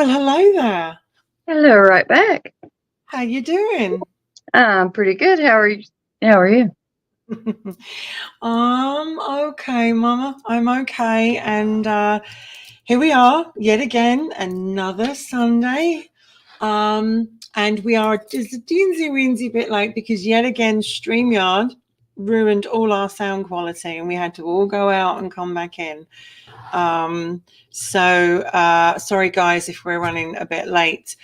Well, hello there. Hello, right back. How you doing? I'm pretty good. How are you? How are you? Okay, Mama. I'm okay. And here we are, yet again, another Sunday. And we are just a teensy-weensy bit late because yet again, StreamYard ruined all our sound quality and we had to all go out and come back in. Sorry, guys, if we're running a bit late.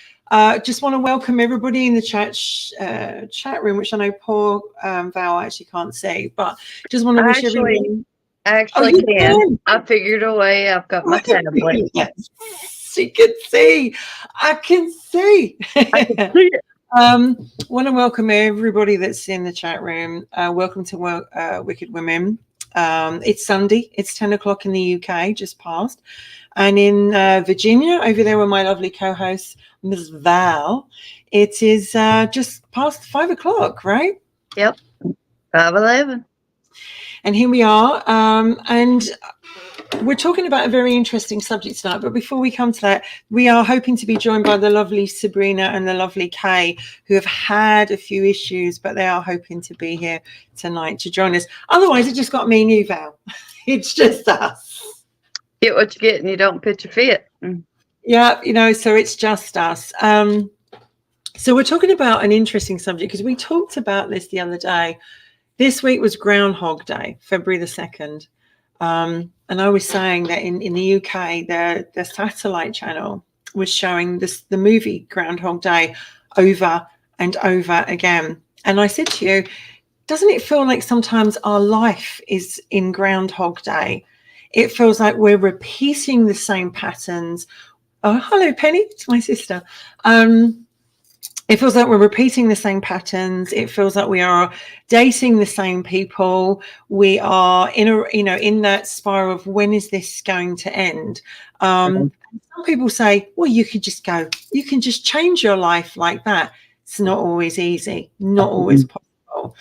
Just want to welcome everybody in the chat room, which I know poor Val actually can't see, but just want to wish everybody. I actually can. I figured a way. I've got my tablet. Yes, she can see. I can see. I can see it. Want to welcome everybody that's in the chat room. Welcome to Wicked Women. It's Sunday. It's 10 o'clock in the UK, just past. And in Virginia, over there with my lovely co-host, Ms. Val, it is just past 5 o'clock, right? Yep, 5:11. And here we are. And we're talking about a very interesting subject tonight. But before we come to that, we are hoping to be joined by the lovely Sabrina and the lovely Kay, who have had a few issues, but they are hoping to be here tonight to join us. Otherwise, it just got me and you, Val. It's just us. Get what you get and you don't pitch a fit. Yeah, so it's just us. So we're talking about an interesting subject because we talked about this the other day. This week was Groundhog Day, February the 2nd. And I was saying that in the UK, the satellite channel was showing the movie Groundhog Day over and over again. And I said to you, doesn't it feel like sometimes our life is in Groundhog Day? It feels like we're repeating the same patterns. Oh, hello, Penny. It's my sister. It feels like we're repeating the same patterns. It feels like we are dating the same people. We are in that spiral of when is this going to end? Some people say, well, you can just change your life like that. It's not always easy, not always possible.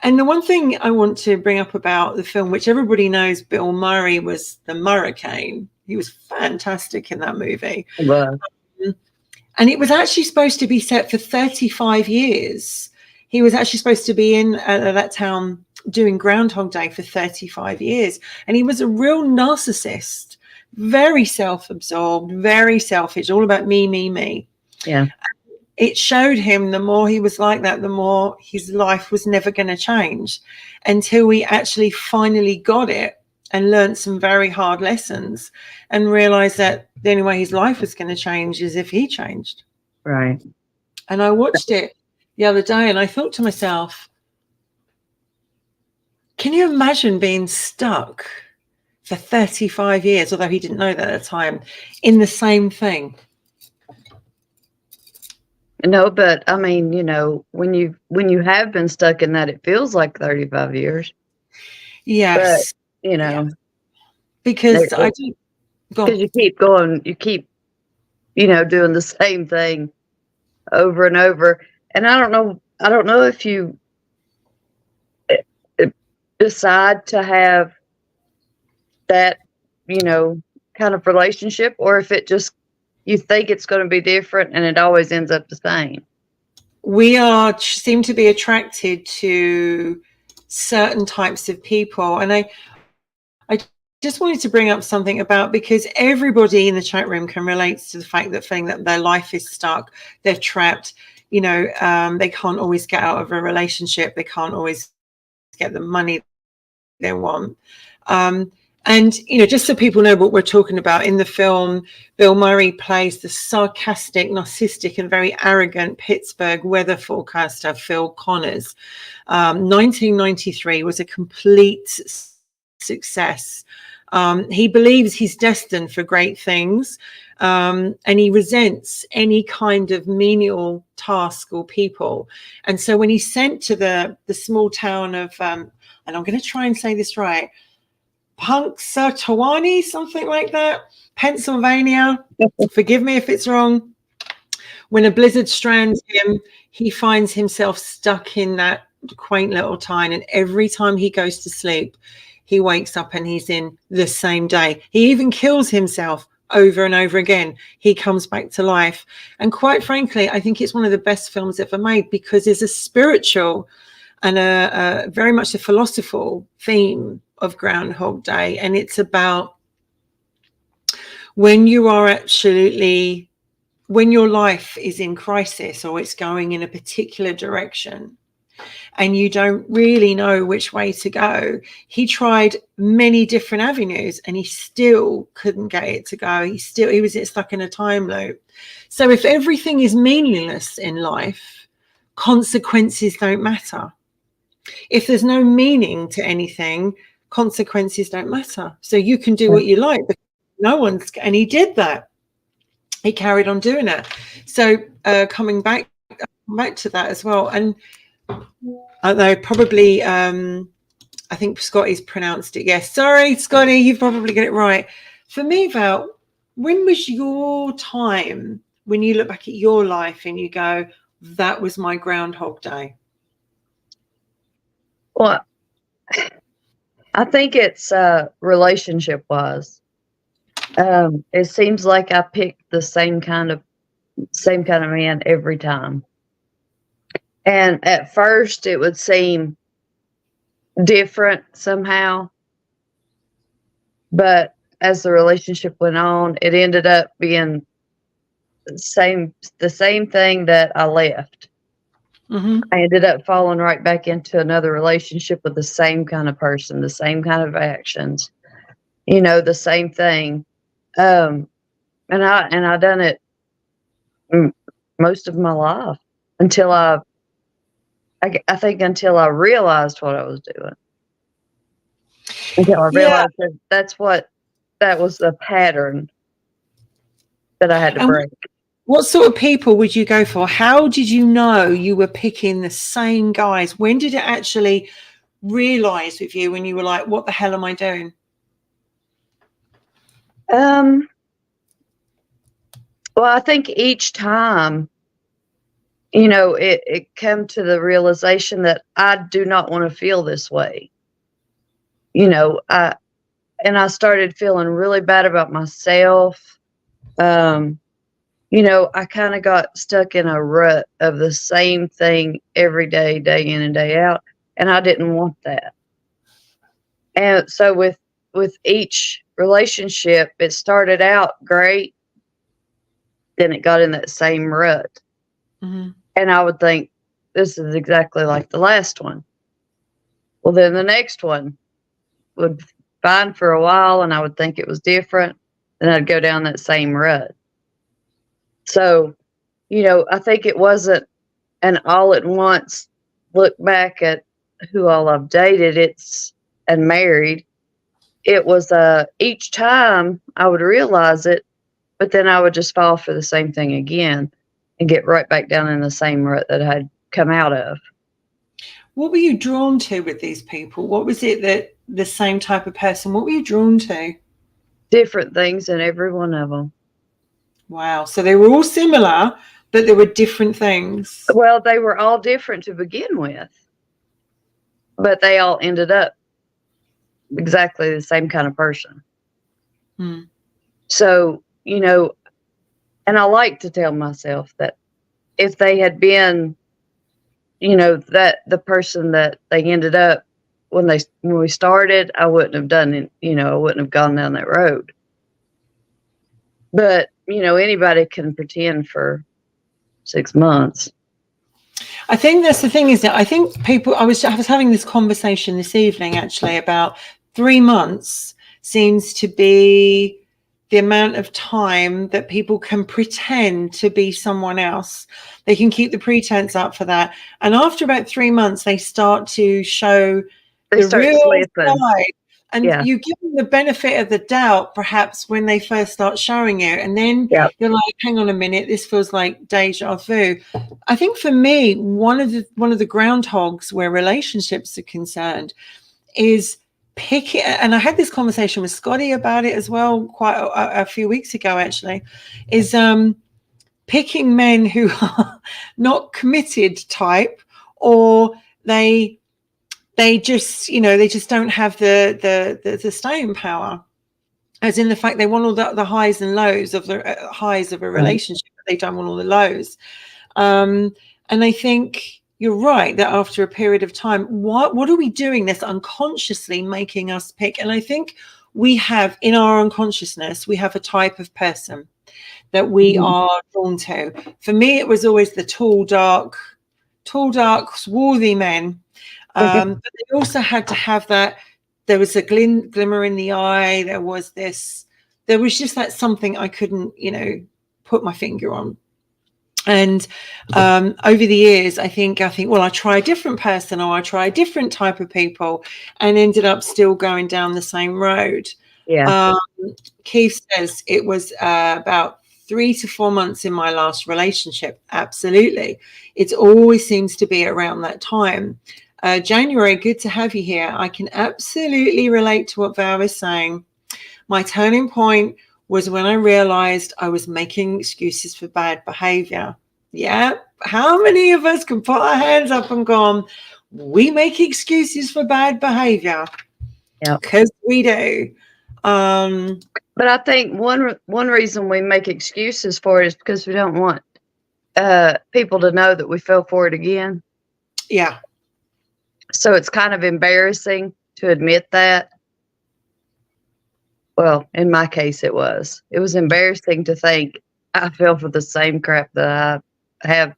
And the one thing I want to bring up about the film, which everybody knows, Bill Murray was the Murricane. He was fantastic in that movie. Wow. And it was actually supposed to be set for 35 years. He was actually supposed to be in that town doing Groundhog Day for 35 years. And he was a real narcissist, very self-absorbed, very selfish, all about me, me, me. Yeah. It showed him the more he was like that, the more his life was never going to change until he actually finally got it and learned some very hard lessons and realized that the only way his life was going to change is if he changed. Right. And I watched it the other day and I thought to myself, can you imagine being stuck for 35 years, although he didn't know that at the time, in the same thing? No, but I mean, when you have been stuck in that, it feels like 35 years. Yes. But, yes. Because you keep going, you keep, doing the same thing over and over. And I don't know if you decide to have that, kind of relationship, or if it just, you think it's going to be different and it always ends up the same. We seem to be attracted to certain types of people. And I just wanted to bring up something about, because everybody in the chat room can relate to the fact that feeling that their life is stuck, they're trapped, they can't always get out of a relationship, they can't always get the money they want. And, just so people know what we're talking about, in the film, Bill Murray plays the sarcastic, narcissistic, and very arrogant Pittsburgh weather forecaster, Phil Connors. 1993 was a complete success. He believes he's destined for great things, and he resents any kind of menial task or people. And so when he's sent to the small town of, and I'm going to try and say this right, Punxsutawney, something like that, Pennsylvania. Forgive me if it's wrong. When a blizzard strands him, he finds himself stuck in that quaint little town. And every time he goes to sleep, he wakes up and he's in the same day. He even kills himself over and over again. He comes back to life. And quite frankly, I think it's one of the best films ever made, because there's a spiritual and a very much a philosophical theme of Groundhog Day. And it's about when you are absolutely, when your life is in crisis or it's going in a particular direction and you don't really know which way to go. He tried many different avenues and he still couldn't get it to go. He was stuck in a time loop. So if everything is meaningless in life, consequences don't matter. If there's no meaning to anything, consequences don't matter. So you can do what you like, but and he did that. He carried on doing it. So coming back to that as well. And although probably I think Scotty's pronounced it. Yes. Sorry, Scotty, you've probably got it right. For me, Val, when was your time when you look back at your life and you go, that was my Groundhog Day? Well, I think it's relationship wise. It seems like I picked the same kind of man every time. And at first it would seem different somehow. But as the relationship went on, it ended up being the same thing that I left. Mm-hmm. I ended up falling right back into another relationship with the same kind of person, the same kind of actions, the same thing. And I done it most of my life until I think until I realized what I was doing. Until I realized that was the pattern that I had to break. What sort of people would you go for? How did you know you were picking the same guys? When did it actually realize with you when you were like, what the hell am I doing? Well, I think each time, it came to the realization that I do not want to feel this way. I started feeling really bad about myself. I kind of got stuck in a rut of the same thing every day, day in and day out, and I didn't want that. And so with each relationship, it started out great, then it got in that same rut. Mm-hmm. And I would think, this is exactly like the last one. Well, then the next one would be fine for a while, and I would think it was different, and I'd go down that same rut. So, I think it wasn't an all at once look back at who all I've dated and married. It was each time I would realize it, but then I would just fall for the same thing again and get right back down in the same rut that I had come out of. What were you drawn to with these people? What was it that the same type of person, what were you drawn to? Different things in every one of them. Wow. So they were all similar, but there were different things. Well, they were all different to begin with, but they all ended up exactly the same kind of person. Hmm. So, and I like to tell myself that if they had been, that the person that they ended up when we started, I wouldn't have done it, I wouldn't have gone down that road. But, anybody can pretend for 6 months. I think that's the thing, is that I think people, I was having this conversation this evening actually about 3 months seems to be the amount of time that people can pretend to be someone else. They can keep the pretense up for that. And after about 3 months, they start to show the real side. And you give them the benefit of the doubt, perhaps, when they first start showing you. And then you're like, hang on a minute, this feels like deja vu. I think for me, one of the groundhogs where relationships are concerned is picking, and I had this conversation with Scotty about it as well quite a few weeks ago, actually, is picking men who are not committed type, or they just, they just don't have the staying power. as in the fact they want all the highs and lows of the highs of a relationship, but they don't want all the lows. And I think you're right that after a period of time, what are we doing that's unconsciously making us pick? And I think we have, in our unconsciousness, we have a type of person that we are drawn to. For me, it was always the tall, dark, swarthy men. But they also had to have that. There was a glimmer in the eye. There was just that something I couldn't, put my finger on. And over the years, I think, well, I try a different person, or I try a different type of people, and ended up still going down the same road. Yeah. Keith says it was about 3 to 4 months in my last relationship. Absolutely. It always seems to be around that time. January, good to have you here. I can absolutely relate to what Val is saying. My turning point was when I realized I was making excuses for bad behavior. Yeah. How many of us can put our hands up and go, we make excuses for bad behavior? Yeah. Because we do. But I think one reason we make excuses for it is because we don't want people to know that we fell for it again. Yeah. So it's kind of embarrassing to admit that. Well, in my case, it was embarrassing to think I fell for the same crap that I have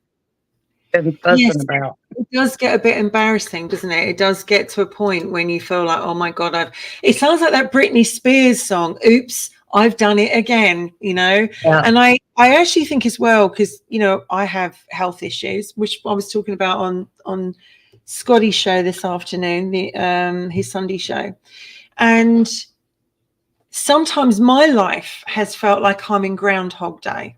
been fussing about. It does get a bit embarrassing, doesn't it? It does get to a point when you feel like, oh my God, it sounds like that Britney Spears song, Oops, I've done it again, Yeah. And I actually think as well, because, I have health issues, which I was talking about on Scotty's show this afternoon, his Sunday show. And sometimes my life has felt like I'm in Groundhog Day,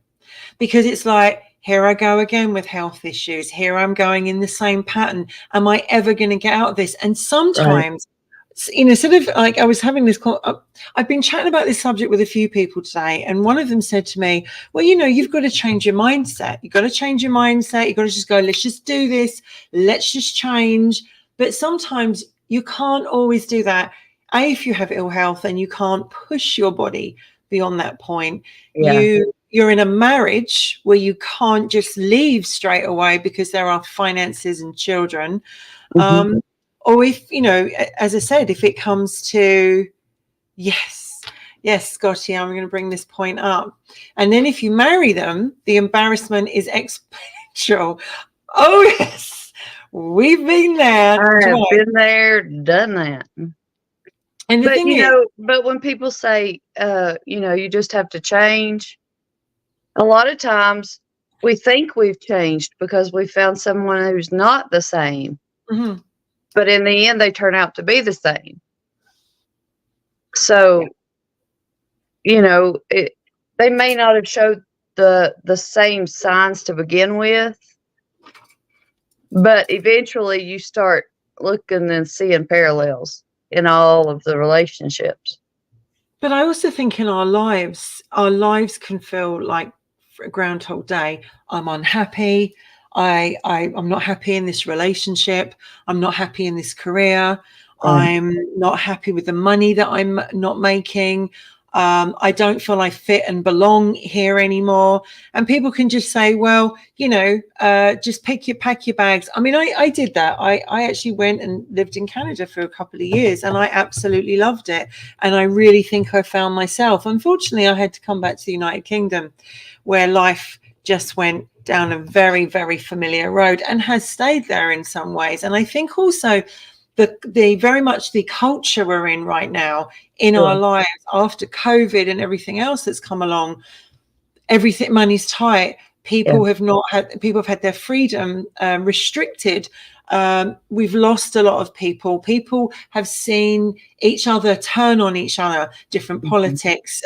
because it's like, here I go again with health issues. Here I'm going in the same pattern. Am I ever going to get out of this? And sometimes, sort of like I was having this call, I've been chatting about this subject with a few people today. And one of them said to me, well, you've got to change your mindset. You've got to change your mindset. You've got to just go, let's just do this. Let's just change. But sometimes you can't always do that. If you have ill health, and you can't push your body beyond that point. Yeah. You're in a marriage where you can't just leave straight away because there are finances and children. Or if, as I said, if it comes to, yes, Scotty, I'm going to bring this point up. And then if you marry them, the embarrassment is exponential. Oh, yes, we've been there. I have been there, done that. And the thing is, but when people say, you just have to change, a lot of times we think we've changed because we found someone who's not the same. But in the end, they turn out to be the same. So, they may not have showed the same signs to begin with, but eventually you start looking and seeing parallels in all of the relationships. But I also think in our lives can feel like a Groundhog Day. I'm unhappy. I'm not happy in this relationship. I'm not happy in this career. I'm not happy with the money that I'm not making. I don't feel I fit and belong here anymore. And people can just say, well, just pack your bags. I mean, I did that. I actually went and lived in Canada for a couple of years, and I absolutely loved it. And I really think I found myself. Unfortunately, I had to come back to the United Kingdom, where life just went down a very, very familiar road and has stayed there in some ways. And I think also the very much the culture we're in right now in our lives after COVID and everything else that's come along, money's tight. People have had their freedom restricted. We've lost a lot of people. People have seen each other turn on each other, different politics,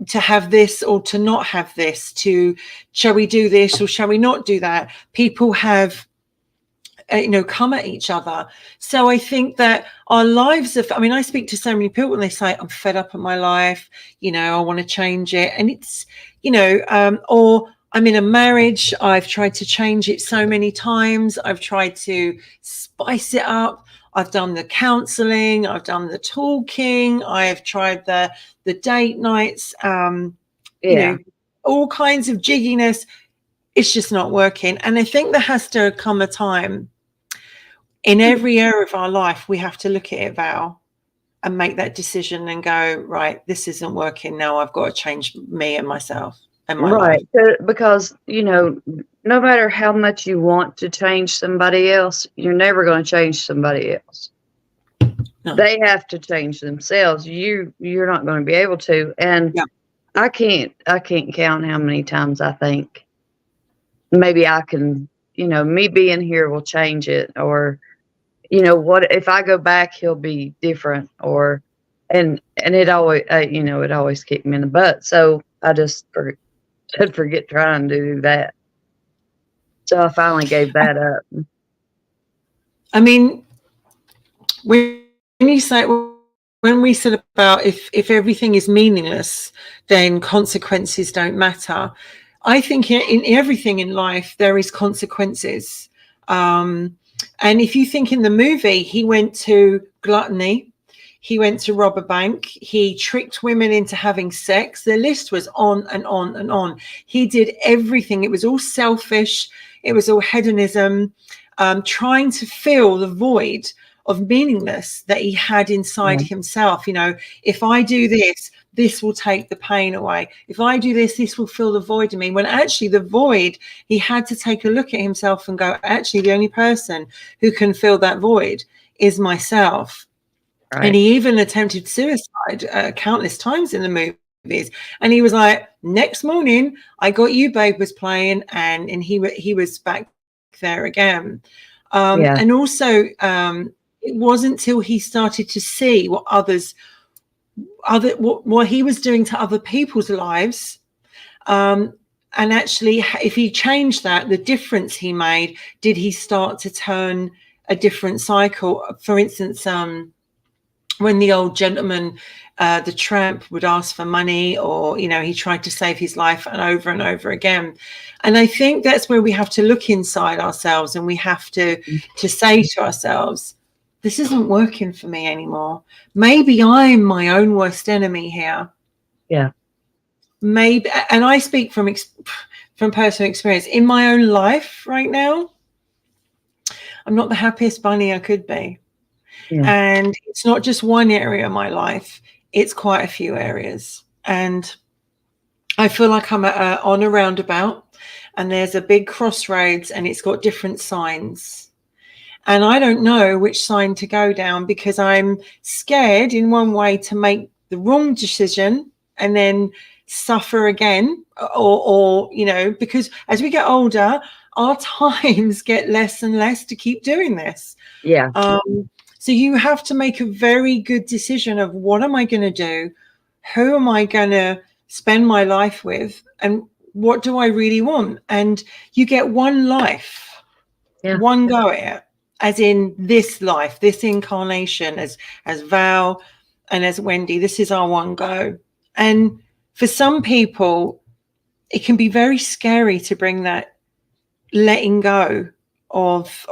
to have this or to not have this, shall we do this or shall we not do that? People have come at each other. So I think that our lives I speak to so many people and they say, I'm fed up with my life, I want to change it. And it's, or I'm in a marriage, I've tried to change it so many times. I've tried to spice it up. I've done the counseling, I've done the talking, I've tried the date nights, you Yeah. know, all kinds of jigginess. It's just not working. And I think there has to come a time in every area of our life, we have to look at it, Val, and make that decision and go, right, this isn't working now. I've got to change me and myself and my life. Right. Because, you know, no matter how much you want to change somebody else, you're never going to change somebody else. No. They have to change themselves. You're not going to be able to. And Yeah. I can't count how many times I think maybe I can, you know, me being here will change it, or, you know, what if I go back, he'll be different, or, and it always, you know, it always kicked me in the butt. So I just forget trying to do that. So I finally gave that up. I mean, when you say, when we said about if everything is meaningless, then consequences don't matter. I think in everything in life, there is consequences. And if you think in the movie, he went to gluttony, he went to rob a bank, he tricked women into having sex. The list was on and on and on. He did everything. It was all selfish. It was all hedonism, trying to fill the void of meaningless that he had inside himself. You know, if I do this, this will take the pain away. If I do this, this will fill the void in me. When actually the void, he had to take a look at himself and go, actually, the only person who can fill that void is myself. Right. And he even attempted suicide countless times in the movies. And he was like, next morning, I Got You, Babe was playing, and he was back there again. And also, it wasn't till he started to see what what he was doing to other people's lives, and actually, if he changed that, the difference he made, did he start to turn a different cycle? For instance, when the old gentleman, the tramp, would ask for money, or, you know, he tried to save his life and over again. And I think that's where we have to look inside ourselves, and we have to say to ourselves, this isn't working for me anymore. Maybe I'm my own worst enemy here. Yeah. Maybe, and I speak from personal experience in my own life right now. I'm not the happiest bunny I could be. Yeah. And it's not just one area of my life, it's quite a few areas. And I feel like I'm on a roundabout, and there's a big crossroads, and it's got different signs. And I don't know which sign to go down, because I'm scared in one way to make the wrong decision and then suffer again, or you know, because as we get older, our times get less and less to keep doing this. Yeah. So you have to make a very good decision of, what am I going to do? Who am I going to spend my life with? And what do I really want? And you get one life, one go at it, as in this life, this incarnation, as Val and as Wendy, this is our one go. And for some people, it can be very scary to bring that letting go of,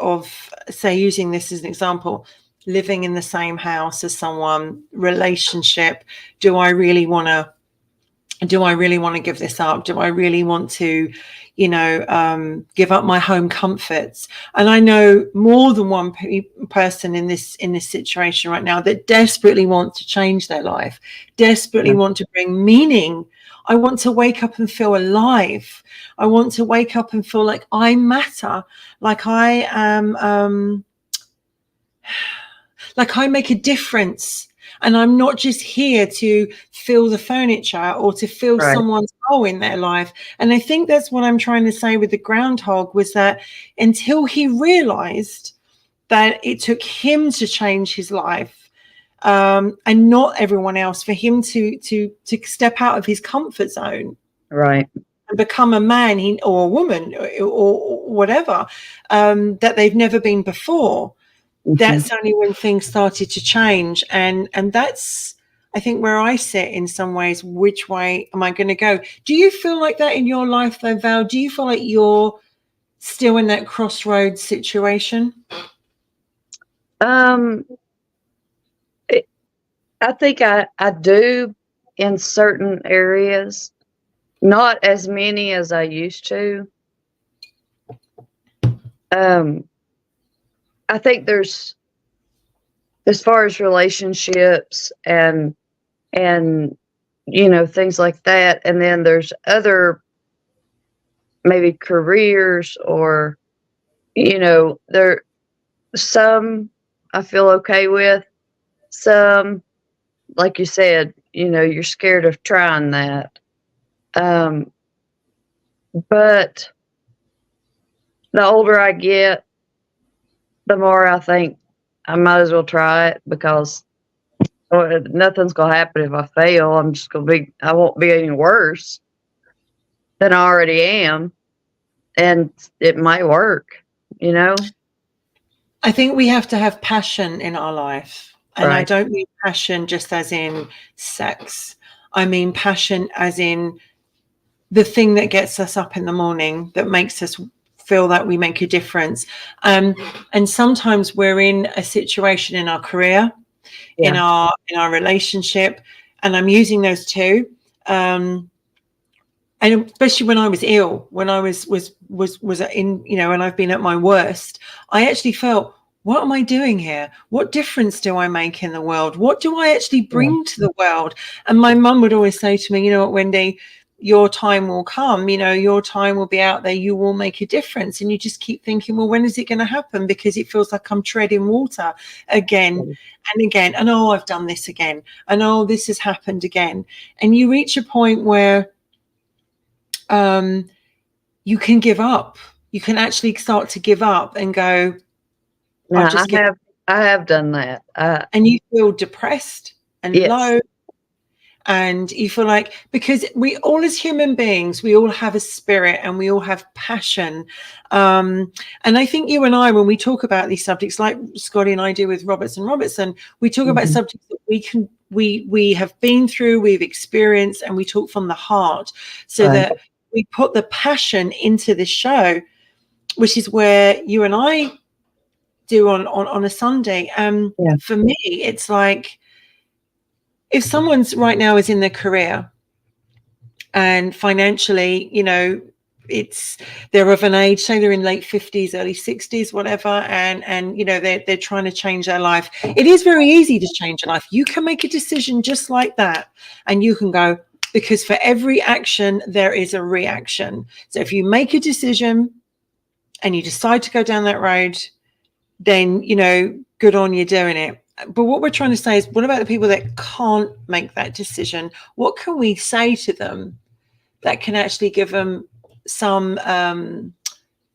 say, using this as an example, living in the same house as someone, relationship. Do I really want to give this up? Do I really want to, you know, give up my home comforts? And I know more than one person in this situation right now that desperately want to change their life, desperately want to bring meaning. I want to wake up and feel alive. I want to wake up and feel like I matter, like I am, like I make a difference. And I'm not just here to fill the furniture or to fill someone's hole in their life. And I think that's what I'm trying to say with the groundhog, was that until he realized that it took him to change his life, and not everyone else, for him to step out of his comfort zone, right, and become a man or a woman or whatever, that they've never been before. That's only when things started to change. And that's, I think, where I sit in some ways. Which way am I going to go? Do you feel like that in your life though, Val? Do you feel like you're still in that crossroads situation? Um, it, I think I do in certain areas, not as many as I used to. Um, I think there's, as far as relationships and things like that, and then there's other maybe careers or there some I feel okay with, some like you said, you're scared of trying that. Um, but the older I get, the more I think I might as well try it because nothing's gonna happen if I fail. I won't be any worse than I already am, and it might work, you know? I think we have to have passion in our life. And I Right. don't mean passion just as in sex. I mean passion as in the thing that gets us up in the morning, that makes us feel that we make a difference. And sometimes we're in a situation in our career, Yeah. in our relationship, and I'm using those two. And especially when I was ill, when I was in, and I've been at my worst, I actually felt, what am I doing here? What difference do I make in the world? What do I actually Yeah. bring to the world? And my mum would always say to me, you know what, Wendy, your time will come, your time will be out there, you will make a difference. And you just keep thinking, well, when is it going to happen? Because it feels like I'm treading water again and again. And oh, I've done this again. And oh, this has happened again. And you reach a point where you can give up. You can actually start to give up and go, I've Now just given, I have done that. and you feel depressed and Yes. low. And you feel like, because we all, as human beings, we all have a spirit and we all have passion. And I think you and I, when we talk about these subjects, like Scotty and I do with Robertson, we talk about subjects that we have been through, we've experienced, and we talk from the heart, so Right. that we put the passion into the show, which is where you and I do on a Sunday. Yeah. For me, it's like, if someone's right now is in their career and financially, they're of an age, say they're in late 50s, early 60s, whatever, and they're trying to change their life. It is very easy to change your life. You can make a decision just like that, and you can go, because for every action there is a reaction. So if you make a decision and you decide to go down that road, then good on you doing it. But what we're trying to say is, what about the people that can't make that decision? What can we say to them that can actually give them some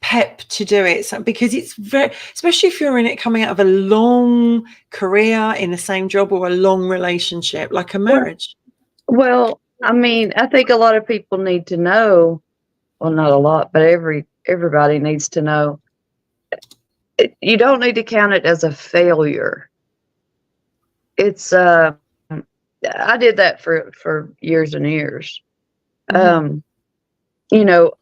pep to do it? So, because it's very, especially if you're in it coming out of a long career in the same job, or a long relationship like a marriage. Well, I mean, I think a lot of people need to know, well, not a lot, but everybody needs to know, you don't need to count it as a failure. It's I did that for years and years. You know,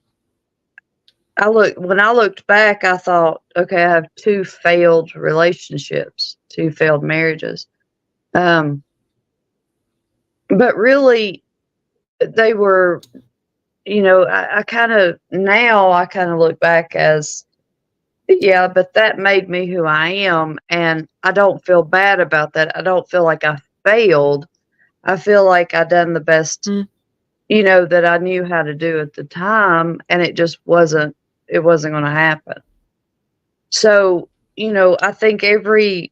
when I looked back, I thought, okay, I have 2 failed relationships, 2 failed marriages. But really they were, I kind of look back as, yeah, but that made me who I am, and I don't feel bad about that. I don't feel like I failed. I feel like I done the best, that I knew how to do at the time, and it just wasn't going to happen. So, I think every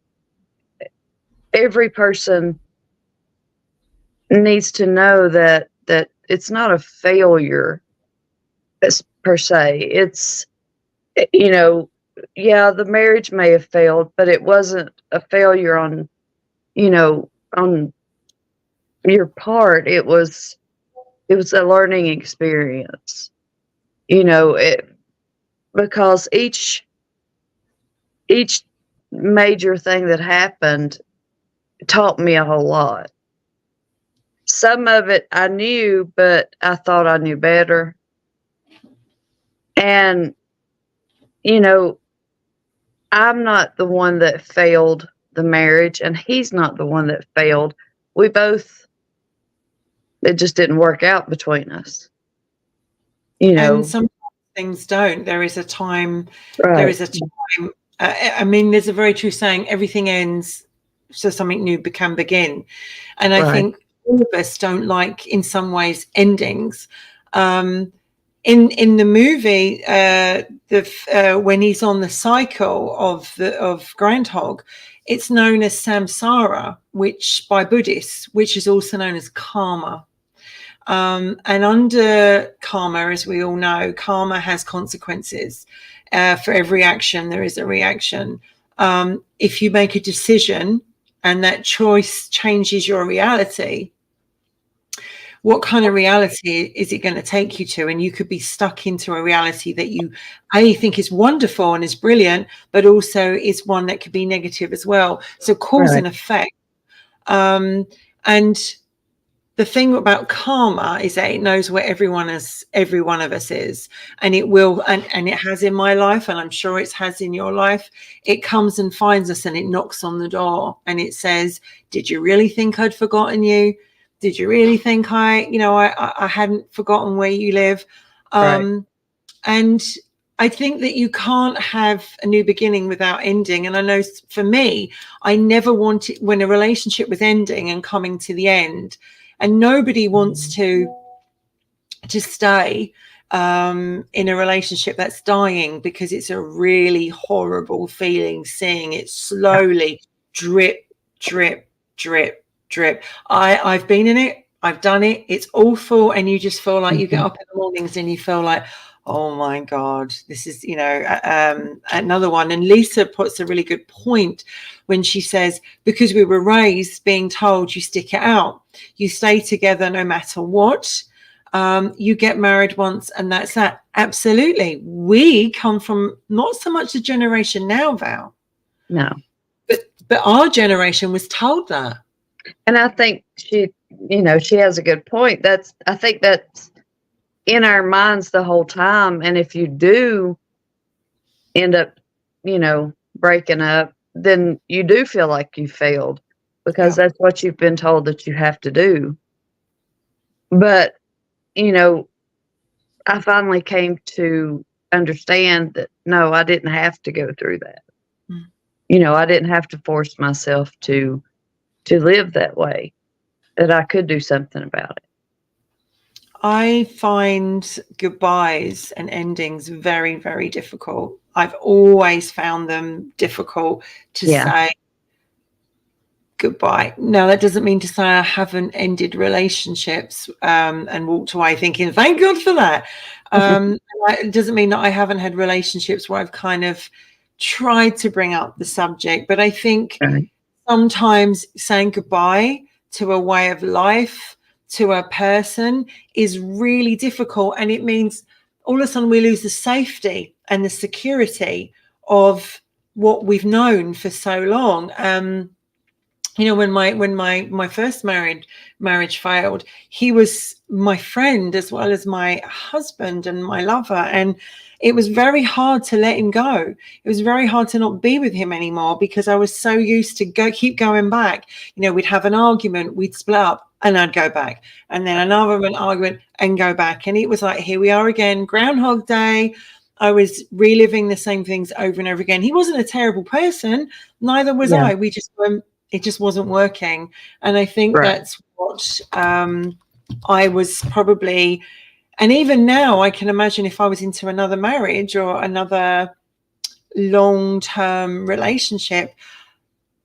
person needs to know that it's not a failure per se. It's, yeah, the marriage may have failed, but it wasn't a failure on your part. It was a learning experience, because each major thing that happened taught me a whole lot. Some of it I knew, but I thought I knew better. And, I'm not the one that failed the marriage, and he's not the one that failed. We both, it just didn't work out between us. You And know, some things don't. There is a time, there right, is a time. I mean, there's a very true saying, everything ends so something new can begin. And I right, think all of us don't like, in some ways, endings. In the movie, when he's on the cycle of Groundhog, it's known as samsara, which by Buddhists, which is also known as karma. And under karma, as we all know, karma has consequences. For every action, there is a reaction. If you make a decision and that choice changes your reality, what kind of reality is it going to take you to? And you could be stuck into a reality that you, I think, is wonderful and is brilliant, but also is one that could be negative as well. So cause right, and effect. And the thing about karma is that it knows where every one of us is, and it will, and it has in my life, and I'm sure it has in your life. It comes and finds us, and it knocks on the door, and it says, did you really think I'd forgotten you? Did you really think I hadn't forgotten where you live? right. And I think that you can't have a new beginning without ending. And I know for me, I never wanted, when a relationship was ending and coming to the end, and nobody wants to stay in a relationship that's dying, because it's a really horrible feeling seeing it slowly drip, drip, drip, drip. I've been in it. I've done it. It's awful. And you just feel like you get Mhm. up in the mornings and you feel like, oh my God, this is, another one. And Lisa puts a really good point when she says, because we were raised being told you stick it out, you stay together no matter what. You get married once and that's that. Absolutely. We come from not so much the generation now, Val, No. but our generation was told that. And I think she has a good point. I think that's in our minds the whole time. And if you do end up, breaking up, then you do feel like you failed because Yeah. that's what you've been told that you have to do. But, you know, I finally came to understand that no, I didn't have to go through that. Mm. I didn't have to force myself to live that way, that I could do something about it. I find goodbyes and endings very, very difficult. I've always found them difficult to Yeah. say goodbye. Now, that doesn't mean to say I haven't ended relationships and walked away thinking, thank God for that. It doesn't mean that I haven't had relationships where I've kind of tried to bring up the subject. But I think Right. sometimes saying goodbye to a way of life, to a person, is really difficult. And it means all of a sudden we lose the safety and the security of what we've known for so long. When my first marriage failed, he was my friend as well as my husband and my lover, and it was very hard to let him go. It was very hard to not be with him anymore, because I was so used to keep going back. We'd have an argument, we'd split up, and I'd go back, and then another argument and go back, and it was like, here we are again, Groundhog Day. I was reliving the same things over and over again. He wasn't a terrible person, neither was Yeah. I. We just weren't, it just wasn't working. And I think Right. that's what I was probably, and even now I can imagine if I was into another marriage or another long-term relationship,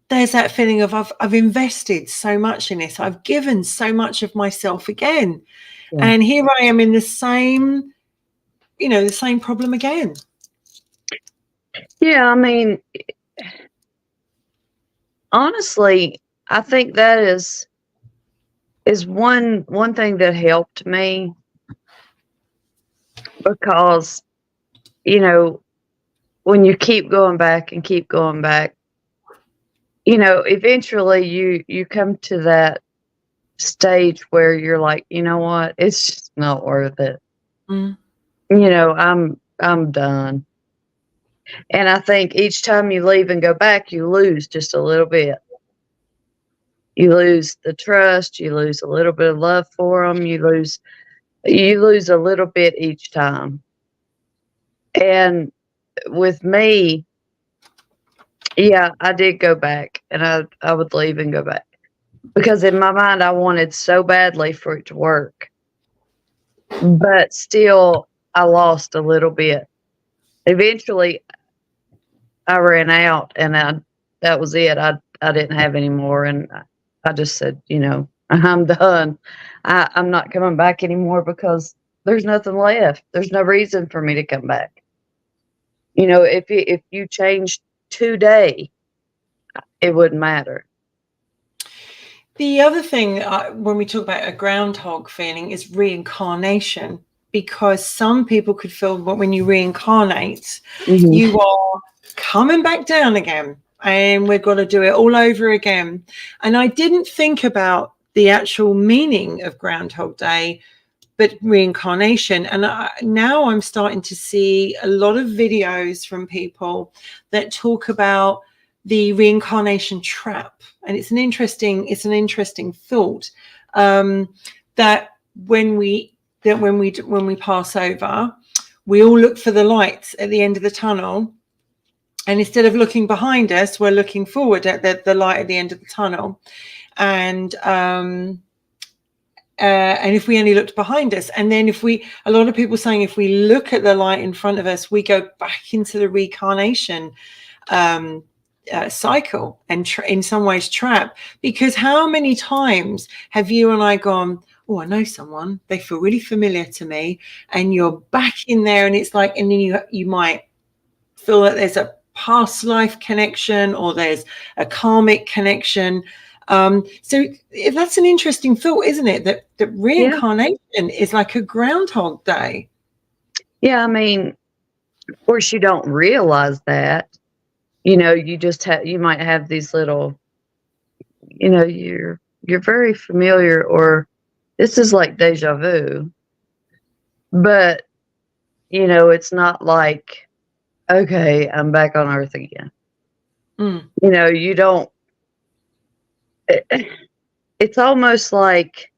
there's that feeling of I've invested so much in it. I've given so much of myself again. Yeah. And here I am in the same problem again. Yeah. I mean, honestly, I think that is one thing that helped me because, you know, when you keep going back and keep going back, eventually you come to that stage where you're like, you know what, it's just not worth it. Mm. I'm done. And I think each time you leave and go back, you lose just a little bit. You lose the trust, you lose a little bit of love for them, you lose a little bit each time. And with me, yeah, I did go back, and I would leave and go back because in my mind I wanted so badly for it to work. But still I lost a little bit. Eventually I ran out, and that was it. I didn't have any more, and I just said, I'm done. I'm not coming back anymore because there's nothing left. There's no reason for me to come back. If you changed today, it wouldn't matter. The other thing when we talk about a groundhog feeling is reincarnation, because some people could feel that when you reincarnate, you are coming back down again, and we're going to do it all over again. And I didn't think about the actual meaning of Groundhog Day, but reincarnation. And now I'm starting to see a lot of videos from people that talk about the reincarnation trap. And it's an interesting thought, that when we pass over, we all look for the lights at the end of the tunnel. And instead of looking behind us, we're looking forward at the light at the end of the tunnel. And if we only looked behind us, and then a lot of people saying if we look at the light in front of us, we go back into the reincarnation cycle, and in some ways trap. Because how many times have you and I gone, oh, I know someone, they feel really familiar to me, and you're back in there, and it's like, and then you might feel that there's a past life connection, or there's a karmic connection. So that's an interesting thought, isn't it? That reincarnation is like a Groundhog Day. Yeah, I mean, of course you don't realize that. You just you might have these little, you're very familiar, or this is like deja vu. But it's not like, okay, I'm back on Earth again. You don't. It's almost like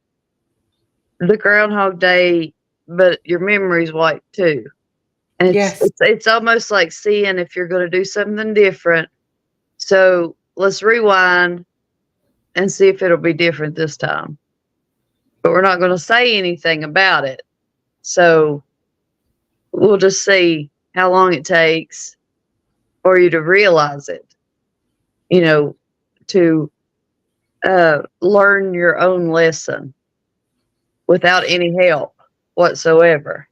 the Groundhog Day, but your memory's wiped too. And it's almost like seeing if you're going to do something different. So let's rewind and see if it'll be different this time. But we're not going to say anything about it. So we'll just see how long it takes for you to realize it, to learn your own lesson without any help whatsoever.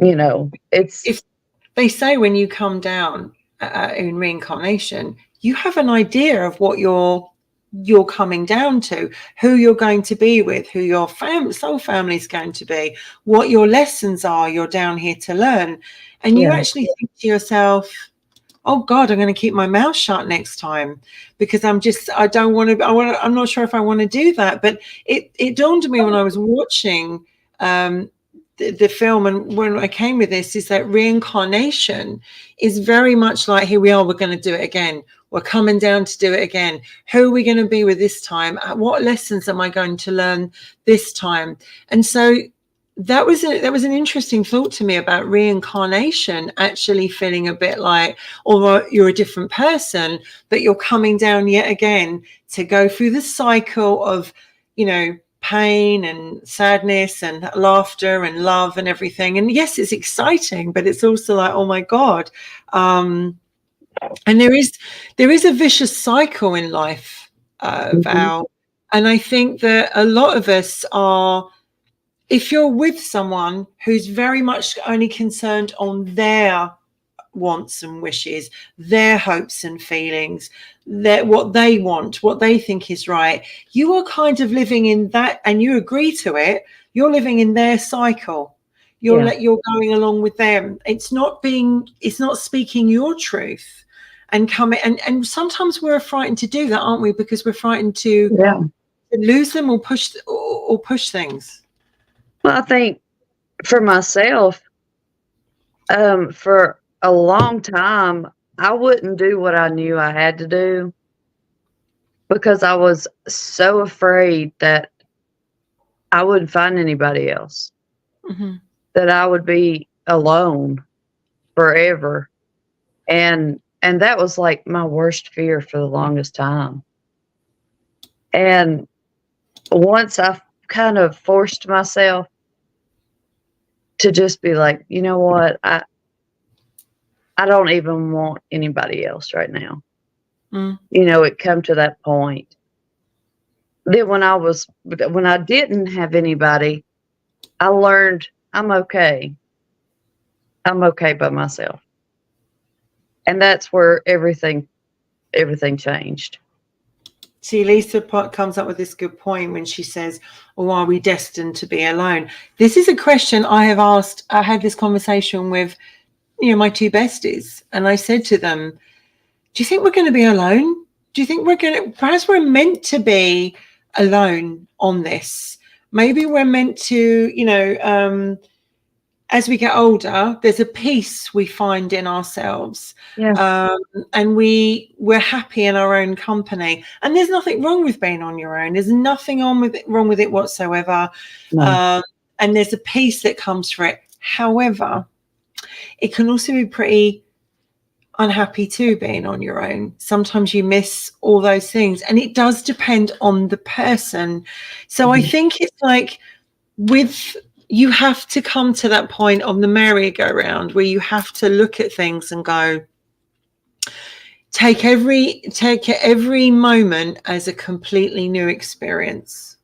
If they say when you come down in reincarnation, you have an idea of what you're coming down to, who you're going to be with, who your soul family is going to be, what your lessons are you're down here to learn. And you actually think to yourself, oh God, I'm going to keep my mouth shut next time, because I'm not sure if I want to do that. But it dawned on me when I was watching the film, and when I came with this, is that reincarnation is very much like, here we are, we're going to do it again. We're coming down to do it again. Who are we going to be with this time? What lessons am I going to learn this time? And so that was an interesting thought to me about reincarnation, actually feeling a bit like, although you're a different person, but you're coming down yet again to go through the cycle of, pain and sadness and laughter and love and everything. And yes, it's exciting, but it's also like, oh my God. And there is a vicious cycle in life, Val. And I think that a lot of us are, if you're with someone who's very much only concerned on their wants and wishes, their hopes and feelings, what they want, what they think is right, you are kind of living in that, and you agree to it. You're living in their cycle. You're going along with them. It's not speaking your truth and coming. And sometimes we're frightened to do that, aren't we? Because we're frightened to lose them or push things. Well, I think for myself, for a long time, I wouldn't do what I knew I had to do because I was so afraid that I wouldn't find anybody else, Mm-hmm. that I would be alone forever. And that was like my worst fear for the longest time. And once I kind of forced myself to just be like, you know what, I don't even want anybody else right now. Mm. It come to that point. Then when I didn't have anybody, I learned I'm okay. I'm okay by myself. And that's where everything changed. See, Lisa comes up with this good point when she says, "Oh, are we destined to be alone?" This is a question I have asked. I had this conversation with, my two besties, and I said to them, "Do you think we're going to be alone? Do you think perhaps we're meant to be alone on this? Maybe we're meant to, as we get older, there's a peace we find in ourselves, Yeah. and we're happy in our own company. And there's nothing wrong with being on your own. There's nothing wrong with it whatsoever. No. And there's a peace that comes from it. However, it can also be pretty unhappy too being on your own. Sometimes you miss all those things, and it does depend on the person. So I think it's like you have to come to that point on the merry-go-round where you have to look at things and go, take every moment as a completely new experience.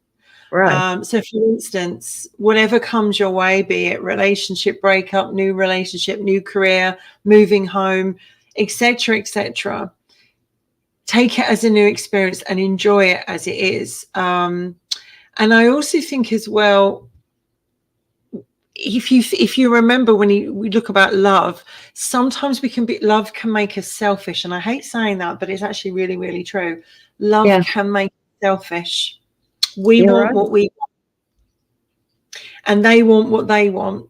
Right. So for instance, whatever comes your way, be it relationship breakup, new relationship, new career, moving home, etc., take it as a new experience and enjoy it as it is. And I also think as well, if you remember when we look about love, sometimes love can make us selfish, and I hate saying that, but it's actually really, really true. Love can make us selfish. We You're want right. what we want, and they want what they want.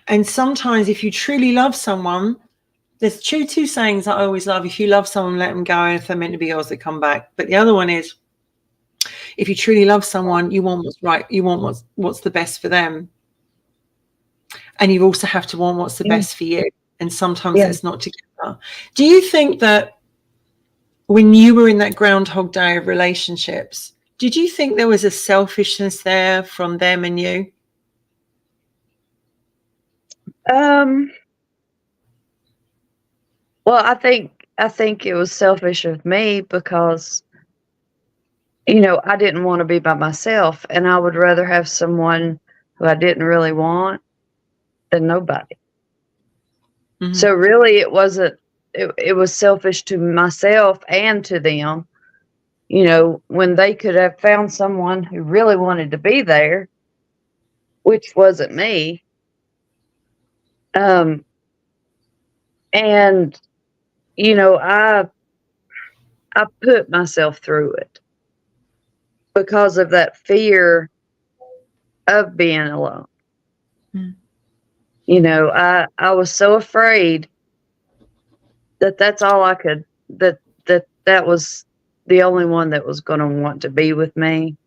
And sometimes if you truly love someone, there's two sayings that I always love: if you love someone, let them go, and if they're meant to be yours, they come back. But the other one is, if you truly love someone, you want what's right, you want what's the best for them. And you also have to want what's the best for you. And sometimes it's not together. Do you think that when you were in that Groundhog Day of relationships, did you think there was a selfishness there from them and you? Well, I think it was selfish of me because I didn't want to be by myself, and I would rather have someone who I didn't really want than nobody. Mm-hmm. So really it wasn't it was selfish to myself and to them, when they could have found someone who really wanted to be there, which wasn't me. And I put myself through it because of that fear of being alone. Mm. I was so afraid that's all I could, that was the only one that was going to want to be with me.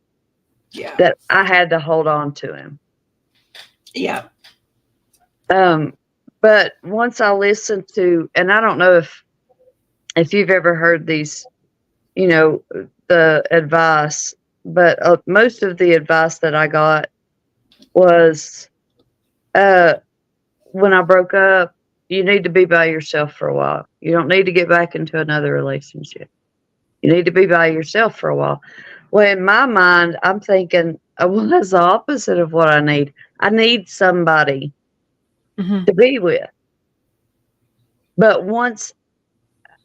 Yeah. That I had to hold on to him. Yeah. But once I listened to, and I don't know if you've ever heard these, the advice, but most of the advice that I got was, when I broke up, you need to be by yourself for a while. You don't need to get back into another relationship. You need to be by yourself for a while. Well, in my mind, I'm thinking, well, that's the opposite of what I need. I need somebody to be with. But once,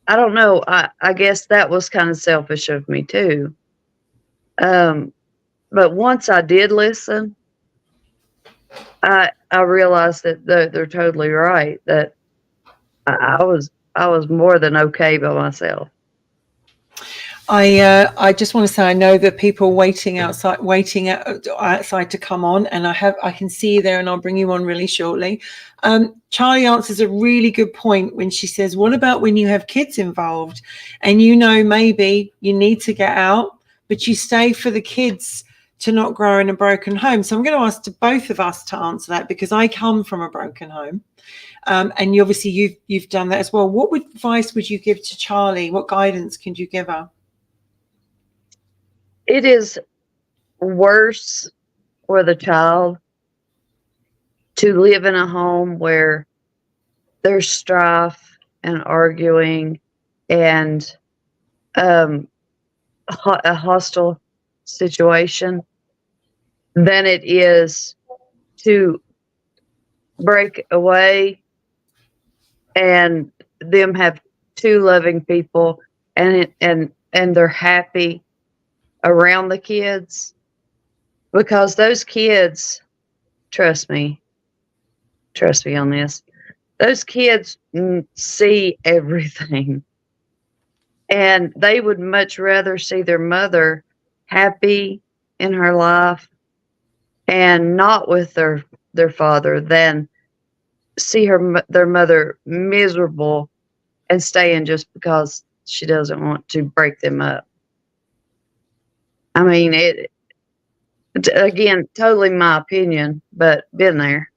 I don't know, I guess that was kind of selfish of me too. But once I did listen, I realized that they're totally right, that I was more than okay by myself. I just want to say I know that people waiting outside to come on, and I can see you there, and I'll bring you on really shortly. Charlie answers a really good point when she says, "What about when you have kids involved, and maybe you need to get out, but you stay for the kids to not grow in a broken home?" So I'm going to ask to both of us to answer that, because I come from a broken home. And you've done that as well. What advice would you give to Charlie? What guidance can you give her? It is worse for the child to live in a home where there's strife and arguing and a hostile situation than it is to break away and them have two loving people and they're happy around the kids, because those kids, trust me on this, those kids see everything, and they would much rather see their mother happy in her life and not with their father than see their mother miserable and staying just because she doesn't want to break them up. I mean, it again, totally my opinion, but been there.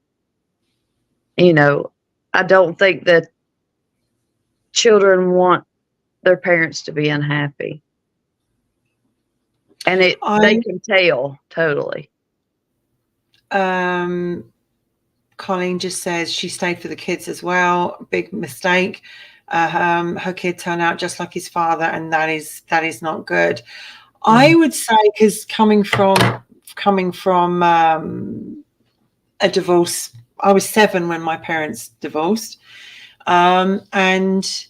I don't think that children want their parents to be unhappy. And they can tell totally. Colleen just says she stayed for the kids as well. Big mistake. Her kid turned out just like his father, and that is not good. I would say, because coming from a divorce, I was 7 when my parents divorced, and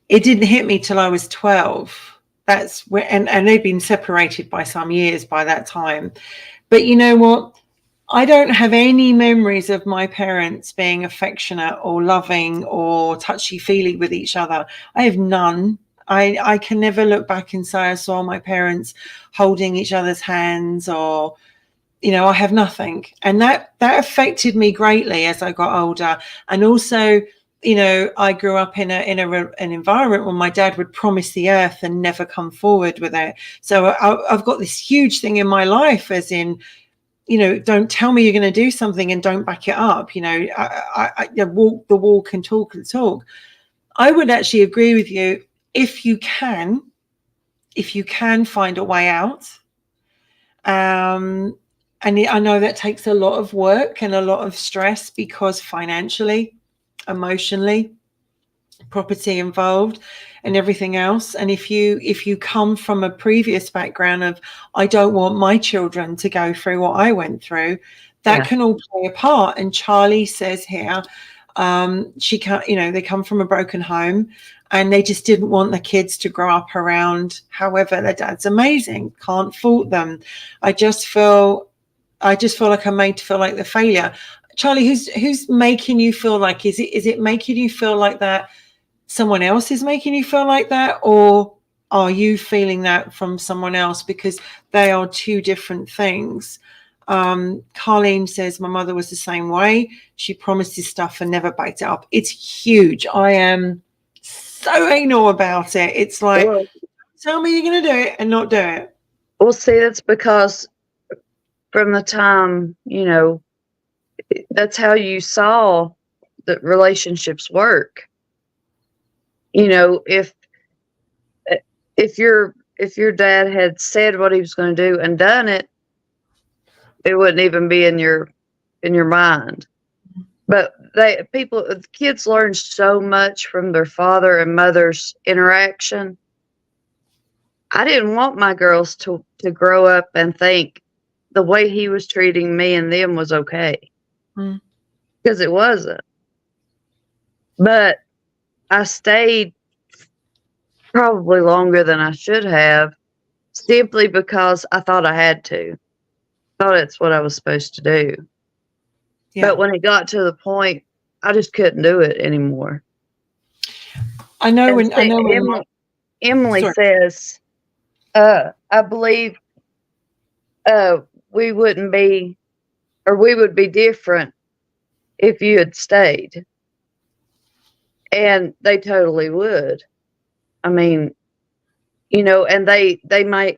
it didn't hit me till I was 12. That's where, and they'd been separated by some years by that time. But you know what? I don't have any memories of my parents being affectionate or loving or touchy-feely with each other. I have none. I can never look back and say I saw my parents holding each other's hands, or, I have nothing. And that affected me greatly as I got older. And also, I grew up in an environment where my dad would promise the earth and never come forward with it. So I've got this huge thing in my life, as in, don't tell me you're going to do something and don't back it up. I walk the walk and talk the talk. I would actually agree with you. If you can find a way out, and I know that takes a lot of work and a lot of stress, because financially, emotionally, property involved, and everything else. And if you come from a previous background of, I don't want my children to go through what I went through, that can all play a part. And Charlie says here, she can't, they come from a broken home, and they just didn't want the kids to grow up around, however, their dad's amazing, can't fault them. I just feel like I'm made to feel like the failure. Charlie, who's making you feel like, is it making you feel like that someone else is making you feel like that, or are you feeling that from someone else? Because they are two different things. Carlene says, my mother was the same way. She promised this stuff and never backed it up. It's huge. I am so anal about it. It's like, tell me you're going to do it and not do it. Well, see, that's because from the time, that's how you saw that relationships work. If your dad had said what he was going to do and done it, it wouldn't even be in your mind. But kids learn so much from their father and mother's interaction. I didn't want my girls to grow up and think the way he was treating me and them was okay, because it wasn't. But I stayed probably longer than I should have, simply because I thought I had to. I thought it's what I was supposed to do. Yeah. But when it got to the point, I just couldn't do it anymore. Emily says I believe we wouldn't be, or we would be different if you had stayed. And they totally would. I mean, and they might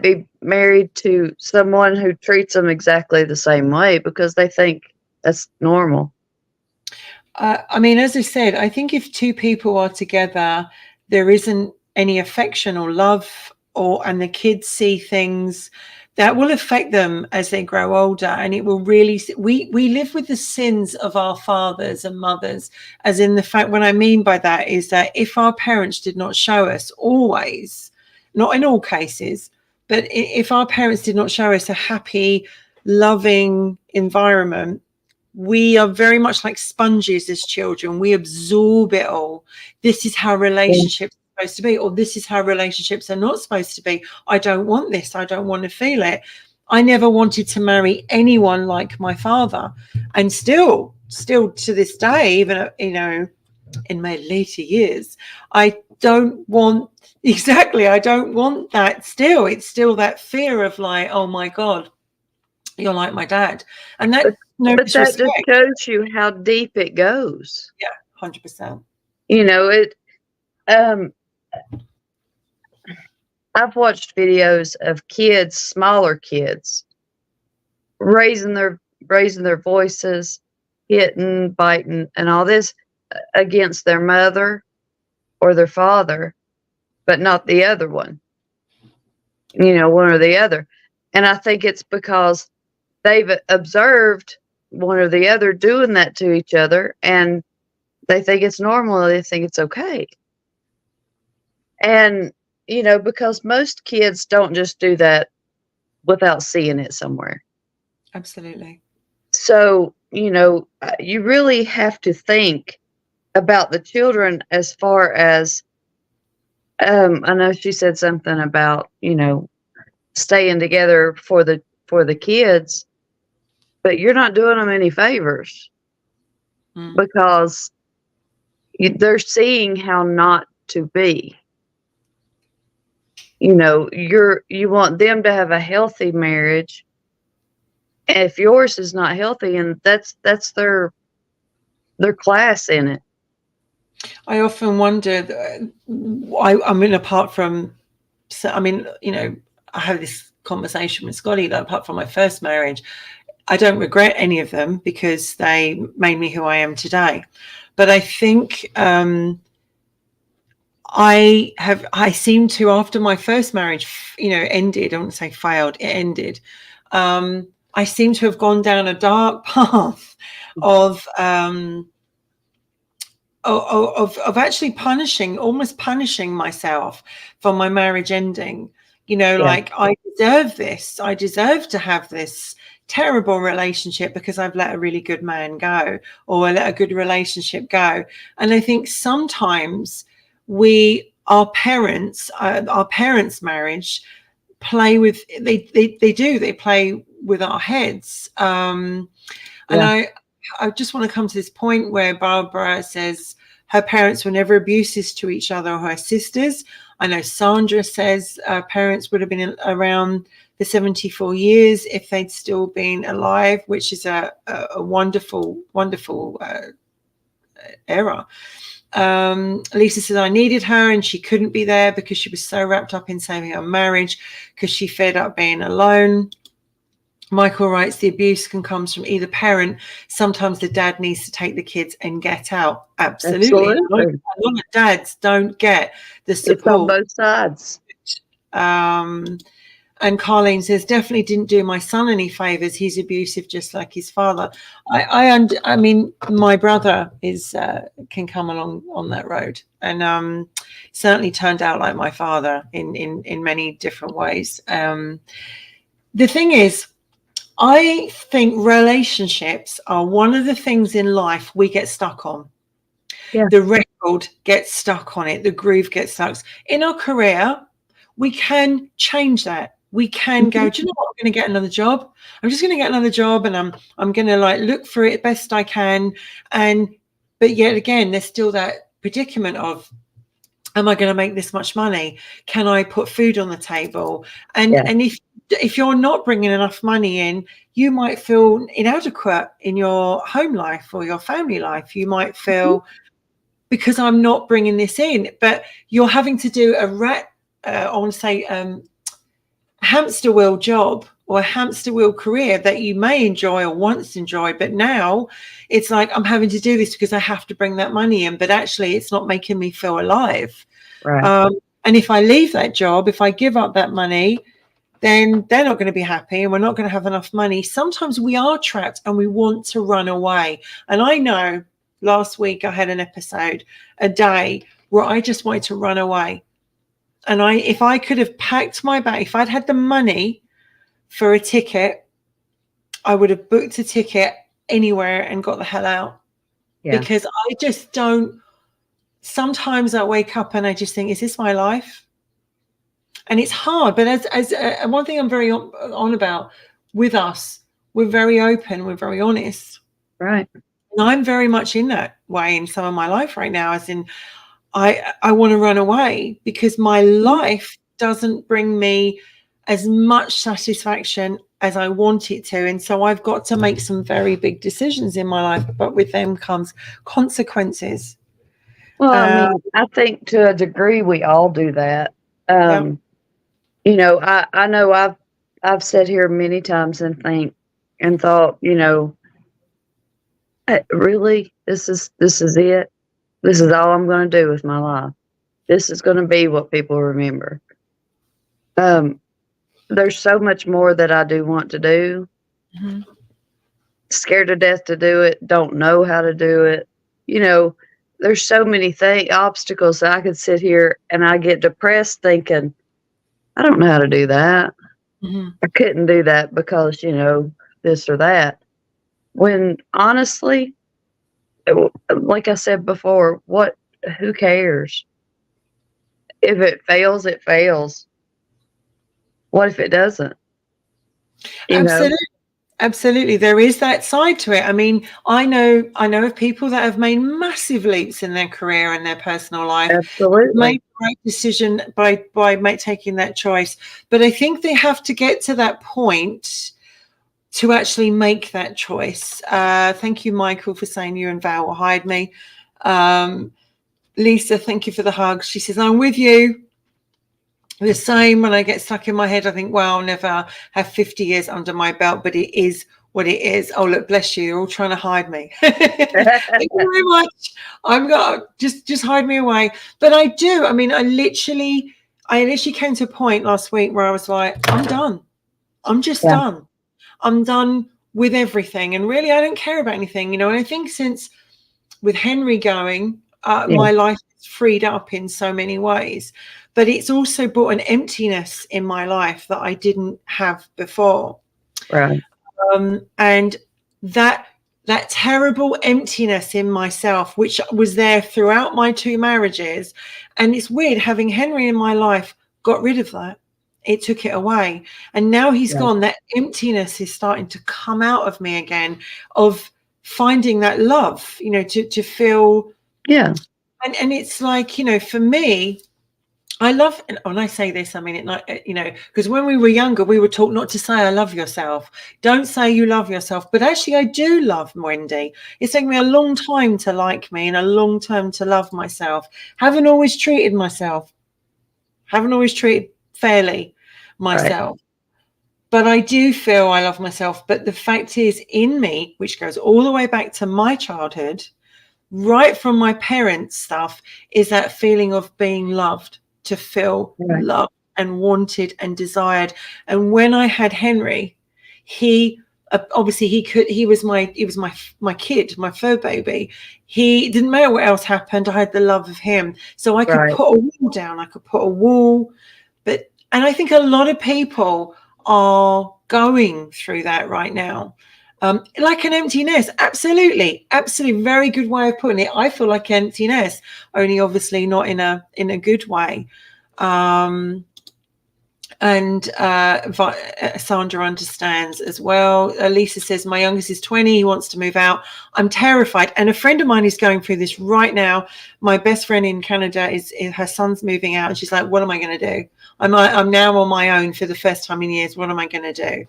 be married to someone who treats them exactly the same way because they think that's normal. I mean, as I said, I think if two people are together, there isn't any affection or love, and the kids see things that will affect them as they grow older, and it will really. We live with the sins of our fathers and mothers, as in the fact. What I mean by that is that if our parents did not show us always, not in all cases, but if our parents did not show us a happy, loving environment, we are very much like sponges as children. We absorb it all. This is how relationships are supposed to be, or this is how relationships are not supposed to be. I don't want this. I don't want to feel it. I never wanted to marry anyone like my father. And still to this day, even, in my later years, I don't want that still. It's still that fear of like, oh my God, you're like my dad. And that, but that just shows you how deep it goes. Yeah, 100%. I've watched videos of kids, smaller kids, raising their voices, hitting, biting, and all this against their mother or their father, but not the other one. One or the other. And I think it's because they've observed one or the other doing that to each other, and they think it's normal. They think it's okay. And, because most kids don't just do that without seeing it somewhere. Absolutely. So, you really have to think about the children as far as, I know she said something about, staying together for the kids, but you're not doing them any favors because they're seeing how not to be. You want them to have a healthy marriage. If yours is not healthy, and that's their class in it. I often wonder, apart from, I have this conversation with Scotty that apart from my first marriage, I don't regret any of them because they made me who I am today. But I think I seem to, after my first marriage, ended, I wouldn't say failed, it ended. I seem to have gone down a dark path of actually almost punishing myself for my marriage ending. Like, I deserve this. I deserve to have this terrible relationship because I've let a really good man go, or I let a good relationship go. And I think sometimes our parents' marriage play with, they play with our heads. And I just want to come to this point where Barbara says her parents were never abusive to each other or her sisters. I know Sandra says parents would have been around for 74 years if they'd still been alive, which is a wonderful, wonderful era. Lisa says, I needed her and she couldn't be there because she was so wrapped up in saving her marriage because she fed up being alone. Michael writes, the abuse can come from either parent. Sometimes the dad needs to take the kids and get out. Absolutely. A lot of dads don't get the support. It's on both sides. And Carlene says, definitely didn't do my son any favors. He's abusive just like his father. I mean, my brother can come along on that road, and certainly turned out like my father in many different ways. The thing is, I think relationships are one of the things in life we get stuck on. Yeah. The record gets stuck on it. The groove gets stuck. In our career, we can change that. We can go, do you know what? I'm going to get another job. I'm just going to get another job, and I'm going to like look for it best I can. But yet again, there's still that predicament of, am I going to make this much money? Can I put food on the table? And Yeah. and if you're not bringing enough money in, you might feel inadequate in your home life or your family life. You might feel, because I'm not bringing this in, but you're having to do I want to say, hamster wheel job or a hamster wheel career that you may enjoy or once enjoy, but now it's like I'm having to do this because I have to bring that money in, but actually it's not making me feel alive. Right. And if I leave that job, if I give up that money, then they're not going to be happy and we're not going to have enough money. Sometimes we are trapped and we want to run away. And I know last week I had an episode, a day where I just wanted to run away. And if I could have packed my bag, if I'd had the money for a ticket, I would have booked a ticket anywhere and got the hell out. Yeah. Because I just don't. Sometimes I wake up and I just think, is this my life? And it's hard. But as one thing I'm very on about with us, we're very open, we're very honest. Right. And I'm very much in that way in some of my life right now, as in I want to run away because my life doesn't bring me as much satisfaction as I want it to. And so I've got to make some very big decisions in my life, but with them comes consequences. Well, I mean, I think to a degree we all do that. You know, I know I've sat here many times and thought, you know, really, this is it. This is all I'm going to do with my life. This is going to be what people remember. There's so much more that I do want to do. Mm-hmm. Scared to death to do it. Don't know how to do it. You know, there's so many obstacles that I could sit here and I get depressed thinking, I don't know how to do that. Mm-hmm. I couldn't do that because, you know, this or that. When honestly, like I said before, who cares? If it fails, it fails. What if it doesn't? Absolutely. Absolutely. There is that side to it. I mean, I know of people that have made massive leaps in their career and their personal life. Absolutely. Made the right decision by taking that choice. But I think they have to get to that point to actually make that choice. Thank you, Michael, for saying you and Val will hide me. Lisa, thank you for the hug. She says, I'm with you. The same. When I get stuck in my head, I think, well, I'll never have 50 years under my belt, but it is what it is. Oh, look, bless you. You're all trying to hide me. Thank you very much. I'm going to just hide me away. But I do. I mean, I literally came to a point last week where I was like, I'm done. I'm just done. I'm done with everything. And really, I don't care about anything, you know. And I think since with Henry going, my life is freed up in so many ways. But it's also brought an emptiness in my life that I didn't have before. Right. And that terrible emptiness in myself, which was there throughout my 2 marriages. And it's weird, having Henry in my life got rid of that. It took it away. And now he's gone. That emptiness is starting to come out of me again, of finding that love, you know, to feel. Yeah. And it's like, you know, for me, I love, and when I say this, I mean it, like, you know, because when we were younger, we were taught not to say I love yourself. Don't say you love yourself. But actually, I do love Wendy. It's taken me a long time to like me and a long time to love myself. Haven't always treated myself. Haven't always treated fairly myself. Right. But I do feel I love myself. But the fact is, in me, which goes all the way back to my childhood, right from my parents' stuff, is that feeling of being loved. To feel loved and wanted and desired. And when I had Henry, he obviously he was my kid, my fur baby. He didn't matter what else happened. I had the love of him, so I could put a wall down. I could put a wall, and I think a lot of people are going through that right now. Like an empty nest. Absolutely. Very good way of putting it. I feel like emptiness, only obviously not in a good way. And Sandra understands as well. Lisa says, my youngest is 20. He wants to move out. I'm terrified. And a friend of mine is going through this right now. My best friend in Canada is her son's moving out. And she's like, what am I going to do? I'm now on my own for the first time in years. What am I going to do?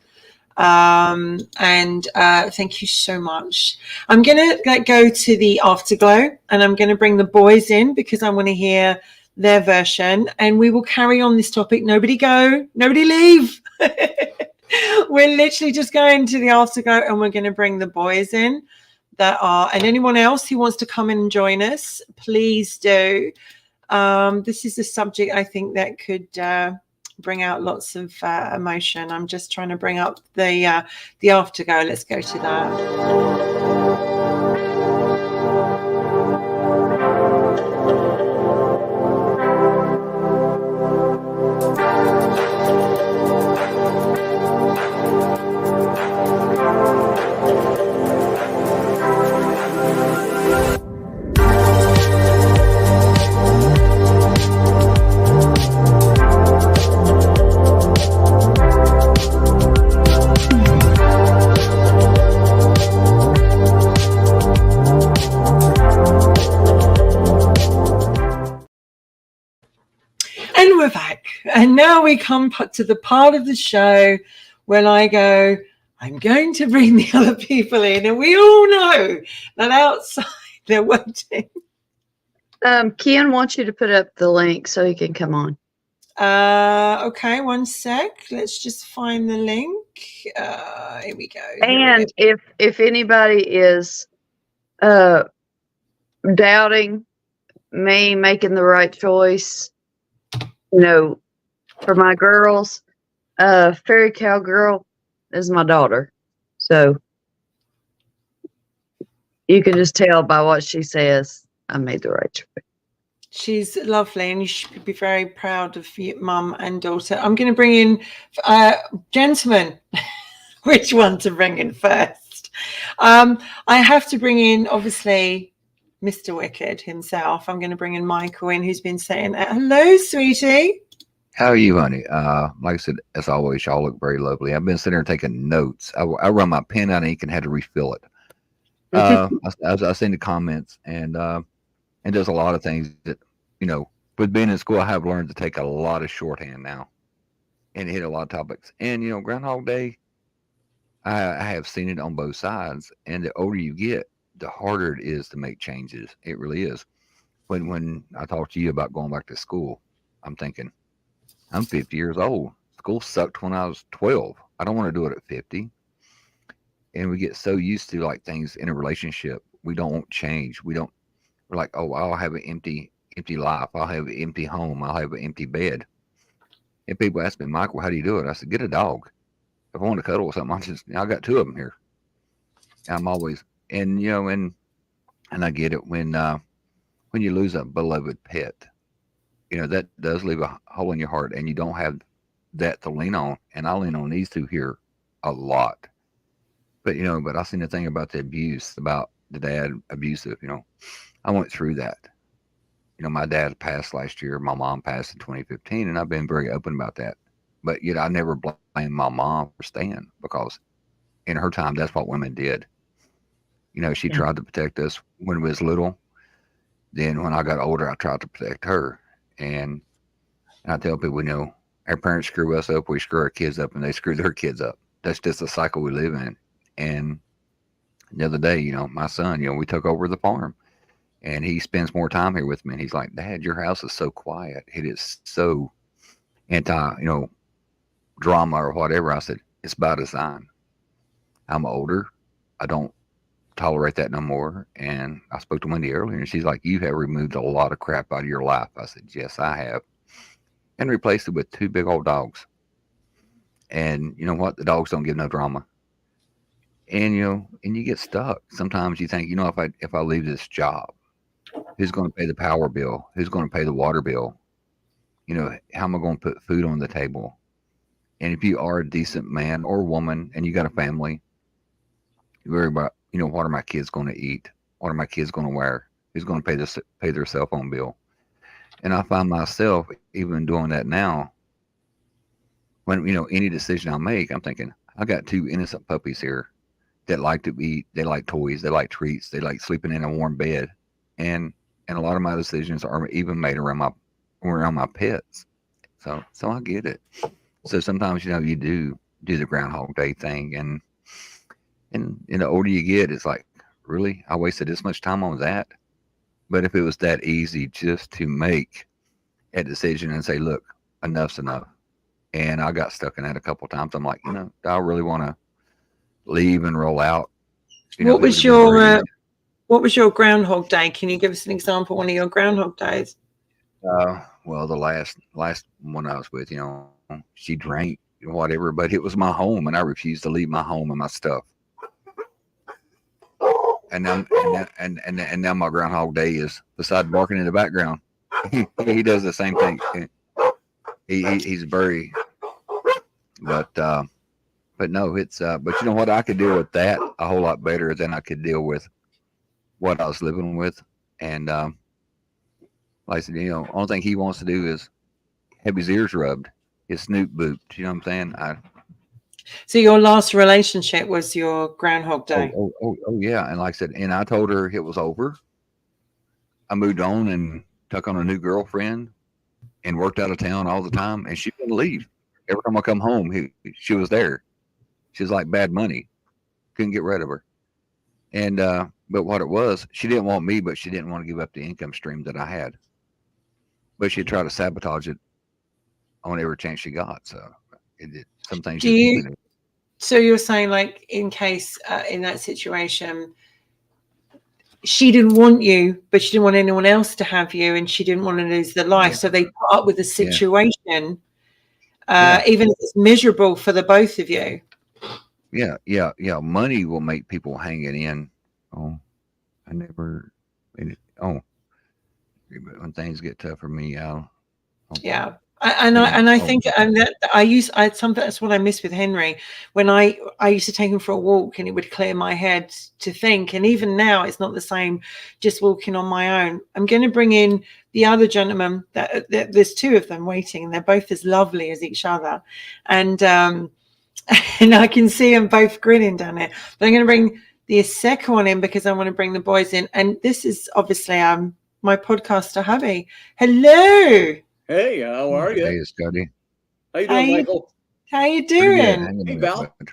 Thank you so much. I'm going to go to the afterglow, and I'm going to bring the boys in because I want to hear their version, and we will carry on this topic. Nobody go, nobody leave. We're literally just going to the afterglow, and we're going to bring the boys in and anyone else who wants to come and join us, please do. This is a subject I think that could bring out lots of emotion. I'm just trying to bring up the afterglow. Let's go to that. And we're back. And now we come to the part of the show when I go, I'm going to bring the other people in. And we all know that outside they're waiting. Ken wants you to put up the link so he can come on. Okay, one sec. Let's just find the link. Here we go. And if anybody is doubting me making the right choice, for my girls, Fairy Cowgirl is my daughter. So you can just tell by what she says I made the right choice. She's lovely, and you should be very proud of your mum and daughter. I'm going to bring in gentlemen. Which one to bring in first? I have to bring in, obviously, Mr. Wicked himself. I'm going to bring in Michael in, who's been saying, hello, sweetie. How are you, honey? Like I said, as always, y'all look very lovely. I've been sitting there taking notes. I run my pen out of ink and had to refill it. I seen the comments, and there's a lot of things that, with being in school, I have learned to take a lot of shorthand now and hit a lot of topics. And, Groundhog Day, I have seen it on both sides. And the older you get, the harder it is to make changes. It really is. When I talked to you about going back to school, I'm thinking, I'm 50 years old. School sucked when I was 12. I don't want to do it at 50. And we get so used to like things in a relationship, we don't want change. We're like, oh, I'll have an empty life. I'll have an empty home. I'll have an empty bed. And people ask me, Michael, how do you do it? I said, get a dog. If I want to cuddle with something, I got two of them here. I'm always, and I get it when you lose a beloved pet, that does leave a hole in your heart, and you don't have that to lean on. And I lean on these two here a lot. But, but I seen the thing about the abuse, about the dad abusive, I went through that. My dad passed last year. My mom passed in 2015, and I've been very open about that. But yet I never blame my mom for staying, because in her time, that's what women did. She tried to protect us when we was little. Then when I got older, I tried to protect her. And I tell people, our parents screw us up, we screw our kids up, and they screw their kids up. That's just the cycle we live in. And the other day, my son, we took over the farm, and he spends more time here with me. And he's like, Dad, your house is so quiet. It is so anti, drama or whatever. I said, it's by design. I'm older. I don't tolerate that no more. And I spoke to Wendy earlier, and she's like, you have removed a lot of crap out of your life. I said, yes, I have. And replaced it with two big old dogs. And you know what? The dogs don't give no drama. And and you get stuck. Sometimes you think, if I leave this job, who's going to pay the power bill? Who's going to pay the water bill? How am I going to put food on the table? And if you are a decent man or woman and you got a family, you worry about, what are my kids going to eat? What are my kids going to wear? Who's going to pay their cell phone bill? And I find myself even doing that now. when any decision I make, I'm thinking I got two innocent puppies here that like to eat, they like toys, they like treats, they like sleeping in a warm bed, and a lot of my decisions are even made around my pets. So I get it. So sometimes you do the Groundhog Day thing, and the older you get, it's like, really, I wasted this much time on that. But if it was that easy just to make a decision and say, look, enough's enough, and I got stuck in that a couple times, I'm like, do I really want to leave and roll out? What It would was have been very your easy. what was your Groundhog Day? Can you give us an example? One of your Groundhog Days? Well, the last one I was with, she drank whatever, but it was my home, and I refused to leave my home and my stuff. And now my Groundhog Day is, besides barking in the background, he does the same thing. He's very, but no, it's but you know what? I could deal with that a whole lot better than I could deal with what I was living with. And like I said, only thing he wants to do is have his ears rubbed, his snoot booped. You know what I'm saying? So your last relationship was your Groundhog Day. Oh, yeah. And like I said, and I told her it was over. I moved on and took on a new girlfriend and worked out of town all the time. And she wouldn't leave. Every time I come home, she was there. She was like bad money. Couldn't get rid of her. And but what it was, she didn't want me, but she didn't want to give up the income stream that I had. But she'd try to sabotage it on every chance she got. So some things Do just you? So you're saying, like, in case in that situation, she didn't want you, but she didn't want anyone else to have you, and she didn't want to lose their life. Yeah. So they put up with the Yeah. situation, Yeah. even if it's miserable for the both of you. Yeah. Money will make people hang it in. Oh, I never made it. Oh, when things get tough for me, Yeah. I think that something that's what I miss with Henry. When I used to take him for a walk, and it would clear my head to think. And even now, it's not the same just walking on my own. I'm going to bring in the other gentleman. That there's two of them waiting, and they're both as lovely as each other, and and I can see them both grinning down there. But I'm going to bring the second one in because I want to bring the boys in. And this is obviously my podcaster hubby. Hello. Hey, how are you? Hey, Scotty. How you doing, Michael? How you Pretty good. doing? Hang in Hey, there, Val. bud.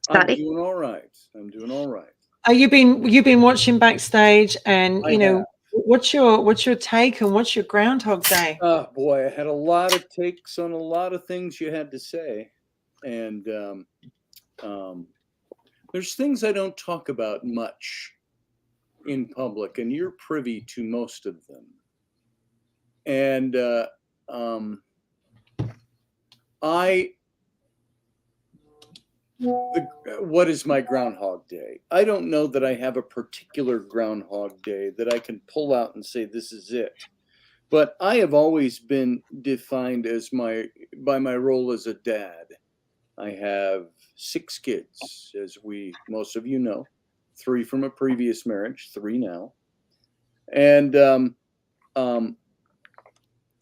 Scotty? I'm doing all right. You've been watching backstage, and I have. what's your take, and what's your Groundhog Day? Oh boy, I had a lot of takes on a lot of things you had to say, and there's things I don't talk about much in public, and you're privy to most of them. And what is my Groundhog Day? I don't know that I have a particular Groundhog Day that I can pull out and say this is it. But I have always been defined by my role as a dad. I have 6 kids, as most of you know, 3 from a previous marriage, 3 now. And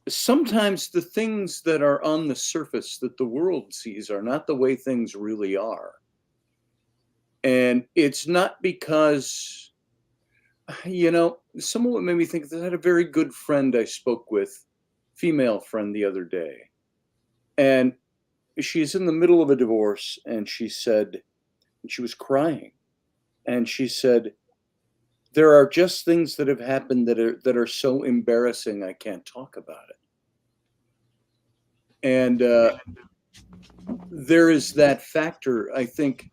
sometimes the things that are on the surface that the world sees are not the way things really are. And it's not because, some of what made me think that I had a very good friend I spoke with, female friend, the other day. And she's in the middle of a divorce, and she was crying. And she said, there are just things that have happened that are so embarrassing I can't talk about it. And there is that factor. I think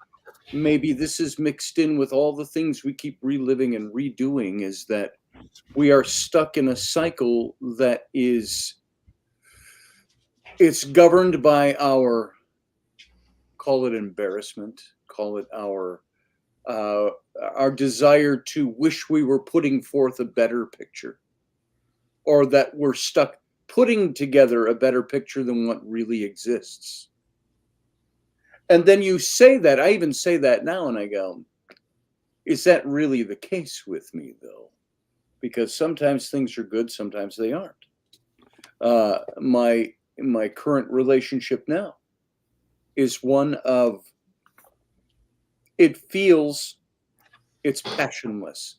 maybe this is mixed in with all the things we keep reliving and redoing, is that we are stuck in a cycle that it's governed by call it embarrassment, call it our desire to wish we were putting forth a better picture, or that we're stuck putting together a better picture than what really exists. And then you say that, I even say that now, and I go, is that really the case with me, though? Because sometimes things are good, sometimes they aren't. my current relationship now is one of, it's passionless.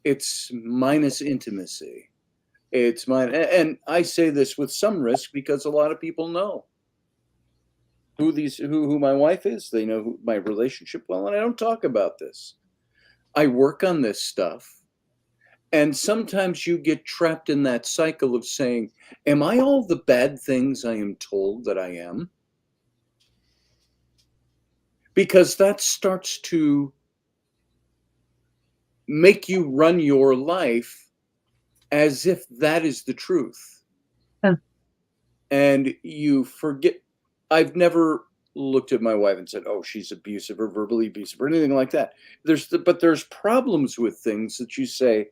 It's minus intimacy. It's mine. And I say this with some risk because a lot of people know who my wife is. They know my relationship well, and I don't talk about this. I work on this stuff. And sometimes you get trapped in that cycle of saying, am I all the bad things I am told that I am? Because that starts to make you run your life as if that is the truth. Huh. And you forget. I've never looked at my wife and said, oh, she's abusive or verbally abusive or anything like that. But there's problems with things that you say,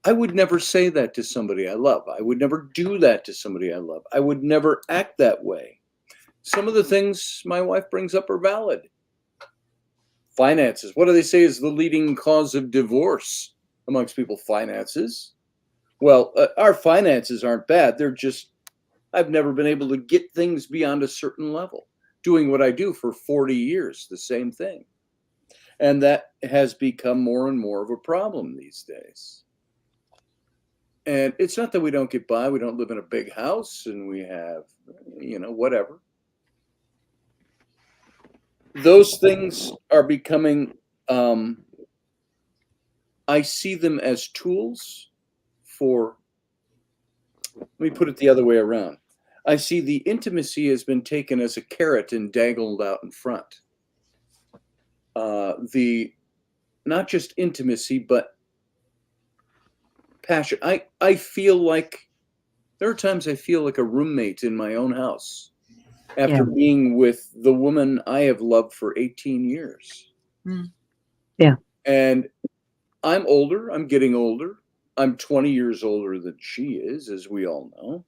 I would never say that to somebody I love. I would never do that to somebody I love. I would never act that way. Some of the things my wife brings up are valid. Finances. What do they say is the leading cause of divorce amongst people? Finances. Well, our finances aren't bad. They're just, I've never been able to get things beyond a certain level. Doing what I do for 40 years, the same thing. And that has become more and more of a problem these days. And it's not that we don't get by. We don't live in a big house and we have, whatever. Those things are becoming, I see them as tools for, let me put it the other way around. I see the intimacy has been taken as a carrot and dangled out in front. Not just intimacy, but passion. I feel like, there are times I feel like a roommate in my own house after being with the woman I have loved for 18 years. Mm. Yeah. And I'm older. I'm getting older. I'm 20 years older than she is, as we all know.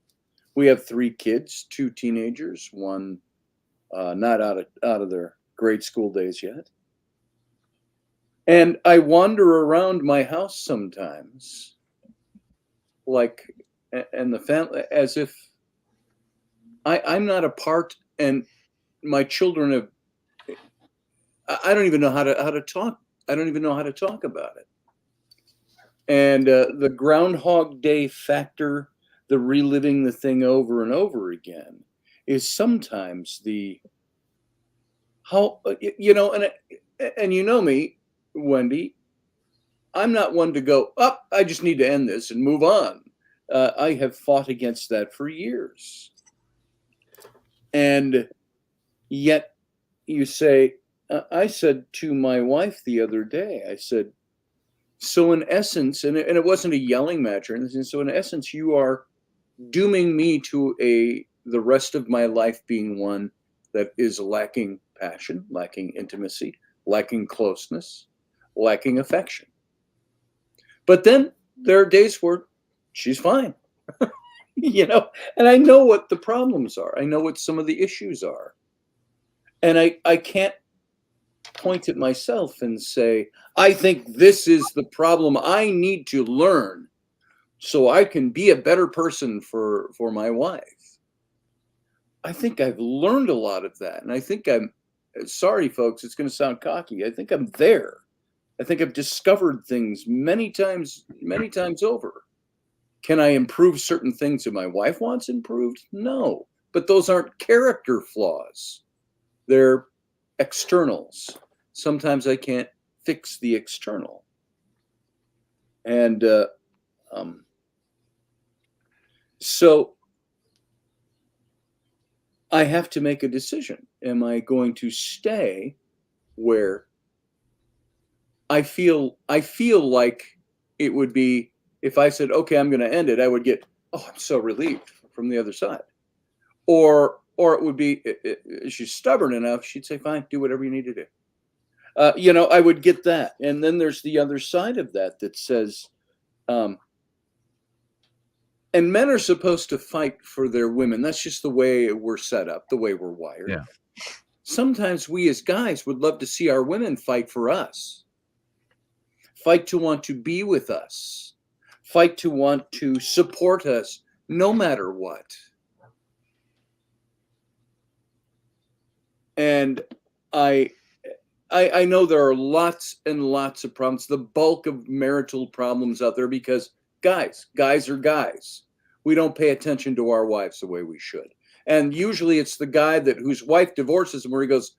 We have 3 kids, 2 teenagers, one not out of their grade school days yet. And I wander around my house sometimes, and the family, as if I'm not a part, and my children have, I don't even know how to talk. I don't even know how to talk about it. And the Groundhog Day factor, the reliving the thing over and over again, is sometimes and you know me, Wendy, I'm not one to go, I just need to end this and move on. I have fought against that for years. And yet you say, I said to my wife the other day, I said, so in essence, and it wasn't a yelling match or anything, so in essence, you are dooming me to the rest of my life being one that is lacking passion, lacking intimacy, lacking closeness, lacking affection. But then there are days where she's fine, and I know what the problems are. I know what some of the issues are. And I can't point at myself and say, I think this is the problem I need to learn so I can be a better person for my wife. I think I've learned a lot of that. And I think I'm sorry, folks, it's going to sound cocky. I think I'm there. I think I've discovered things many times over. Can I improve certain things that my wife wants improved? No, but those aren't character flaws. They're externals. Sometimes I can't fix the external. And so I have to make a decision. Am I going to stay where I feel like it would be, if I said, okay, I'm going to end it, I would get, I'm so relieved from the other side. Or it would be, if she's stubborn enough, she'd say, fine, do whatever you need to do. I would get that. And then there's the other side of that says, and men are supposed to fight for their women. That's just the way we're set up, the way we're wired. Yeah. Sometimes we as guys would love to see our women fight for us. Fight to want to be with us. Fight to want to support us no matter what. And I know there are lots and lots of problems, the bulk of marital problems out there, because guys are guys. We don't pay attention to our wives the way we should. And usually it's the guy whose wife divorces him, where he goes,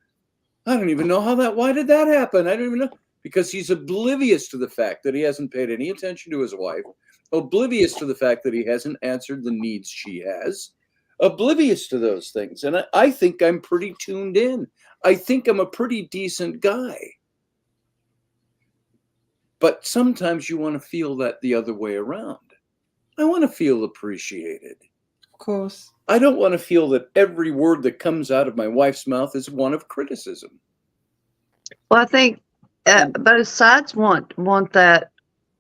I don't even know why did that happen? I don't even know. Because he's oblivious to the fact that he hasn't paid any attention to his wife, oblivious to the fact that he hasn't answered the needs she has, oblivious to those things. And I think I'm pretty tuned in. I think I'm a pretty decent guy. But sometimes you want to feel that the other way around. I want to feel appreciated. Of course. I don't want to feel that every word that comes out of my wife's mouth is one of criticism. Well, I think both sides want that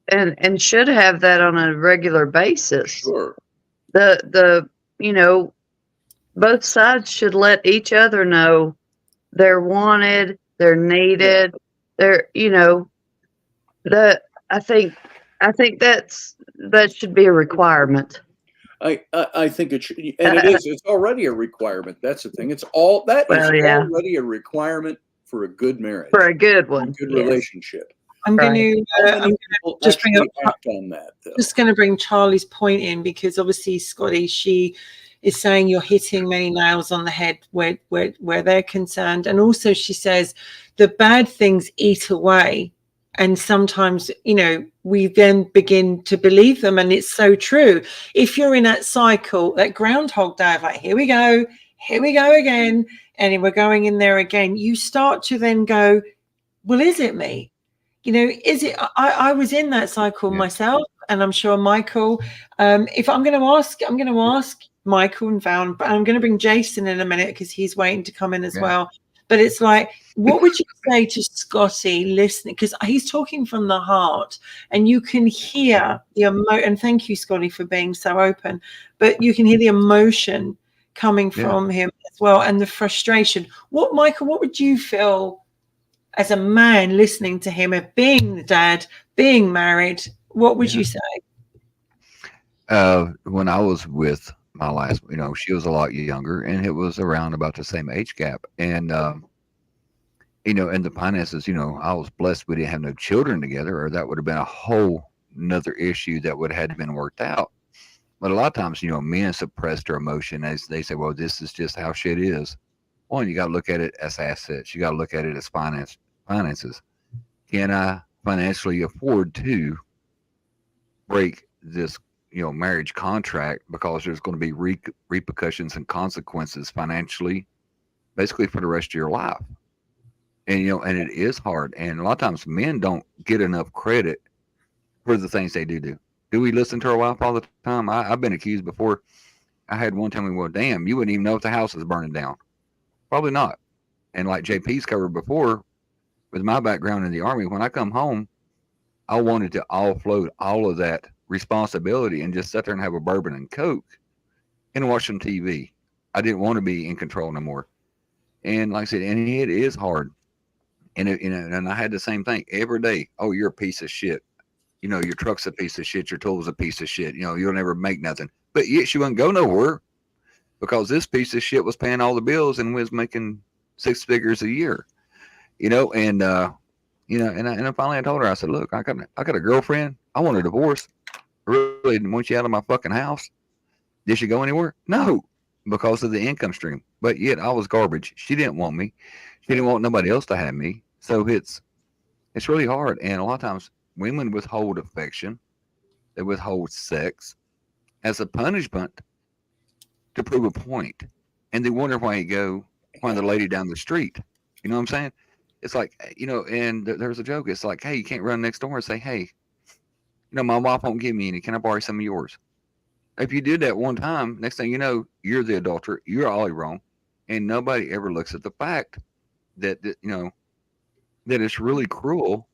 and should have that on a regular basis. Sure. The both sides should let each other know they're wanted, they're needed, they're I think that should be a requirement. I think it should, and it is. It's already a requirement. That's the thing. It's all that is already a requirement for a good marriage, for a good one, a good relationship. I'm going to just bring up on that. Though. Just going to bring Charlie's point in, because obviously, Scotty, she is saying you're hitting many nails on the head where they're concerned, and also she says the bad things eat away. And sometimes, we then begin to believe them. And it's so true. If you're in that cycle, that Groundhog Day of like, here we go again. And we're going in there again. You start to then go, well, is it me? Is it? I was in that cycle myself. And I'm sure Michael, if I'm going to ask Michael and Val, but I'm going to bring Jason in a minute because he's waiting to come in as well. But it's like, what would you say to Scotty listening? Because he's talking from the heart, and you can hear the emotion. And thank you, Scotty, for being so open. But you can hear the emotion coming from him as well, and the frustration. Michael, what would you feel as a man listening to him, of being the dad, being married? What would you say? When I was with my last, she was a lot younger, and it was around about the same age gap. And, and the finances, I was blessed we didn't have no children together, or that would have been a whole nother issue that would have had been worked out. But a lot of times, men suppress their emotion as they say, well, this is just how shit is. One, you got to look at it as assets. You got to look at it as finances. Can I financially afford to break this marriage contract, because there's going to be repercussions and consequences financially, basically for the rest of your life. And, and it is hard. And a lot of times men don't get enough credit for the things they do. Do we listen to our wife all the time? I've been accused before. I had one tell me, well, damn, you wouldn't even know if the house is burning down. Probably not. And like JP's covered before, with my background in the Army, when I come home, I wanted to offload all of that responsibility and just sit there and have a bourbon and Coke and watch some TV. I didn't want to be in control no more. And like I said, and it is hard. And and I had the same thing every day. Oh, you're a piece of shit. Your truck's a piece of shit. Your tool's a piece of shit. You'll never make nothing. But yet she wouldn't go nowhere, because this piece of shit was paying all the bills and was making 6 figures a year. And and I finally told her, I said, look, I got a girlfriend. I want a divorce. I really didn't want you out of my fucking house. Did she go anywhere? No, because of the income stream. But yet I was garbage. She didn't want me. She didn't want nobody else to have me. So it's really hard. And a lot of times women withhold affection. They withhold sex as a punishment to prove a point. And they wonder why you go find the lady down the street. You know what I'm saying? It's like, and there's a joke. It's like, hey, you can't run next door and say, hey, my wife won't give me any. Can I borrow some of yours? If you did that one time, next thing you know, you're the adulterer. You're all wrong. And nobody ever looks at the fact that that it's really cruel.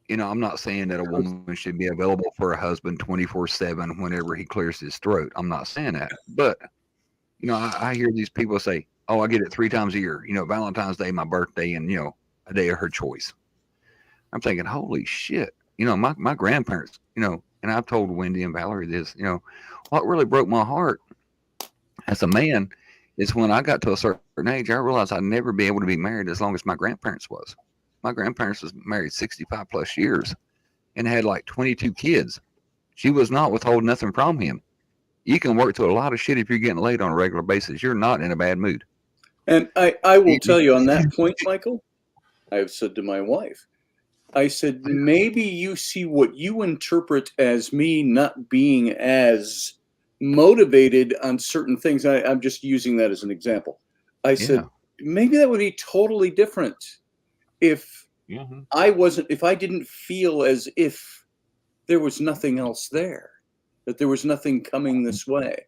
I'm not saying that a woman should be available for a husband 24/7 whenever he clears his throat. I'm not saying that. But, I hear these people say, oh, I get it 3 times a year. Valentine's Day, my birthday, and, a day of her choice. I'm thinking, holy shit. My grandparents, and I've told Wendy and Valerie this, what really broke my heart as a man is when I got to a certain age, I realized I'd never be able to be married as long as my grandparents was. My grandparents was married 65 plus years and had like 22 kids. She was not withholding nothing from him. You can work through a lot of shit if you're getting laid on a regular basis. You're not in a bad mood. And I will tell you on that point, Michael, I've said to my wife, I said, maybe you see what you interpret as me not being as motivated on certain things. I'm just using that as an example. I said, maybe that would be totally different if if I didn't feel as if there was nothing else there, that there was nothing coming this way.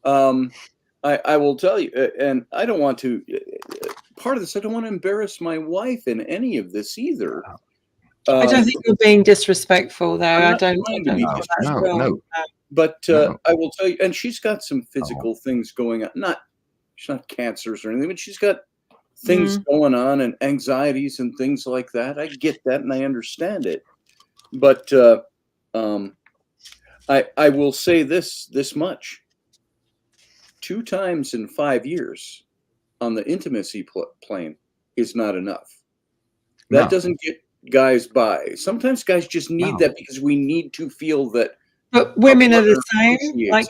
I will tell you, and I don't want to, part of this, I don't want to embarrass my wife in any of this either. I don't think you're being disrespectful, though. I'm I not don't. trying to be disrespectful. No. But I will tell you, and she's got some physical things going on. She's not cancers or anything, but she's got things going on and anxieties and things like that. I get that and I understand it. But I will say this much. 2 times in 5 years on the intimacy plane is not enough. That doesn't get guys by. Sometimes guys just need that because we need to feel that. But women are the same. Like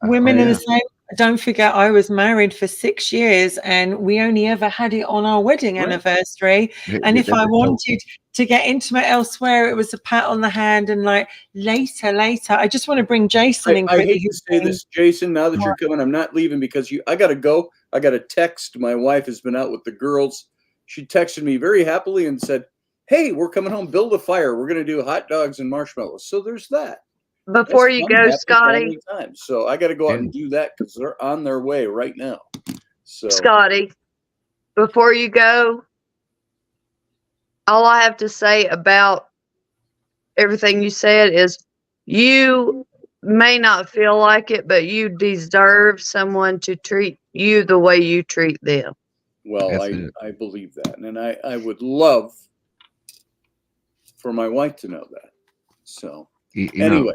women are the same. Don't forget, I was married for 6 years, and we only ever had it on our wedding anniversary. And if I wanted to get intimate elsewhere, it was a pat on the hand and like later. I just want to bring Jason in. I hate to say this, Jason. Now that you're coming, I'm not leaving because I got to go. I got a text. My wife has been out with the girls. She texted me very happily and said, "Hey, we're coming home. Build a fire. We're going to do hot dogs and marshmallows." So there's that. Before you go, Scotty. So I got to go out and do that because they're on their way right now. So Scotty, before you go, all I have to say about everything you said is you may not feel like it, but you deserve someone to treat you the way you treat them. Well, I believe that. And I would love for my wife to know that. So anyway,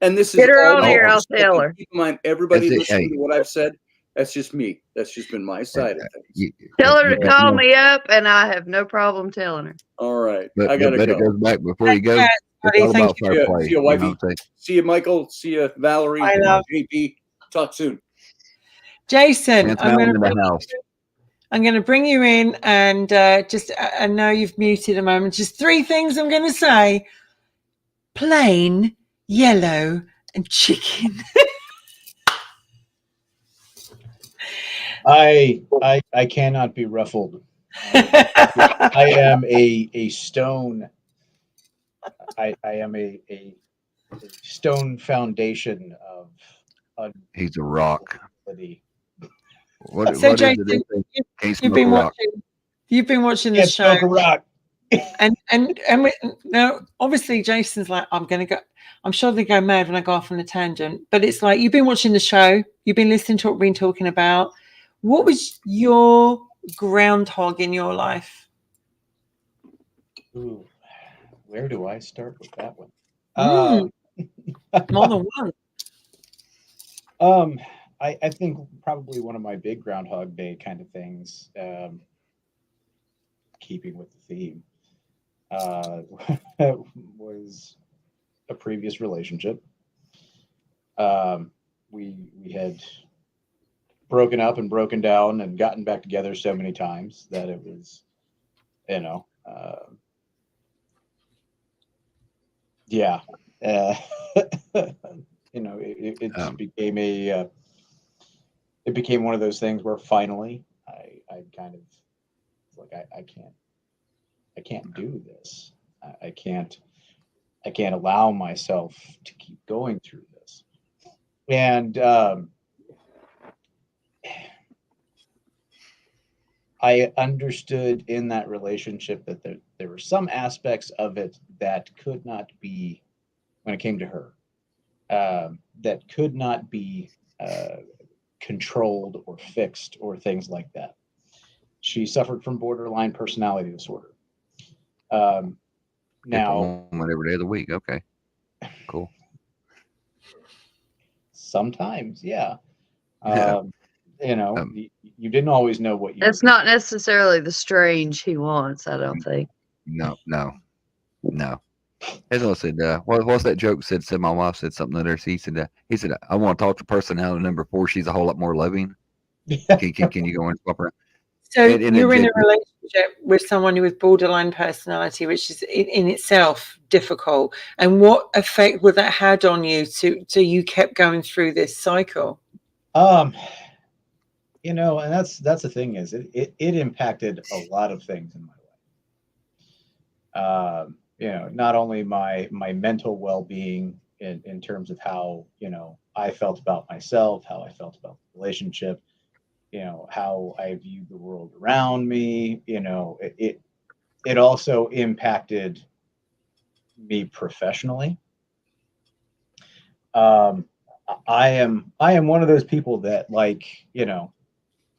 and this is get her on here. I'll tell her. Keep in mind, everybody listening to what I've said, that's just me. That's just been my side of things. Tell her to call me up, and I have no problem telling her. All right. But I got to go. It goes back before you go. Thank you. See you, wifey. See you, Michael. See you, Valerie. I love JP. Talk soon. Jason, I'm going to bring you in and I know you've muted a moment. Just 3 things I'm going to say. Plain, yellow, and chicken. I cannot be ruffled. I am a stone. I am a stone foundation of. He's a rock. So Jason, you've been watching the show. Smoke a rock. And now obviously Jason's like, I'm sure they go mad when I go off on a tangent, but it's like you've been watching the show, you've been listening to what we've been talking about. What was your groundhog in your life? Ooh, where do I start with that one? More than one. I think probably one of my big Groundhog Day kind of things, keeping with the theme, was a previous relationship. We had broken up and broken down and gotten back together so many times that it was, it became one of those things where finally I kind of was like, I can't do this. I can't allow myself to keep going through this. And I understood in that relationship that there were some aspects of it that could not be, when it came to her, that could not be controlled or fixed or things like that. She suffered from borderline personality disorder. Now, every day of the week. Okay, cool. Sometimes, yeah. you know, Um, you didn't always know what you That's were. not necessarily the strange he wants, I don't think. no, no, no. As I said, what's that joke said my wife said something to her. He said, I want to talk to personality number 4. She's a whole lot more loving. Can you go and swap her? So And you're in a it, relationship with someone with borderline personality, which is in itself difficult. And what effect would that had on you to you kept going through this cycle? You know, and that's the thing is it impacted a lot of things in my life. You know, not only my mental well-being in terms of how, you know, I felt about myself, how I felt about the relationship, you know, how I viewed the world around me, you know, it also impacted me professionally. Um, I am one of those people that, like, you know,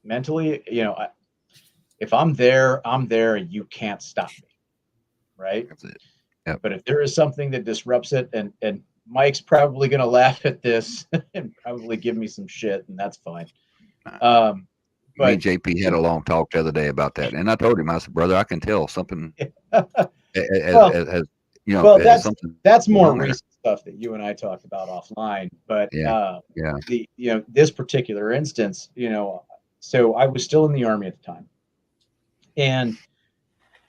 mentally, you know, if I'm there, I'm there, and you can't stop me, right? that's it. Yep. But if there is something that disrupts it, and Mike's probably going to laugh at this and probably give me some shit, and that's fine. Me But and JP had a long talk the other day about that, and I told him, I said, brother, I can tell something well, as you know, well, as something that's going more on there. recent stuff that you and I talked about offline. But Yeah, yeah. the you know, this particular instance, you know, so I was still in the Army at the time, and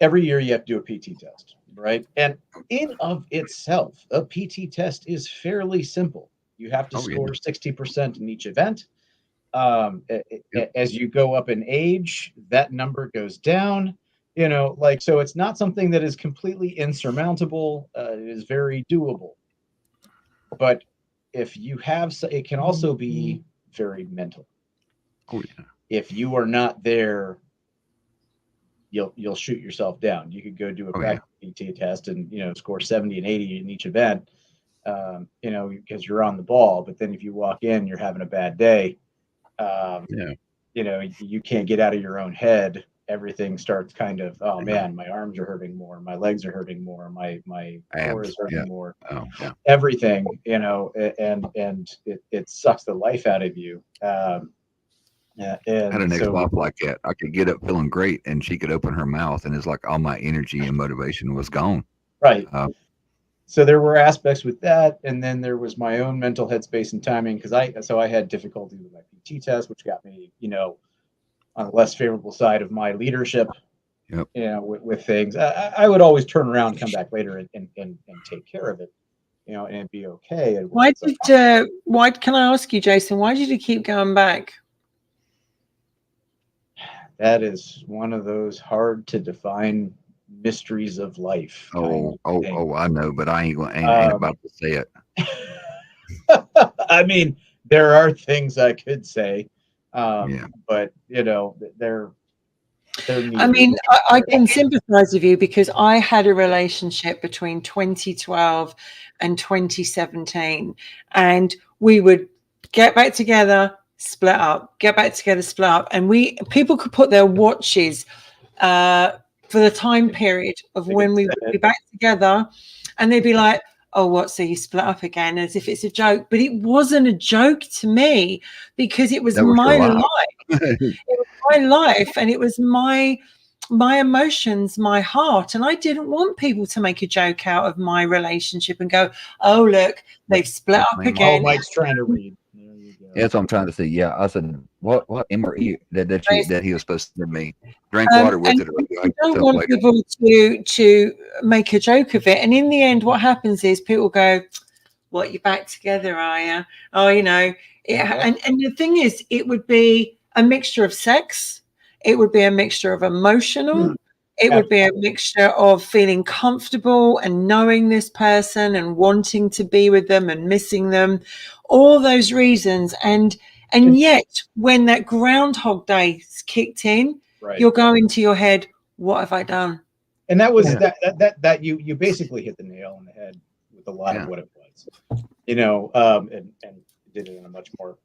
every year you have to do a PT test, right? And in of itself, a PT test is fairly simple. You have to Oh yeah. score 60% in each event. Yep. As you go up in age, that number goes down. You know, like, so it's not something that is completely insurmountable. It is very doable. But if you have, it can also be very mental. Oh yeah. If you are not there, you'll shoot yourself down. You could go do a Oh yeah. practice PT test and, you know, score 70 and 80 in each event, you know, because you're on the ball. But then if you walk in, you're having a bad day, Yeah. you know, you can't get out of your own head. Everything starts kind of, oh Yeah. man, my arms are hurting more, my legs are hurting more, my core Abs. is hurting Yeah. more, Oh yeah. everything, you know, and it sucks the life out of you. I had And an so, ex-wife like that. I could get up feeling great, and she could open her mouth, and it's like all my energy and motivation was gone. right. Uh, So there were aspects with that, and then there was my own mental headspace and timing, because I had difficulty with my PT test, which got me, you know, on the less favorable side of my leadership, yep. you know, with things. I would always turn around, come back later, and take care of it, you know, and it'd be okay. And Why can I ask you, Jason, why did you keep going back? that is one of those hard to define mysteries of life kind of thing. I know, but I ain't Um, about to say it. I mean, there are things I could say, Yeah. but you know, they're I neither. mean, I can sympathize with you because I had a relationship between 2012 and 2017, and we would get back together, split up, get back together, split up, and people could put their watches for the time period of They when could we set would be it. back together, and they'd be like, "Oh, what? So you split up again?" As if it's a joke, but it wasn't a joke to me because it was That was my your life. life. It was my life, and it was my emotions, my heart, and I didn't want people to make a joke out of my relationship and go, "Oh, look, they've split Yes, up ma'am. Oh, again." Mike's trying to read. There you go. That's what I'm trying to say. Yeah, I said what MRE that he was supposed to send me. Drink water with And it, or you don't yourself want later. people to make a joke of it, and in the end, what happens is people go, "What, you back together, are you?" Oh, you know, Yeah. and the thing is, it would be a mixture of sex, it would be a mixture of emotional, it would be a mixture of feeling comfortable and knowing this person and wanting to be with them and missing them, all those reasons. And yet, when that Groundhog Day kicked in, Right. you're going to your head, what have I done? And that was Yeah. that you basically hit the nail on the head with a lot of Yeah. what it was, you know, and did it in a much more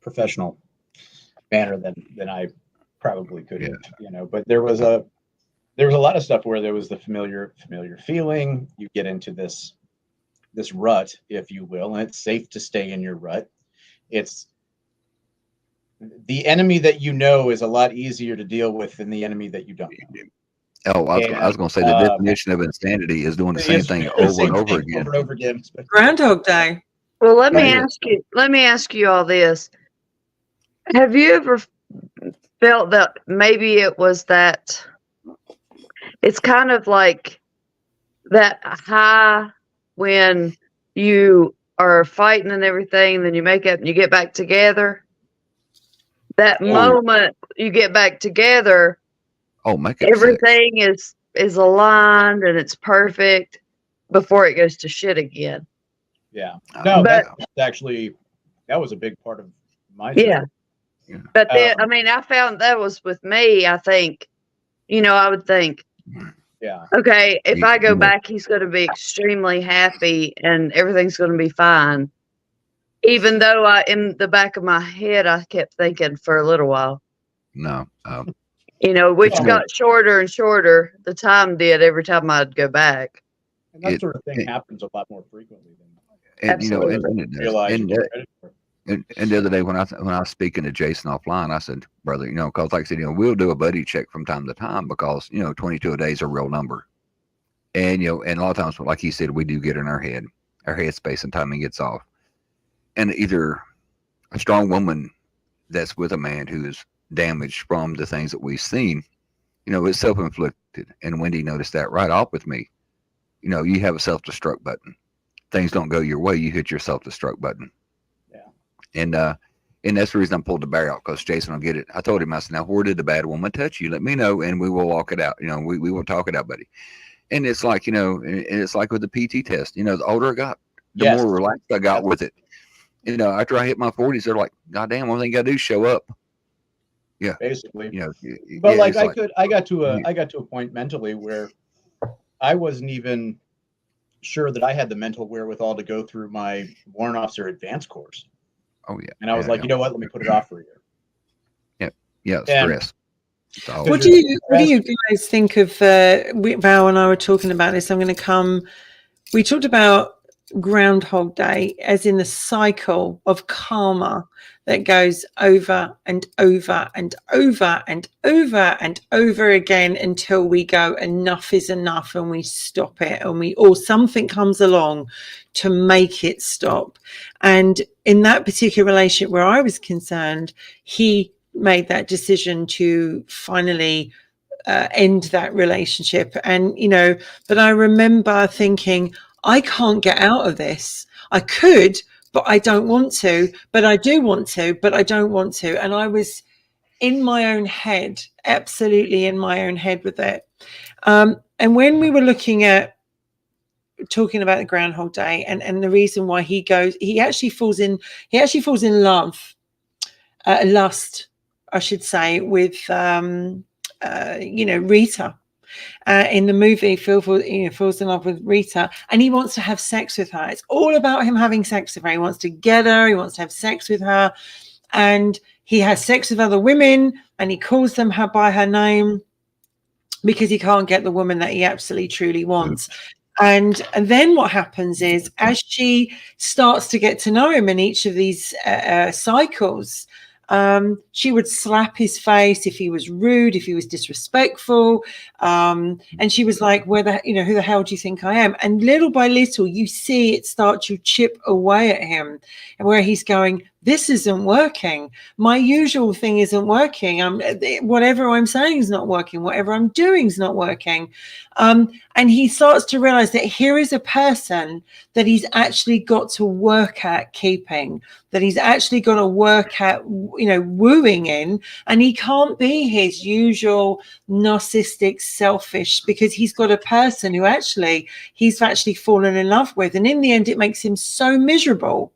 professional manner than I probably could have, you know. But there was a lot of stuff where there was the familiar feeling. You get into this rut, if you will, and it's safe to stay in your rut. It's the enemy that you know is a lot easier to deal with than the enemy that you don't know. Oh, I was going to say the definition of insanity is doing the same thing over and over again. Over and over again. Groundhog Day. Well, let me ask you all this. Have you ever felt that maybe it was that it's kind of like that high when you are fighting and everything, and then you make up and you get back together? That moment you get back together, everything is aligned and it's perfect before it goes to shit again. Yeah. No, but that was a big part of my journey. Yeah. But then, I mean, I found that was with me, I think, I would think, yeah, okay, if I go back, he's going to be extremely happy and everything's going to be fine. Even though in the back of my head, I kept thinking for a little while. No. Which got shorter and shorter. The time did every time I'd go back. And that sort of thing happens a lot more frequently than absolutely. And the other day when I was speaking to Jason offline, I said, brother, because like I said, we'll do a buddy check from time to time because 22 a day is a real number, and and a lot of times, like he said, we do get in our head space and timing gets off, and either a strong woman that's with a man who is damaged from the things that we've seen, it's self-inflicted, and Wendy noticed that right off with me. You have a self-destruct button. Things don't go your way, you hit your self-destruct button. And that's the reason I pulled the bear out, because Jason will get it. I told him, I said, now, where did the bad woman touch you? Let me know, and we will walk it out. We will talk it out, buddy. And it's like, it's like with the PT test. The older I got, the more relaxed I got with it. After I hit my 40s, they're like, God damn, only thing I got to do is show up. Yeah. Basically. But I got to a point mentally where I wasn't even sure that I had the mental wherewithal to go through my warrant officer advanced course. Oh yeah. And I was like, you know what? Let me put it off for a year. Yeah. Stress. What do you guys think of? Val and I were talking about this. We talked about Groundhog Day as in the cycle of karma that goes over and over and over and over and over again until we go, enough is enough, and we stop it, or something comes along to make it stop. And in that particular relationship where I was concerned, he made that decision to finally end that relationship. And but I remember thinking, I can't get out of this. I could, but I don't want to, but I do want to, but I don't want to. And I was in my own head, absolutely in my own head with it. And when we were talking about the Groundhog Day and the reason why he actually falls in love, lust, I should say, with, Rita. In the movie, Phil falls in love with Rita, and he wants to have sex with her. It's all about him having sex with her. He wants to get her. He wants to have sex with her, and he has sex with other women, and he calls them by her name because he can't get the woman that he absolutely truly wants. And then what happens is, as she starts to get to know him in each of these cycles, she would slap his face if he was rude, if he was disrespectful. And she was like, who the hell do you think I am? And little by little, you see it start to chip away at him, and where he's going, this isn't working. My usual thing isn't working. Whatever I'm saying is not working. Whatever I'm doing is not working. And he starts to realize that here is a person that he's actually got to work at keeping, that he's actually got to work at, wooing in, and he can't be his usual narcissistic, selfish, because he's got a person who he's actually fallen in love with. And in the end, it makes him so miserable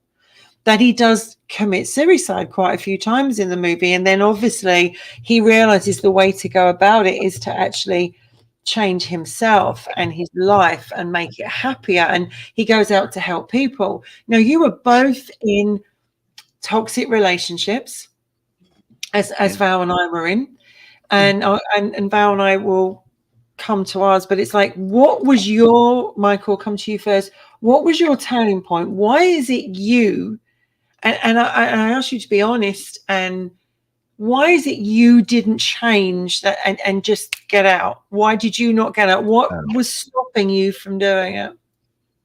that he does commit suicide quite a few times in the movie. And then obviously he realizes the way to go about it is to actually change himself and his life and make it happier. And he goes out to help people. Now, you were both in toxic relationships, as Val and I were in. And Val and I will come to ours, but it's like, what was Michael, come to you first. What was your turning point? Why is it you? And I ask you to be honest and why is it you didn't change that and just get out? Why did you not get out? What was stopping you from doing it?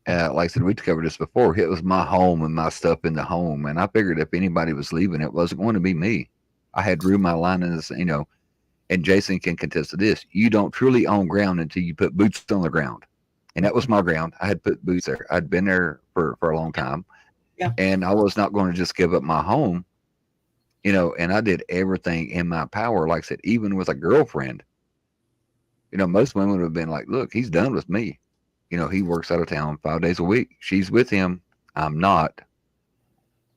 Like I said, we covered this before. It was my home and my stuff in the home, and I figured if anybody was leaving, it wasn't going to be me. I had drew my line in this, and Jason can contest to this. You don't truly own ground until you put boots on the ground, and that was my ground. I had put boots there. I'd been there for a long time, and I was not going to just give up my home, and I did everything in my power. Like I said, even with a girlfriend, most women would have been like, "Look, he's done with me." He works out of town 5 days a week. She's with him. I'm not.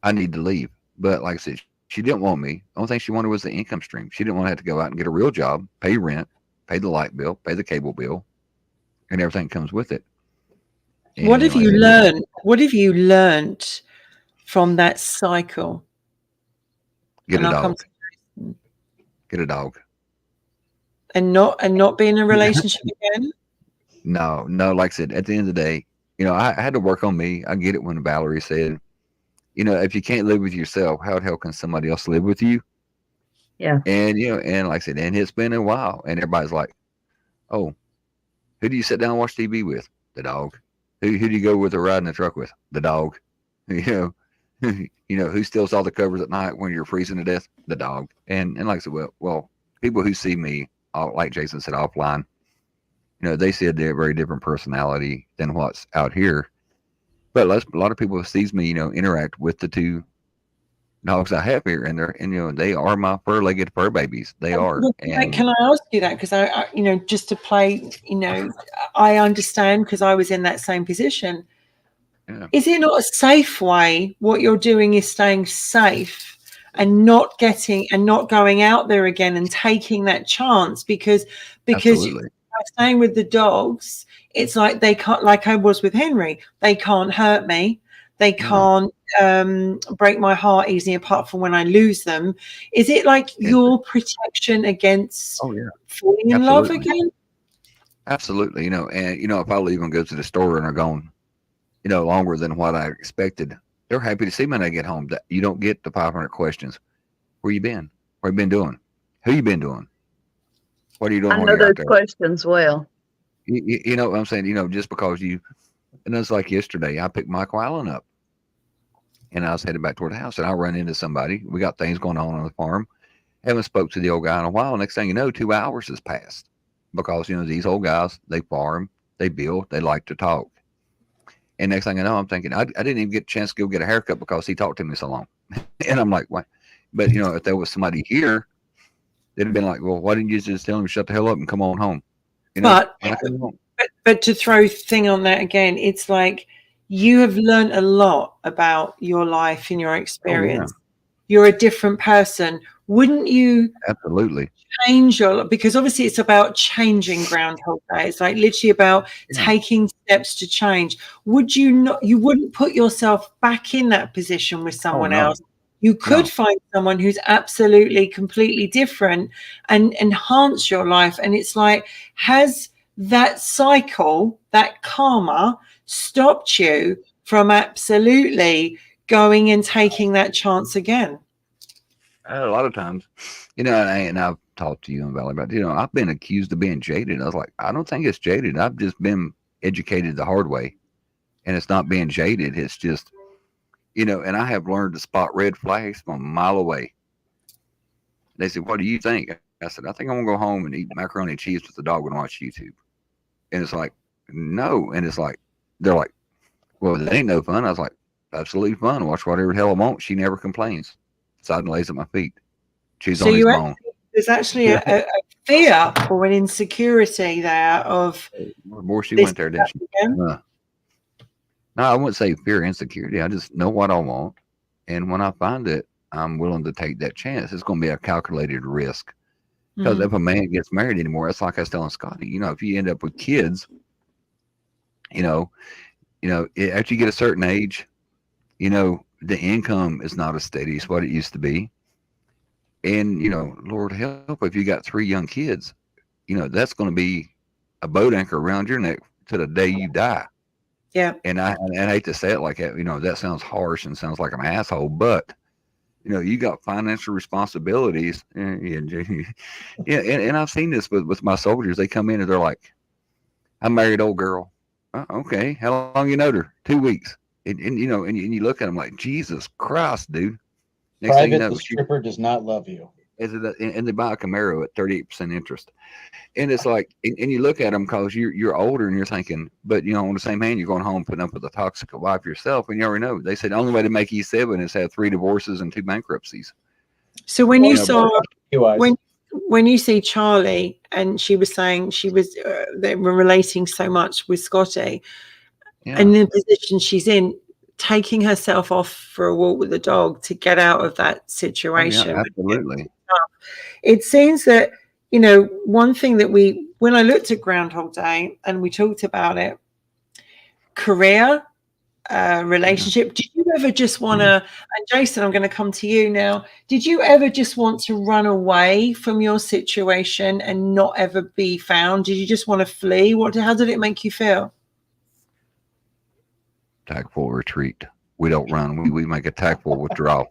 I need to leave. But like I said, she didn't want me. The only thing she wanted was the income stream. She didn't want to have to go out and get a real job, pay rent, pay the light bill, pay the cable bill, and everything comes with it. And, what have you learned? What have you learned from that cycle? Get a dog. Get a dog. And not be in a relationship again? No. Like I said, at the end of the day, I had to work on me. I get it when Valerie said, if you can't live with yourself, how the hell can somebody else live with you? Yeah. And, and like I said, and it's been a while. And everybody's like, oh, who do you sit down and watch TV with? The dog. Who do you go with or ride in the truck with? The dog. Who steals all the covers at night when you're freezing to death? The dog. And like I said, well, people who see me, like Jason said, offline, they said they're a very different personality than what's out here. But a lot of people sees me, interact with the two dogs I have here, and they are my fur-legged fur babies. They are. And can I ask you that? Because I just to play, I understand because I was in that same position. Yeah. Is it not a safe way? What you're doing is staying safe and not going out there again and taking that chance because Absolutely. Staying with the dogs, it's like they can't, like I was with Henry, they can't hurt me, they can't break my heart easily apart from when I lose them. Is it like your protection against falling in love again? Absolutely. And if I leave and go to the store and are gone longer than what I expected, they're happy to see me when I get home. You don't get the 500 questions. Where you been? What you been doing? Who you been doing? What are you doing? I know those questions well. You know what I'm saying? Just because and it's like yesterday, I picked Michael Allen up and I was headed back toward the house and I run into somebody. We got things going on the farm. Haven't spoke to the old guy in a while. Next thing you know, 2 hours has passed because, these old guys, they farm, they build, they like to talk. And next thing I know, I'm thinking, I didn't even get a chance to go get a haircut because he talked to me so long. And I'm like, what? But, if there was somebody here, they'd have been like, well, why didn't you just tell him to shut the hell up and come on home? But to throw thing on that again, it's like you have learned a lot about your life and your experience. Oh, yeah. You're a different person. Wouldn't you absolutely change because obviously it's about changing Groundhog Day. It's like literally about taking steps to change. Would you not? You wouldn't put yourself back in that position with someone else. You could find someone who's absolutely, completely different and enhance your life. And it's like, has that cycle, that karma, stopped you from absolutely going and taking that chance again? A lot of times, and I've talked to you and Valerie about, I've been accused of being jaded. I was like, I don't think it's jaded. I've just been educated the hard way. And it's not being jaded. It's just, and I have learned to spot red flags from a mile away. They said, what do you think? I said, I think I'm going to go home and eat macaroni and cheese with the dog and watch YouTube. And it's like, no. And it's like, they're like, well, it ain't no fun. I was like, absolutely fun. Watch whatever the hell I want. She never complains. Side and lays at my feet. She's on his bone. There's actually a fear or an insecurity there of. More she went there, didn't she? No, I wouldn't say fear, insecurity. I just know what I want. And when I find it, I'm willing to take that chance. It's going to be a calculated risk. Because if a man gets married anymore, it's like I was telling Scotty, if you end up with kids, after you get a certain age, the income is not as steady as what it used to be. And, Lord help, if you got 3 young kids, that's going to be a boat anchor around your neck to the day you die. Yeah. And I hate to say it like that, that sounds harsh and sounds like an asshole, but You got financial responsibilities. Yeah, and I've seen this with my soldiers. They come in and they're like, "I married old girl." Okay, how long you knowed her? 2 weeks. And you look at them like, Jesus Christ, dude. Next thing you Private, know, the stripper does not love you. and they buy a Camaro at 38% interest. And it's like, and you look at them because you're older and you're thinking, but on the same hand, you're going home putting up with a toxic wife yourself, and you already know. They said the only way to make E7 is have 3 divorces and 2 bankruptcies. So when you Well, saw When when you see Charlie, and she was saying they were relating so much with Scotty, Yeah. and the position she's in, taking herself off for a walk with the dog to get out of that Oh, situation. yeah, absolutely. It seems that, one thing that when I looked at Groundhog Day and we talked about it, career, relationship, did you ever just want to, and Jason, I'm going to come to you now, did you ever just want to run away from your situation and not ever be found? Did you just want to flee? How did it make you feel? Tactful retreat. We don't run. We make a tactful withdrawal.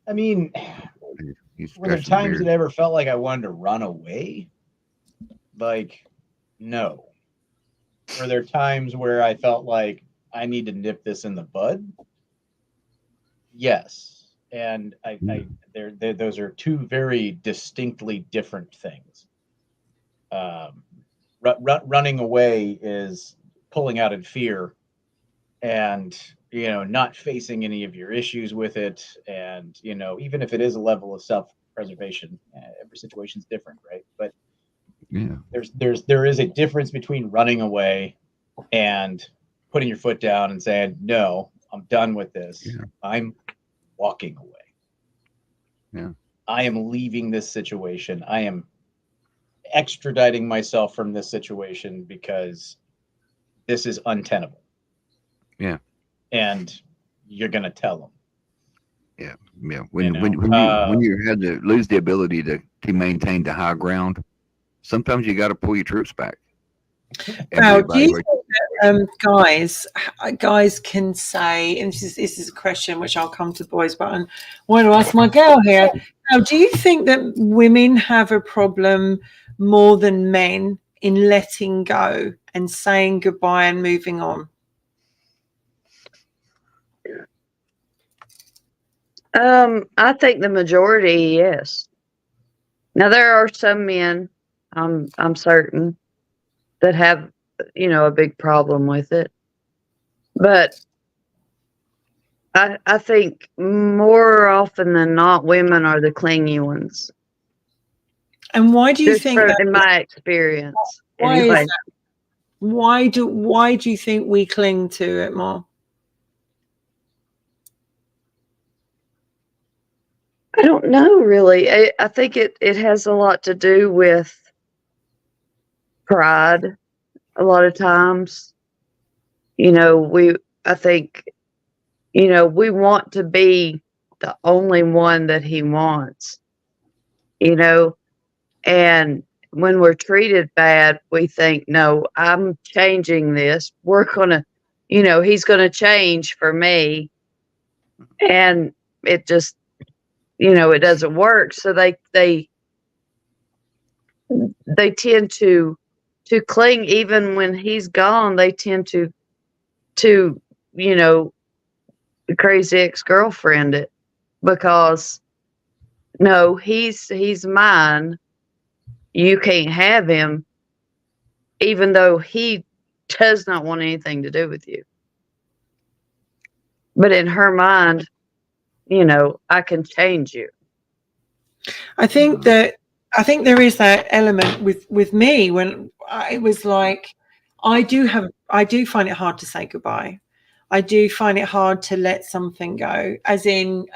I mean, were there times that I ever felt like I wanted to run away? Like, no. Were there times where I felt like I need to nip this in the bud? Yes. And those are two very distinctly different things. Running away is pulling out in fear and not facing any of your issues with it, and even if it is a level of self-preservation, every situation's different, right? But yeah, there is a difference between running away and putting your foot down and saying, no, I'm done with this. Yeah. I'm walking away. Yeah. I am leaving this situation. I am extraditing myself from this situation because this is untenable. Yeah. And you're going to tell them. Yeah. Yeah. When you had to lose the ability to maintain the high ground, sometimes you got to pull your troops back. Now, do you think that, guys can say, and this is a question which I'll come to boys, but I want to ask my girl here. Now, do you think that women have a problem more than men in letting go and saying goodbye and moving on? I think the majority, yes. Now there are some men, I'm certain, that have, a big problem with it. But I think more often than not, women are the clingy ones. And why do you think that? In my experience, Why anyway. is that? Why do you think we cling to it more? I don't know, really. I think it has a lot to do with pride. A lot of times, I think, we want to be the only one that he wants, and when we're treated bad, we think, no, I'm changing this. We're going to, he's going to change for me. And it just, it doesn't work. So they tend to cling. Even when he's gone, they tend to the crazy ex-girlfriend it, because no, he's mine. You can't have him, even though he does not want anything to do with you. But in her mind, I can change you. I think there is that element with me when it was like, I do find it hard to say goodbye. I do find it hard to let something go, as in,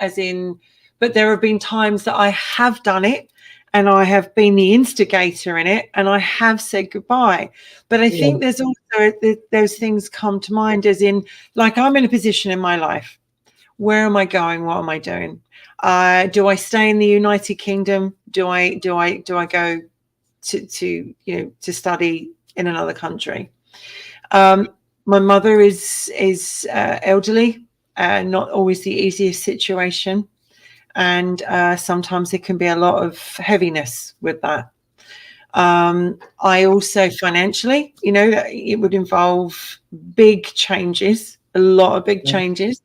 but there have been times that I have done it and I have been the instigator in it and I have said goodbye. But I think there's also those things come to mind, as in, like, I'm in a position in my life. Where am I going? What am I doing? Do I stay in the United Kingdom? Do I go to study in another country? My mother is elderly, not always the easiest situation, and sometimes there can be a lot of heaviness with that. I also financially, it would involve big changes, a lot of big changes.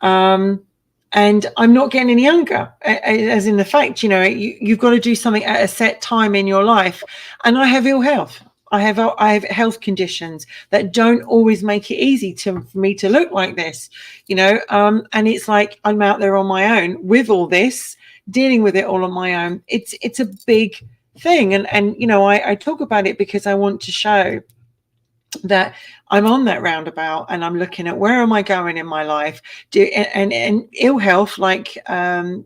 And I'm not getting any younger, as in the fact, you've got to do something at a set time in your life. And I have ill health. I have health conditions that don't always make it easy for me to look like this, and it's like I'm out there on my own with all this, dealing with it all on my own. It's a big thing. And I talk about it because I want to show that I'm on that roundabout and I'm looking at where am I going in my life. And ill health, like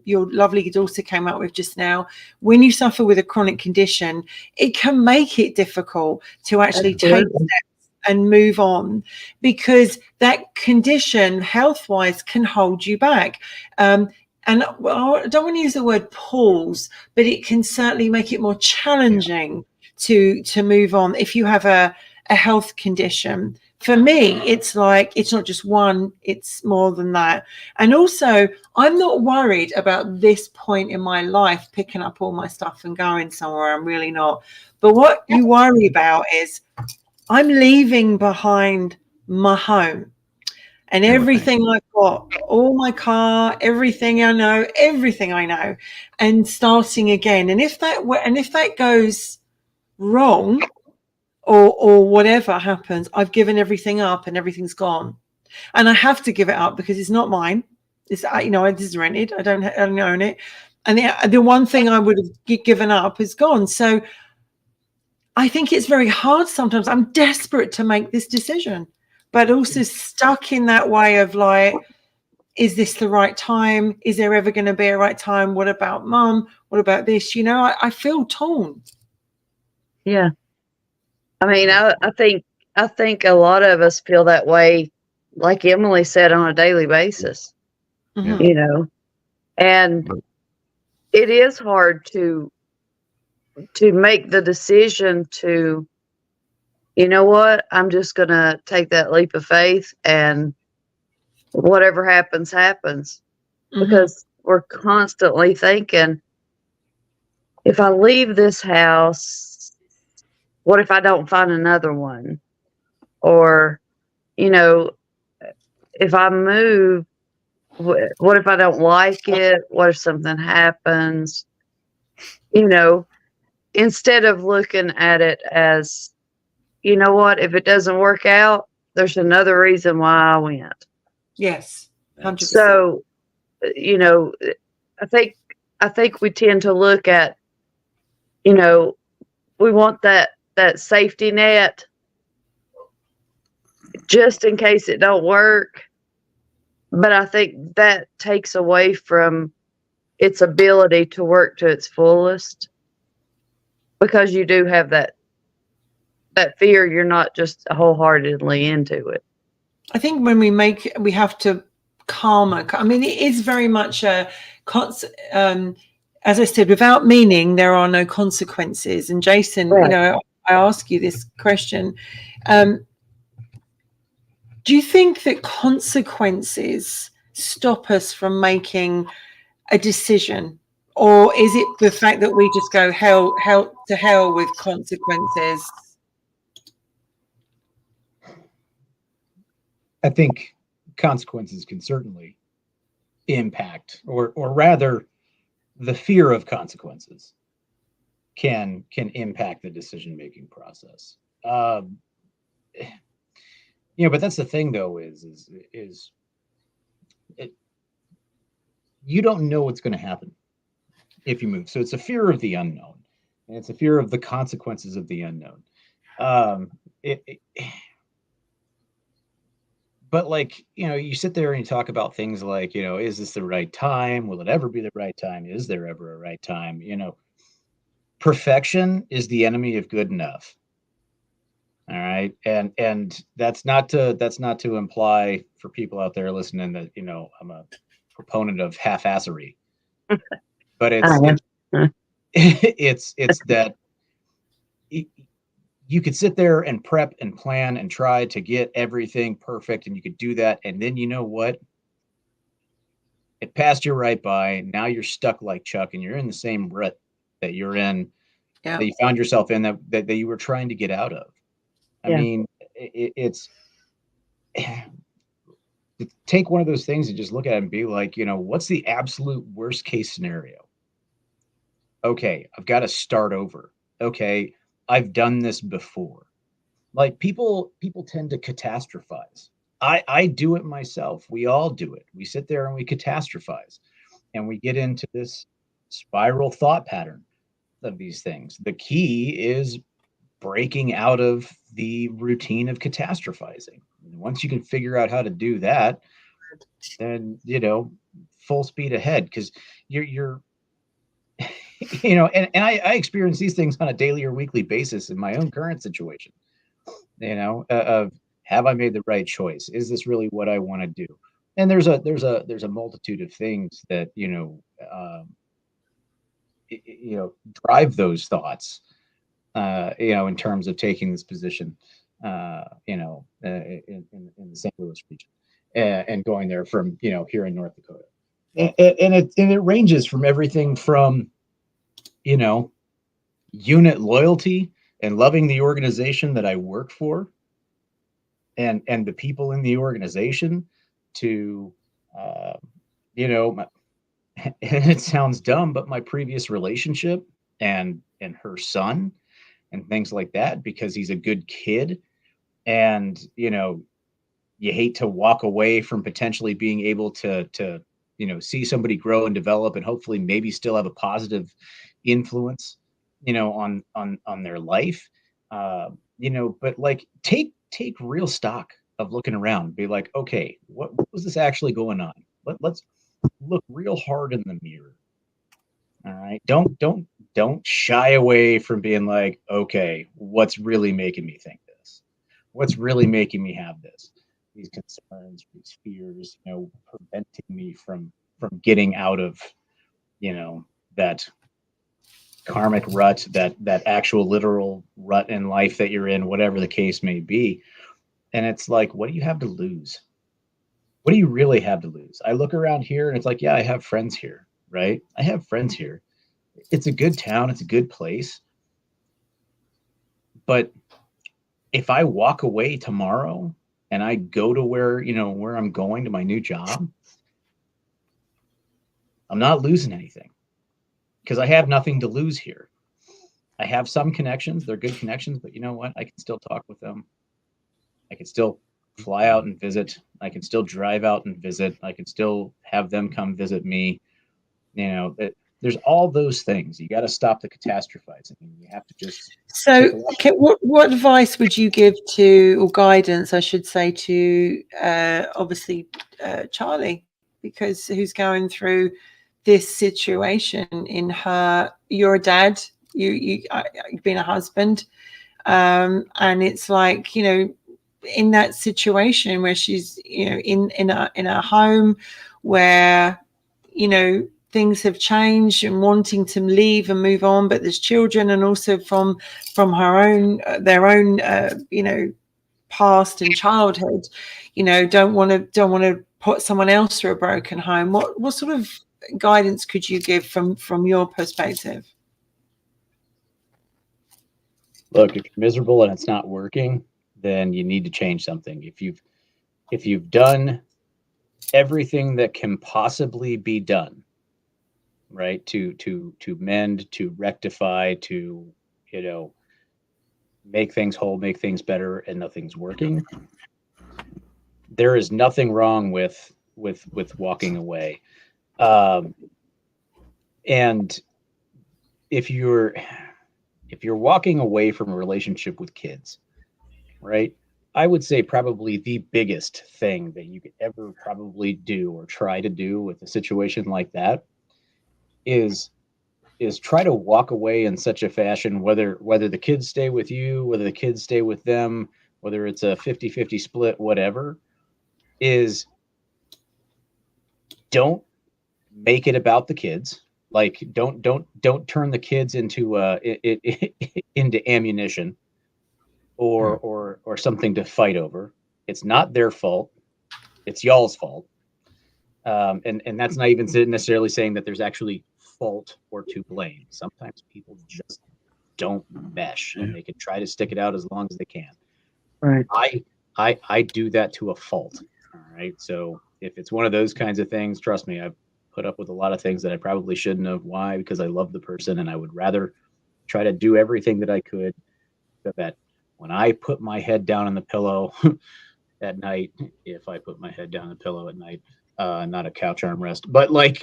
your lovely daughter came up with just now, when you suffer with a chronic condition, it can make it difficult to actually take steps and move on, because that condition health-wise can hold you back. And I don't want to use the word pause, but it can certainly make it more challenging to move on if you have a health condition. For me, it's like, it's not just one, it's more than that. And also, I'm not worried about this point in my life, picking up all my stuff and going somewhere. I'm really not. But what you worry about is I'm leaving behind my home and everything I've got, all my car, everything I know, and starting again. And if that goes wrong, or whatever happens, I've given everything up and everything's gone, and I have to give it up because it's not mine. It's it is rented. I don't own it, and the one thing I would have given up is gone. So I think it's very hard sometimes. I'm desperate to make this decision, but also stuck in that way of like, is this the right time? Is there ever going to be a right time? What about mum? What about this? I feel torn. Yeah. I mean, I think a lot of us feel that way, like Emily said, on a daily basis. Mm-hmm. And it is hard to make the decision to, you know what, I'm just gonna take that leap of faith, and whatever happens, happens. Mm-hmm. Because we're constantly thinking, if I leave this house, what if I don't find another one? Or, if I move, what if I don't like it? What if something happens? Instead of looking at it as, you know what, if it doesn't work out, there's another reason why I went. Yes, 100%. So, I think we tend to look at, we want that safety net just in case it don't work. But I think that takes away from its ability to work to its fullest, because you do have that fear. You're not just wholeheartedly into it. I think when we have to karma. I mean, it is very much a as I said, without meaning, there are no consequences. And Jason, Right. I ask you this question. Do you think that consequences stop us from making a decision? Or is it the fact that we just go hell to hell with consequences? I think consequences can certainly impact, or rather, the fear of consequences can impact the decision-making process. But that's the thing, though, is you don't know what's going to happen if you move. So it's a fear of the unknown, and it's a fear of the consequences of the unknown. But like, you sit there and you talk about things like, is this the right time? Will it ever be the right time? Is there ever a right time? Perfection is the enemy of good enough. All right. And that's not to imply for people out there listening that, I'm a proponent of half-assery, but it's that you you could sit there and prep and plan and try to get everything perfect, and you could do that. And then you know what? It passed you right by. Now you're stuck like Chuck, and you're in the same rut that you're in, Yeah. that you found yourself in, that you were trying to get out of. I Yeah. mean, it's take one of those things and just look at it and be like, what's the absolute worst case scenario? Okay, I've got to start over. Okay, I've done this before. Like people tend to catastrophize. I do it myself. We all do it. We sit there and we catastrophize, and we get into this spiral thought pattern of these things. The key is breaking out of the routine of catastrophizing. And once you can figure out how to do that, then full speed ahead, because you're and I experience these things on a daily or weekly basis in my own current situation. Of, have I made the right choice? Is this really what I want to do? And there's a multitude of things that drive those thoughts, in terms of taking this position, in the St. Louis region, and going there from here in North Dakota, and it ranges from everything from unit loyalty and loving the organization that I work for, and the people in the organization, to and it sounds dumb, but my previous relationship and her son and things like that, because he's a good kid, and you hate to walk away from potentially being able to see somebody grow and develop, and hopefully maybe still have a positive influence on their life, but like take real stock of looking around, be like, okay, what was this actually going on? Let's look real hard in the mirror. All right, don't shy away from being like, okay, what's really making me think this? What's really making me have these concerns, these fears, preventing me from getting out of that karmic rut, that actual literal rut in life that you're in, whatever the case may be. And it's like, what do you have to lose? What do you really have to lose? I look around here and it's like, yeah, I have friends here, right? I have friends here. It's a good town. It's a good place. But if I walk away tomorrow and I go to where I'm going, to my new job, I'm not losing anything, because I have nothing to lose here. I have some connections. They're good connections, but you know what? I can still talk with them. I can still fly out and visit. I can still drive out and visit. I can still have them come visit me. There's all those things. You got to stop the catastrophizing. You have to just. So, okay, what advice would you give to, or guidance, I should say, to obviously Charlie, because who's going through this situation in her? You're a dad. You've been a husband, and it's like in that situation where she's in a home where things have changed, and wanting to leave and move on, but there's children, and also from her own their own past and childhood, don't want to put someone else through a broken home. What sort of guidance could you give from your perspective? Look, if you're miserable and it's not working, then you need to change something. If you've done everything that can possibly be done, right, to mend, to rectify, to make things whole, make things better, and nothing's working, there is nothing wrong with walking away. And if you're walking away from a relationship with kids, right, I would say probably the biggest thing that you could ever probably do or try to do with a situation like that is try to walk away in such a fashion, whether the kids stay with you, whether the kids stay with them, whether it's a 50-50 split, whatever, is don't make it about the kids. Like don't turn the kids into into ammunition. or something to fight over. It's not their fault. It's y'all's fault. And that's not even necessarily saying that there's actually fault or to blame. Sometimes people just don't mesh, and they can try to stick it out as long as they can. Right. I do that to a fault. All right. So if it's one of those kinds of things, trust me, I've put up with a lot of things that I probably shouldn't have. Why? Because I love the person, and I would rather try to do everything that I could so that when I put my head down on the pillow at night, if I put my head down on the pillow at night, not a couch armrest, but like,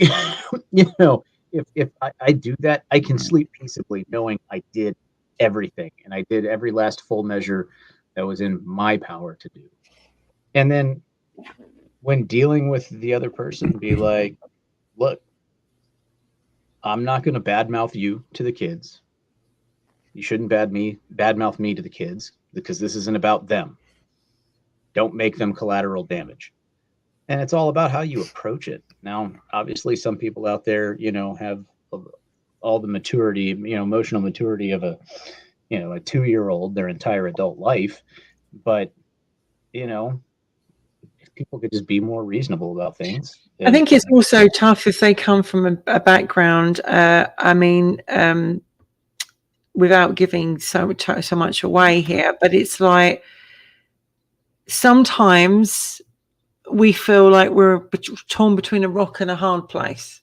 if I do that, I can sleep peaceably knowing I did everything, and I did every last full measure that was in my power to do. And then when dealing with the other person, be like, look, I'm not going to badmouth you to the kids. You shouldn't badmouth me to the kids, because this isn't about them. Don't make them collateral damage. And it's all about how you approach it. Now, obviously, some people out there, have all the maturity, emotional maturity of a 2-year-old their entire adult life. But, if people could just be more reasonable about things. I think it's also tough if they come from a background. Without giving so much away here, but it's like sometimes we feel like we're torn between a rock and a hard place.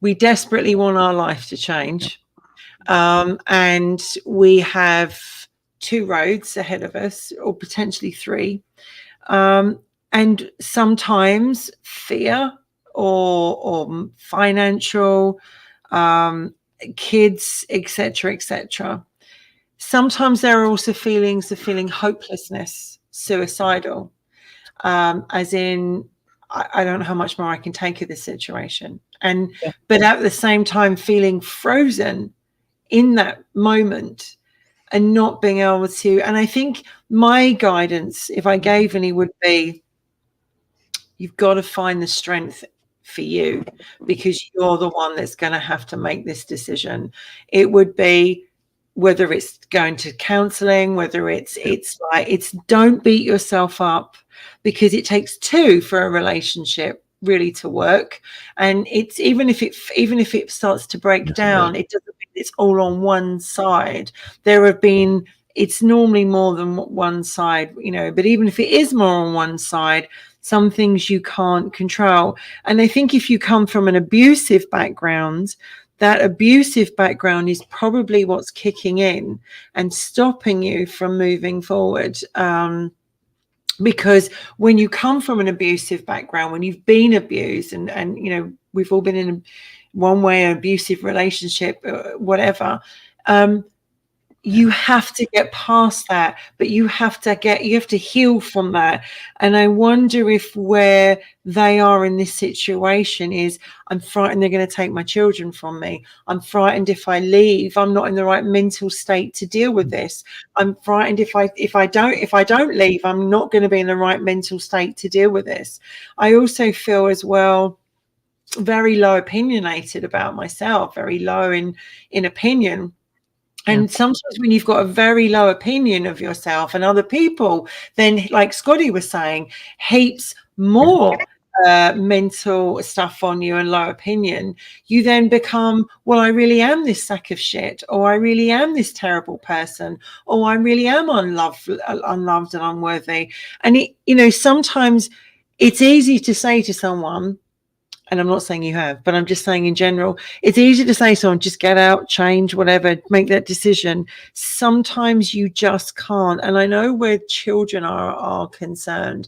We desperately want our life to change, and we have 2 roads ahead of us, or potentially 3, and sometimes fear or financial, kids, etc. Sometimes there are also feelings of feeling hopelessness, suicidal, as in I don't know how much more I can take of this situation, but at the same time feeling frozen in that moment and not being able to. And I think my guidance, if I gave any, would be, you've got to find the strength for you, because you're the one that's going to have to make this decision. It would be, whether it's going to counseling, whether it's don't beat yourself up, because it takes 2 for a relationship really to work. And it's even if it starts to break down, it doesn't mean it's all on one side. It's normally more than one side, but even if it is more on one side, some things you can't control. And I think if you come from an abusive background, that abusive background is probably what's kicking in and stopping you from moving forward. Because when you come from an abusive background, when you've been abused, and we've all been in one way, an abusive relationship, whatever, you have to get past that, but you have to heal from that. And I wonder if where they are in this situation is, I'm frightened they're going to take my children from me. I'm frightened if I leave, I'm not in the right mental state to deal with this. I'm frightened if I don't leave, I'm not going to be in the right mental state to deal with this. I also feel as well very low opinionated about myself, very low in opinion. And sometimes when you've got a very low opinion of yourself and other people, then, like Scotty was saying, heaps more mental stuff on you and low opinion, you then become, well, I really am this sack of shit, or I really am this terrible person, or I really am unloved and unworthy. And sometimes it's easy to say to someone, and I'm not saying you have, but I'm just saying in general, it's easy to say to someone, just get out, change, whatever, make that decision. Sometimes you just can't. And I know where children are concerned,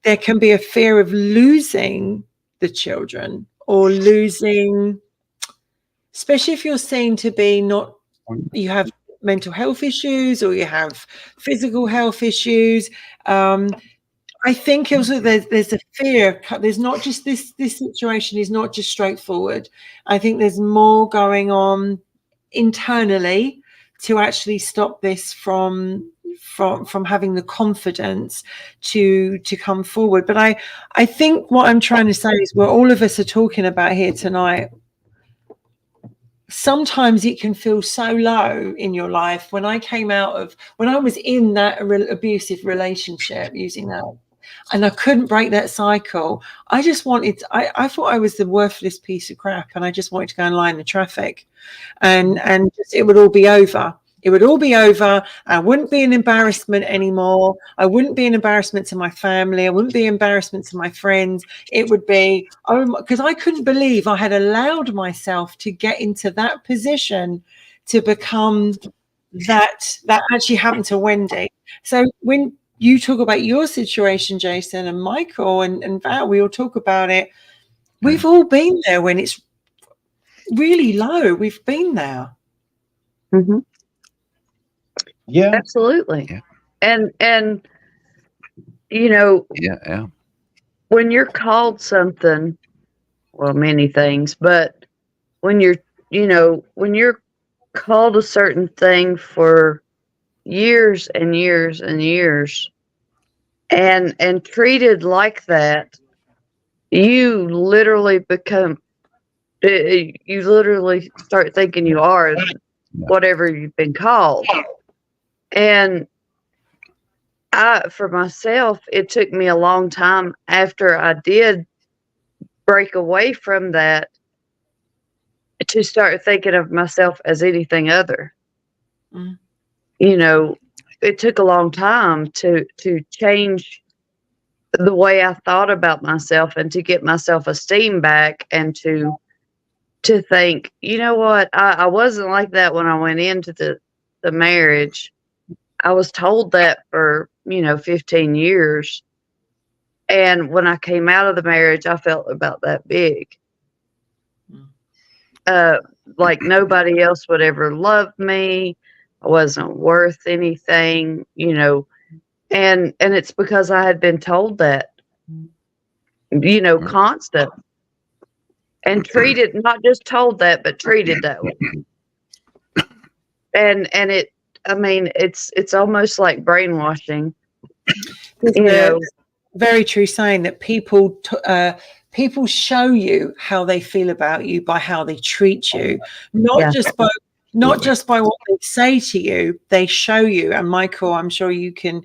there can be a fear of losing the children, or losing, especially if you're seen to be you have mental health issues, or you have physical health issues. I think also there's a fear. There's not just this situation is not just straightforward. I think there's more going on internally to actually stop this from having the confidence to come forward. But I think what I'm trying to say is, what all of us are talking about here tonight, sometimes it can feel so low in your life. When I was in that abusive relationship, using that, and I couldn't break that cycle, I thought I was the worthless piece of crap, and I just wanted to go and lie in the traffic, and it would all be over. It would all be over. I wouldn't be an embarrassment anymore. I wouldn't be an embarrassment to my family. I wouldn't be an embarrassment to my friends. It would be, because I couldn't believe I had allowed myself to get into that position to become that actually happened to Wendy. So when you talk about your situation, Jason, and Michael and Val, we all talk about it. We've all been there when it's really low. We've been there. Mm-hmm. Yeah, Absolutely. Yeah. And you know, Yeah. when you're called something, well, many things, but when you're called a certain thing for years and years and years, and treated like that, you literally start thinking you are whatever you've been called. And for myself, it took me a long time after I did break away from that to start thinking of myself as anything other. Mm. You know, it took a long time to change the way I thought about myself and to get my self-esteem back, and to think, you know what, I wasn't like that when I went into the marriage. I was told that for 15 years, and when I came out of the marriage, I felt about that big. Like nobody else would ever love me. I wasn't worth anything, and it's because I had been told that, constant, and treated, not just told that, but treated that way. And it, I mean, it's almost like brainwashing. Very true saying that people show you how they feel about you by how they treat you, not just by what they say to you. They show you. And Michael, I'm sure you can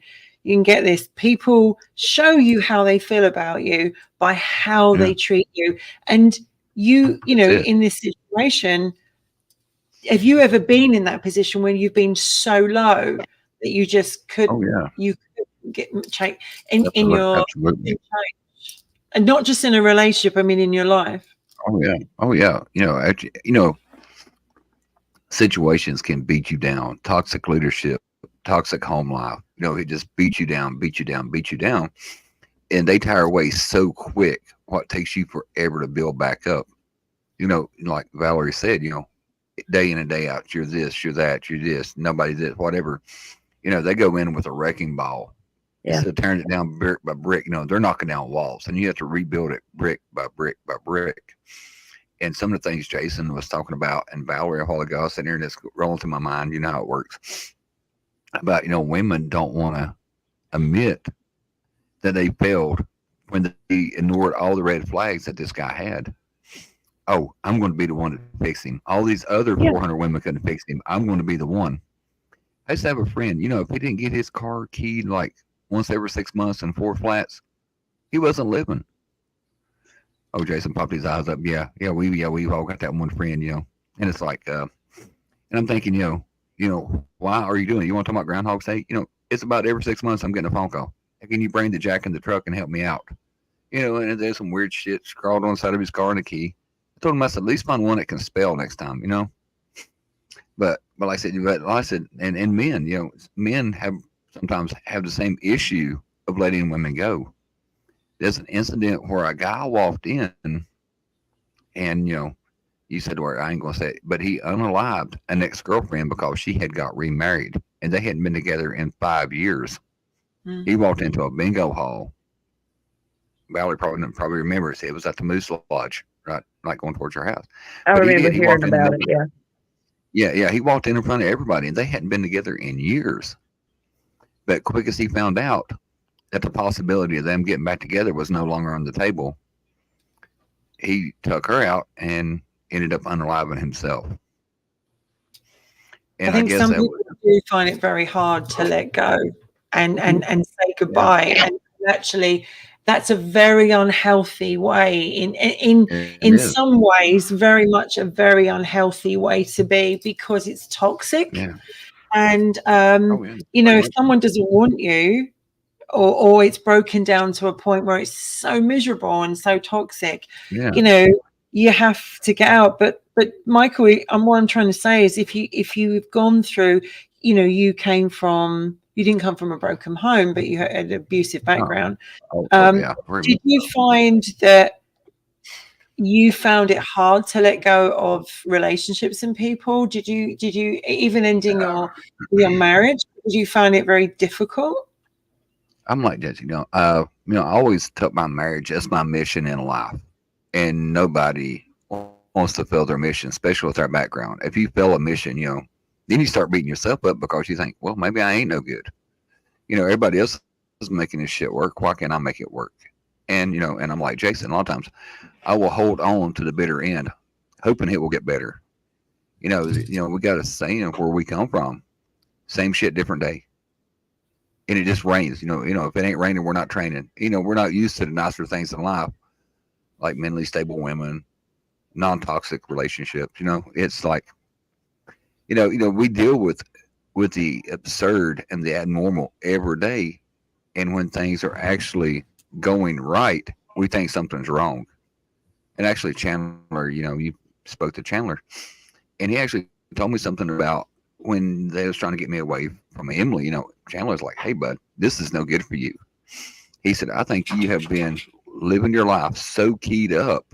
get this. People show you how they feel about you by how they treat you. And in this situation, have you ever been in that position when you've been so low that you just couldn't? You couldn't get change in your change, and not just in a relationship. I mean, in your life. Oh yeah. Actually, situations can beat you down. Toxic leadership, toxic home life. It just beats you down, and they tire away so quick. What takes you forever to build back up. Like Valerie said, day in and day out, you're this, you're that, you're this, nobody's this, whatever. They go in with a wrecking ball. Instead of tearing it down brick by brick, they're knocking down walls, and you have to rebuild it brick by brick by brick. And some of the things Jason was talking about and Valerie a while ago, I was sitting here and it's rolling through my mind, how it works. About, women don't want to admit that they failed when they ignored all the red flags that this guy had. Oh, I'm going to be the one to fix him. All these other 400 women couldn't fix him. I'm going to be the one. I used to have a friend, if he didn't get his car keyed like once every 6 months and 4 flats, he wasn't living. Oh, Jason popped his eyes up. We've all got that one friend, and it's like, and I'm thinking, why are you doing it? You want to talk about Groundhog Day? It's about every 6 months I'm getting a phone call. Can you bring the jack in the truck and help me out? And there's some weird shit scrawled on the side of his car and a key. I told him, I said, at least find one that can spell next time, But like I said, and men, men sometimes have the same issue of letting women go. There's an incident where a guy walked in, and you said, well, I ain't gonna say it, but he unalived an ex-girlfriend because she had got remarried, and they hadn't been together in 5 years. Mm-hmm. He walked into a bingo hall. Valerie probably remembers. It was at the Moose Lodge, right, like going towards your house. I remember hearing about it. Yeah. He walked in front of everybody, and they hadn't been together in years. But quick as he found out that the possibility of them getting back together was no longer on the table, he took her out and ended up unaliving himself. And I I think guess some that people was, do find it very hard to let go and say goodbye. And actually, that's a very unhealthy way. it In is. some ways, very much a very unhealthy way to be, because it's toxic. Yeah. And Oh, yeah. you know, if someone doesn't want you, or it's broken down to a point where it's so miserable and so toxic, Yeah. you know, you have to get out. But Michael, what I'm trying to say is, if you've gone through, you know, you didn't come from a broken home, but you had an abusive background. Oh, yeah. Very Did much you so. find that you found it hard to let go of relationships and people? Did you even ending your marriage? Did you find it very difficult? I'm like that, I always took my marriage as my mission in life, and nobody wants to fail their mission, especially with our background. If you fail a mission, then you start beating yourself up because you think, well, maybe I ain't no good. Everybody else is making this shit work. Why can't I make it work? And and I'm like Jason. A lot of times, I will hold on to the bitter end, hoping it will get better. We got a saying of where we come from: same shit, different day. And it just rains. If it ain't raining, we're not training. We're not used to the nicer things in life, like mentally stable women, non-toxic relationships. It's like, we deal with the absurd and the abnormal every day, and when things are actually going right, we think something's wrong. And actually, Chandler, you spoke to Chandler, and he actually told me something about when they was trying to get me away from Emily. Chandler's like, "Hey, bud, this is no good for you." He said, "I think you have been living your life so keyed up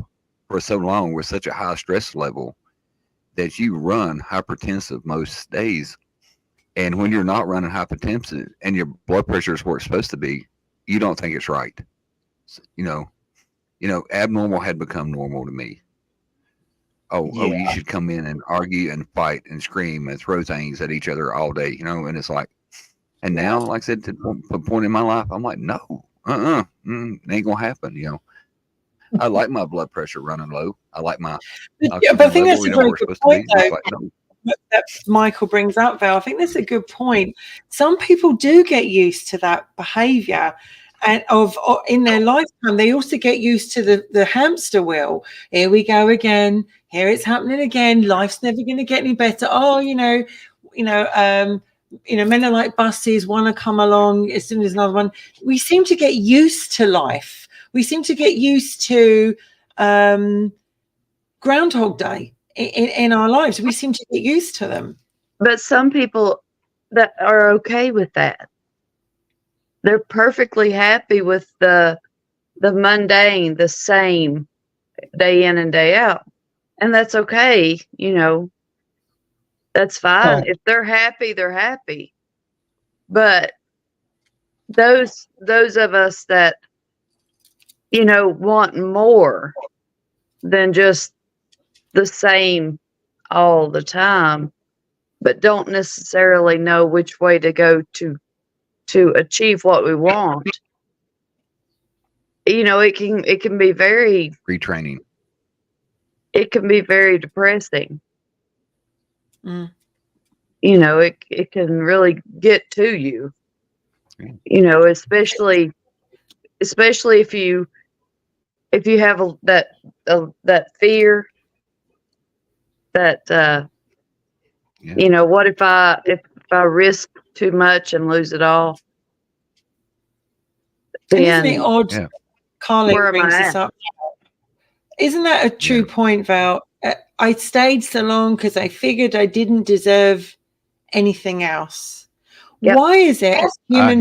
for so long with such a high stress level that you run hypertensive most days. And when you're not running hypertensive and your blood pressure is where it's supposed to be, you don't think it's right." You know, abnormal had become normal to me. Oh, you should come in and argue and fight and scream and throw things at each other all day, and it's like, and now, like I said, to the point in my life, I'm like, no, it ain't gonna happen. I like my blood pressure running low. I like my Yeah, but I oxygen think level, that's a very where it's good supposed to point, be. though, It's like, no, that Michael brings up, Val. I think that's a good point. Some people do get used to that behavior, and of in their lifetime, they also get used to the hamster wheel. Here we go again. Here it's happening again. Life's never going to get any better. Oh, men are like buses. One will come along as soon as another one. We seem to get used to life. We seem to get used to Groundhog Day in our lives. We seem to get used to them. But some people that are okay with that. They're perfectly happy with the mundane, the same day in and day out. And that's okay, that's fine. If they're happy, they're happy. But those of us that, want more than just the same all the time, but don't necessarily know which way to go to achieve what we want. It can be very retraining. It can be very depressing. Mm. It can really get to you. Especially if you have that fear that what if I risk too much and lose it all? And isn't it odd? Yeah. Carly brings this up. Isn't that a true point, Val? I stayed so long because I figured I didn't deserve anything else. Yep. Why is it as human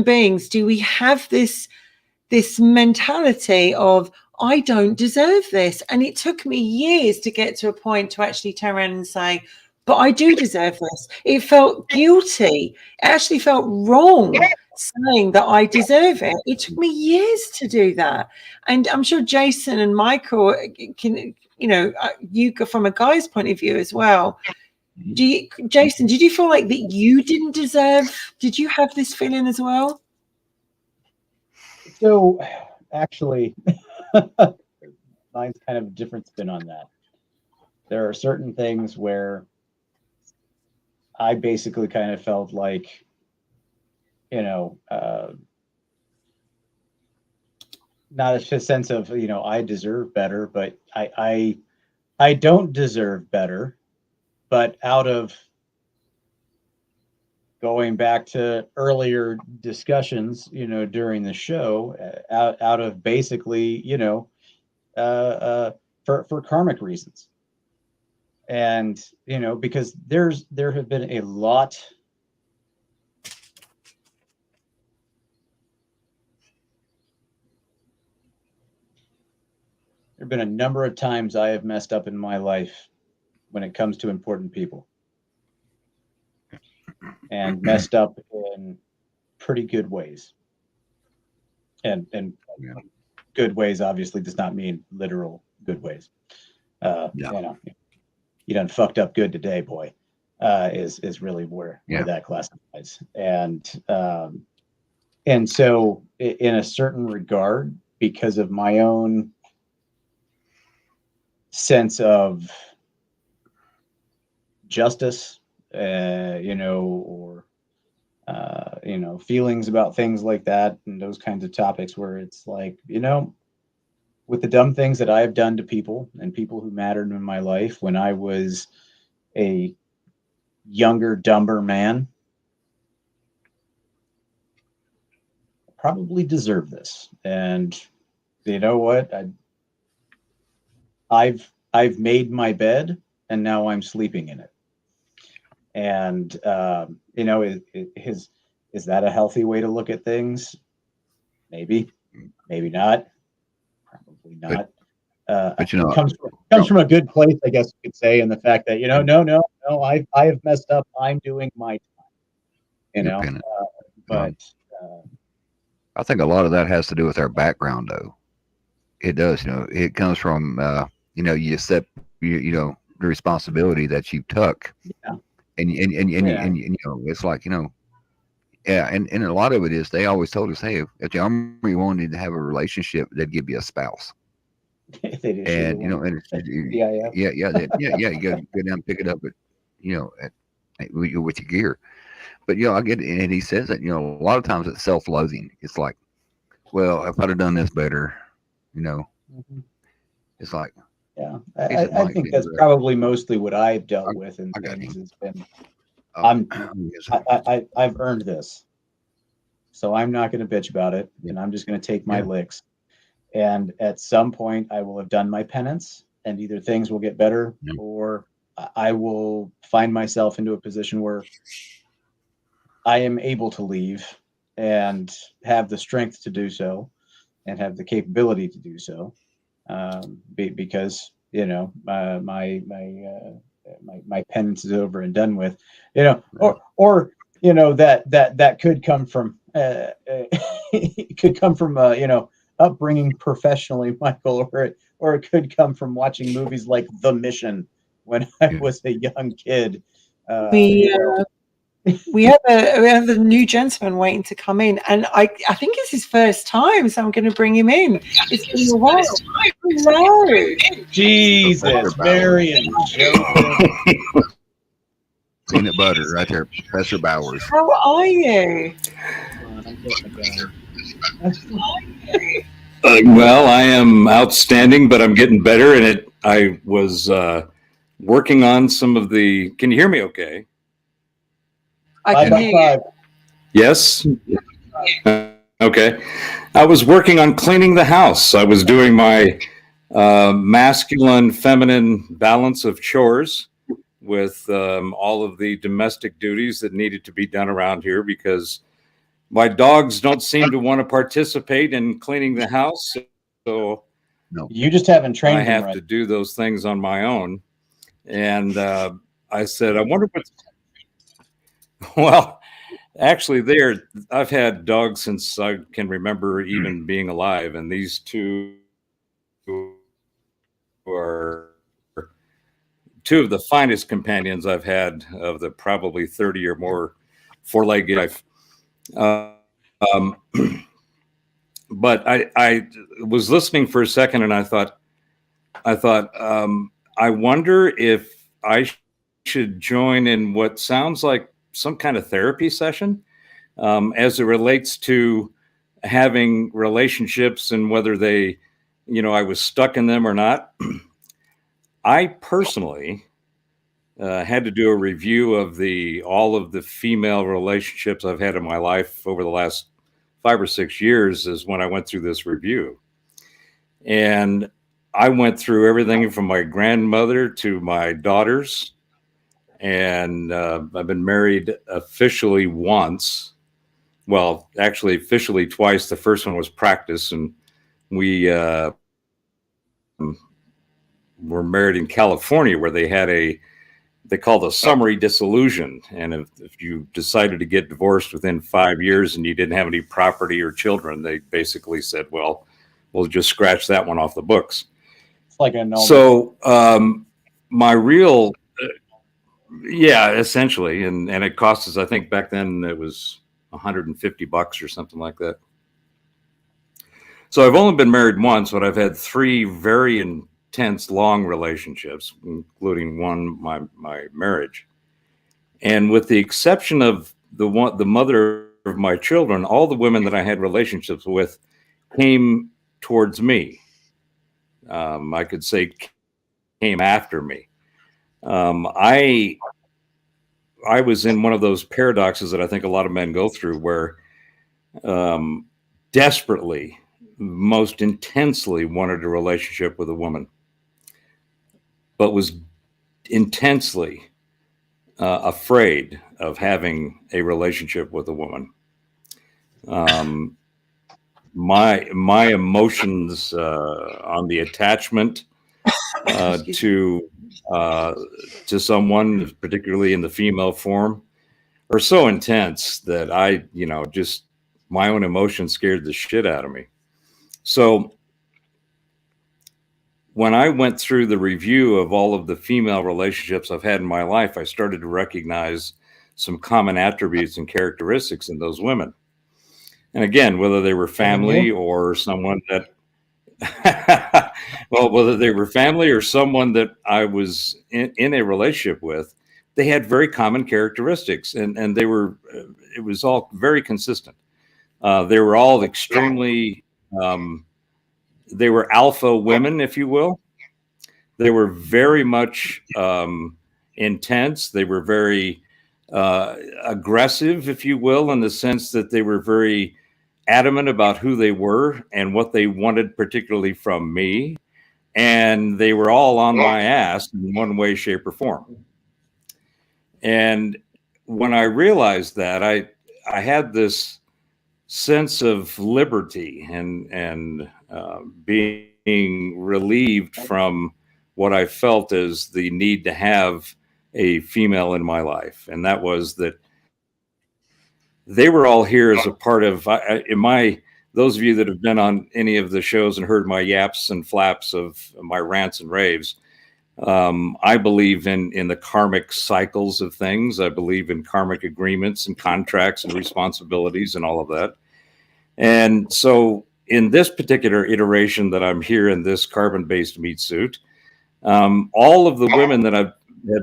beings do we have this mentality of, I don't deserve this? And it took me years to get to a point to actually turn around and say, but I do deserve this. It felt guilty. It actually felt wrong saying that I deserve it. It took me years to do that. And I'm sure Jason and Michael can, you go from a guy's point of view as well. Jason, did you feel like that you didn't deserve? Did you have this feeling as well? So actually, mine's kind of a different spin on that. there are certain things where I basically kind of felt like, you know, not a sense of, you know, I deserve better, but I don't deserve better, but out of going back to earlier discussions, you know, during the show, out of basically, you know, for karmic reasons. And, you know, because there have been a lot there have been a number of times I have messed up in my life when it comes to important people, and messed up in pretty good ways. And Yeah. good ways obviously does not mean literal good ways. Yeah. You know, you done fucked up good today, boy. Is really where Yeah. that classifies. And so in a certain regard, because of my own sense of justice, you know, or you know, feelings about things like that and those kinds of topics where it's like, you know, with the dumb things that I have done to people and people who mattered in my life when I was a younger, dumber man, I probably deserve this. And you know what? I've made my bed and now I'm sleeping in it. And you know, is that a healthy way to look at things? Maybe, maybe not. Probably not. But you know, It comes from a good place, I guess you could say, in the fact that, you know, no, I have messed up. I'm doing my time, you your know. opinion. But I think a lot of that has to do with our background, though. It does. You know, it comes from you know, you accept you know, the responsibility that you took, yeah, and you know, it's like, you know, yeah, and a lot of it is they always told us, hey, if the army wanted to have a relationship, they'd give you a spouse. they just And you know, and it's, yeah, yeah, you go down and pick it up at, you know, with your gear. But you know, I get it, and he says that, you know, a lot of times it's self-loathing. It's like, well, if I'd have done this better, you know, Mhm. it's like, Yeah. he said, I Mike, think that's probably mostly what I've dealt with in I got things you. has been Oh, I've earned this, so I'm not going to bitch about it, yeah, and I'm just going to take my yeah, licks. And at some point, I will have done my penance, and either things will get better, yeah. or I will find myself into a position where I am able to leave and have the strength to do so, and have the capability to do so, because you know my penance is over and done with, you know, or you know that could come from it could come from you know, upbringing professionally, Michael, or it could come from watching movies like The Mission when I Yeah. was a young kid. We You know, we have a new gentleman waiting to come in, and I think it's his first time, so I'm going to bring him in. It's been a while. Hello. Jesus, Marion, Joseph. Peanut butter right there, Professor Bowers. How are you? Hold on, I'm getting a gun. Well, I am outstanding, but I'm getting better. And I was working on some of the. Can you hear me? Okay. I Five can by hear you. five. Yes. Okay. I was working on cleaning the house. I was doing my masculine, feminine balance of chores with all of the domestic duties that needed to be done around here because my dogs don't seem to want to participate in cleaning the house. So No. You just haven't I trained him have right. to do those things on my own. And I said, I wonder what. Well, actually, I've had dogs since I can remember even being alive, and these two are two of the finest companions I've had of the probably 30 or more four-legged life. Um, but I was listening for a second, and I thought I wonder if I should join in what sounds like some kind of therapy session as it relates to having relationships and whether they, I was stuck in them or not. I personally had to do a review of all of the female relationships I've had in my life over the last 5 or 6 years is when I went through this review. And I went through everything from my grandmother to my daughters. And I've been married officially once. Well, actually, officially twice. The first one was practice. And we were married in California where they called a summary dissolution. And if you decided to get divorced within 5 years and you didn't have any property or children, they basically said, well, we'll just scratch that one off the books. It's like a annulment. So my real, yeah, essentially. And it cost us, I think back then it was $150 or something like that. So I've only been married once, but I've had 3 very intense, long relationships, including my marriage. And with the exception of the mother of my children, all the women that I had relationships with came towards me. I could say came after me. I was in one of those paradoxes that I think a lot of men go through where desperately, most intensely wanted a relationship with a woman, but was intensely afraid of having a relationship with a woman. My emotions on the attachment to someone, particularly in the female form, are so intense that just my own emotions scared the shit out of me. So when I went through the review of all of the female relationships I've had in my life, I started to recognize some common attributes and characteristics in those women. And again, whether they were family or someone that, well, whether they were family or someone that I was in a relationship with, they had very common characteristics, and it was all very consistent. They were all extremely, they were alpha women, if you will. They were very much intense. They were very aggressive, if you will, in the sense that they were very adamant about who they were and what they wanted, particularly from me. And they were all on my ass in one way, shape, or form. And when I realized that, I had this sense of liberty and being relieved from what I felt as the need to have a female in my life. And that was that they were all here as a part of those of you that have been on any of the shows and heard my yaps and flaps of my rants and raves, I believe in the karmic cycles of things. I believe in karmic agreements and contracts and responsibilities and all of that. And so in this particular iteration that I'm here in this carbon-based meat suit, all of the women that have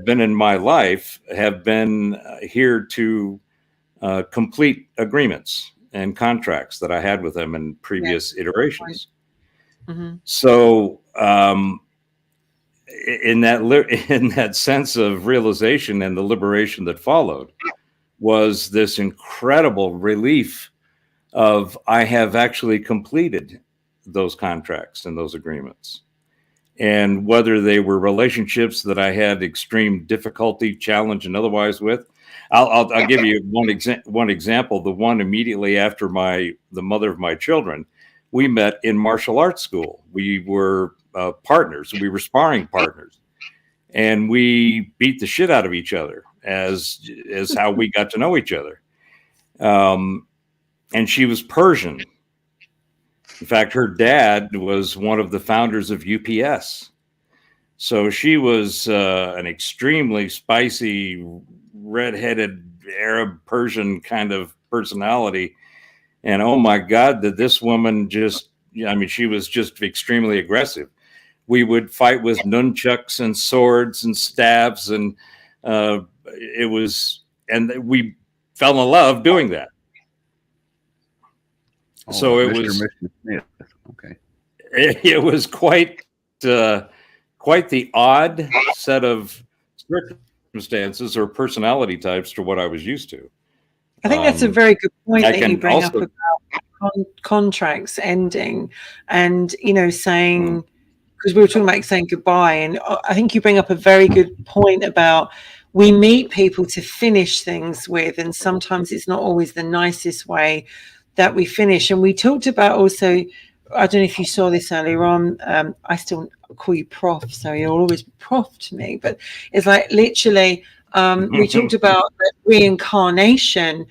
been in my life have been here to complete agreements and contracts that I had with them in previous iterations. Mm-hmm. So in that sense of realization and the liberation that followed was this incredible relief of I have actually completed those contracts and those agreements. And whether they were relationships that I had extreme difficulty, challenge, and otherwise with, I'll give you one example. The one immediately after the mother of my children, we met in martial arts school. We were partners. We were sparring partners, and we beat the shit out of each other as how we got to know each other. And she was Persian. In fact, her dad was one of the founders of UPS. So she was an extremely spicy, redheaded Arab Persian kind of personality. And oh my God, did this woman she was just extremely aggressive. we would fight with nunchucks and swords and staves, and we fell in love doing that. Oh, So it Mr. was and Mrs. Smith. Okay. it was quite the odd set of circumstances or personality types to what I was used to. I think that's a very good point I that can you bring also- up about contracts ending, and saying, because we were talking about saying goodbye, and I think you bring up a very good point about we meet people to finish things with, and sometimes it's not always the nicest way that we finish. And we talked about also, I don't know if you saw this earlier on, I still call you Prof, so you'll always be Prof to me, but it's like literally we talked about that reincarnation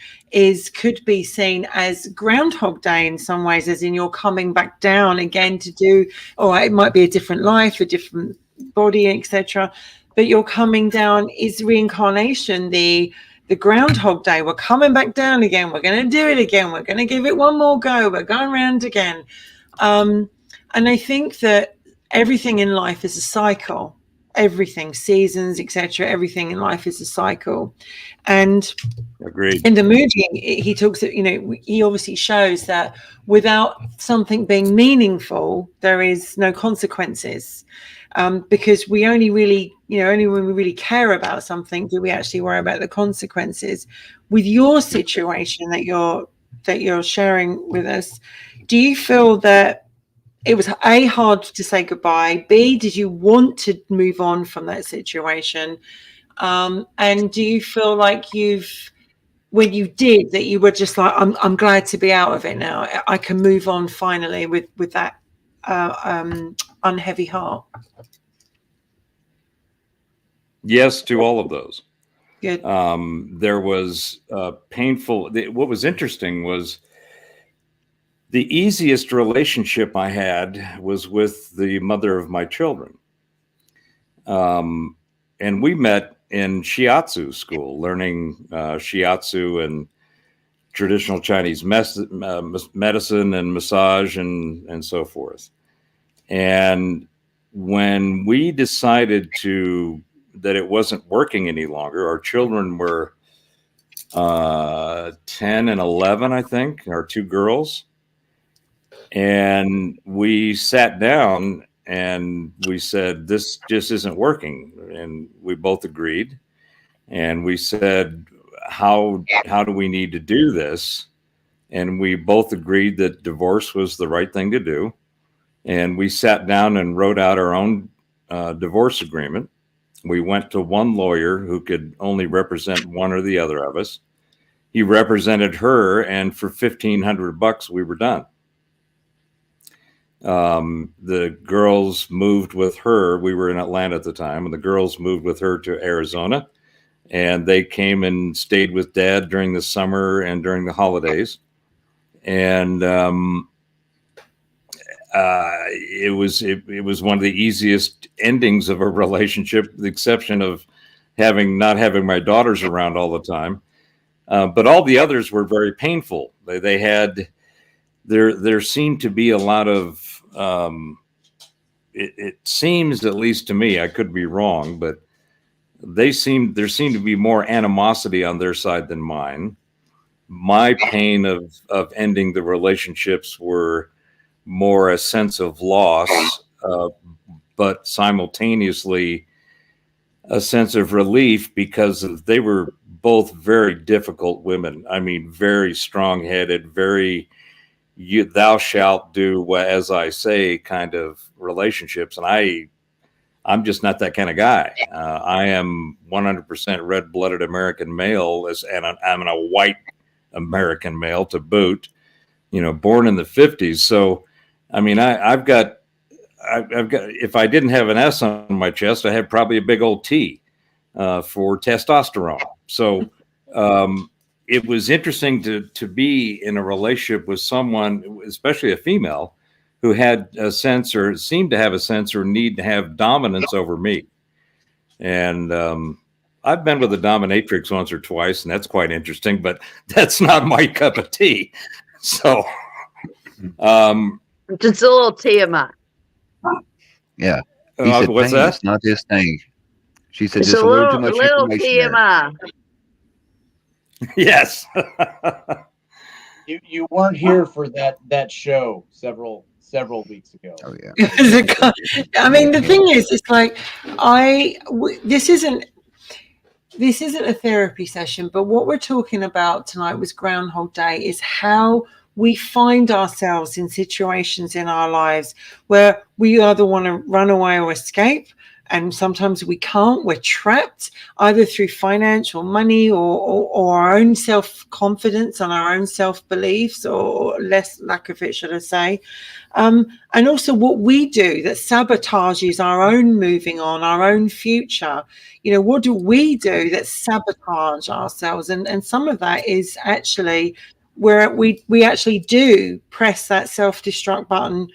could be seen as Groundhog Day in some ways, as in you're coming back down again to do, or it might be a different life, a different body, etc. But you're coming down is reincarnation, the Groundhog Day. We're coming back down again. We're going to do it again. We're going to give it one more go. We're going around again. And I think that everything in life is a cycle. Everything, seasons, etc. Everything in life is a cycle. And Agreed. in the movie, he talks, he obviously shows that without something being meaningful, there is no consequences. Because we only really, only when we really care about something do we actually worry about the consequences. With your situation that you're sharing with us, do you feel that it was A, hard to say goodbye, B, did you want to move on from that situation, and do you feel like when you did, that you were just like, I'm glad to be out of it now, I can move on finally with that unheavy heart? Yes to all of those. Good. There was painful. What was interesting was the easiest relationship I had was with the mother of my children. And we met in shiatsu school, learning shiatsu and traditional Chinese medicine and massage and so forth. And when we decided that it wasn't working any longer, our children were 10 and 11, I think, our two girls. And we sat down and we said, this just isn't working. And we both agreed. And we said, how do we need to do this? And we both agreed that divorce was the right thing to do. And we sat down and wrote out our own divorce agreement. We went to one lawyer who could only represent one or the other of us. He represented her, and for $1,500, we were done. The girls moved with her. We were in Atlanta at the time, and the girls moved with her to Arizona, and they came and stayed with Dad during the summer and during the holidays. And it was one of the easiest endings of a relationship, with the exception of not having my daughters around all the time. But all the others were very painful. They had, there seemed to be a lot of, it seems, at least to me, I could be wrong, but there seemed to be more animosity on their side than mine. My pain of ending the relationships were more a sense of loss, but simultaneously a sense of relief, because they were both very difficult women. I mean, very strong-headed, very thou shalt do as I say kind of relationships. And I'm just not that kind of guy. I am 100% red-blooded American male, and I'm a white American male to boot, born in the 50s. So, I mean, I've got, if I didn't have an S on my chest, I had probably a big old T for testosterone. So it was interesting to be in a relationship with someone, especially a female, who had a sense, or seemed to have a sense, or need to have dominance over me. And I've been with a dominatrix once or twice, and that's quite interesting, but that's not my cup of tea. So just a little TMI. Yeah. He said What's pain that? is not his thing. She said It's just a a little too much little information there. TMI. Yes. You weren't here for that show several weeks ago. Oh yeah. I mean, the thing is, it's like this isn't a therapy session, but what we're talking about tonight was Groundhog Day, is how we find ourselves in situations in our lives where we either want to run away or escape, and sometimes we can't. We're trapped either through financial money or our own self-confidence and our own self-beliefs, or less lack of it, should I say. And also what we do that sabotages our own moving on, our own future. What do we do that sabotage ourselves? And some of that is actually where we actually do press that self-destruct button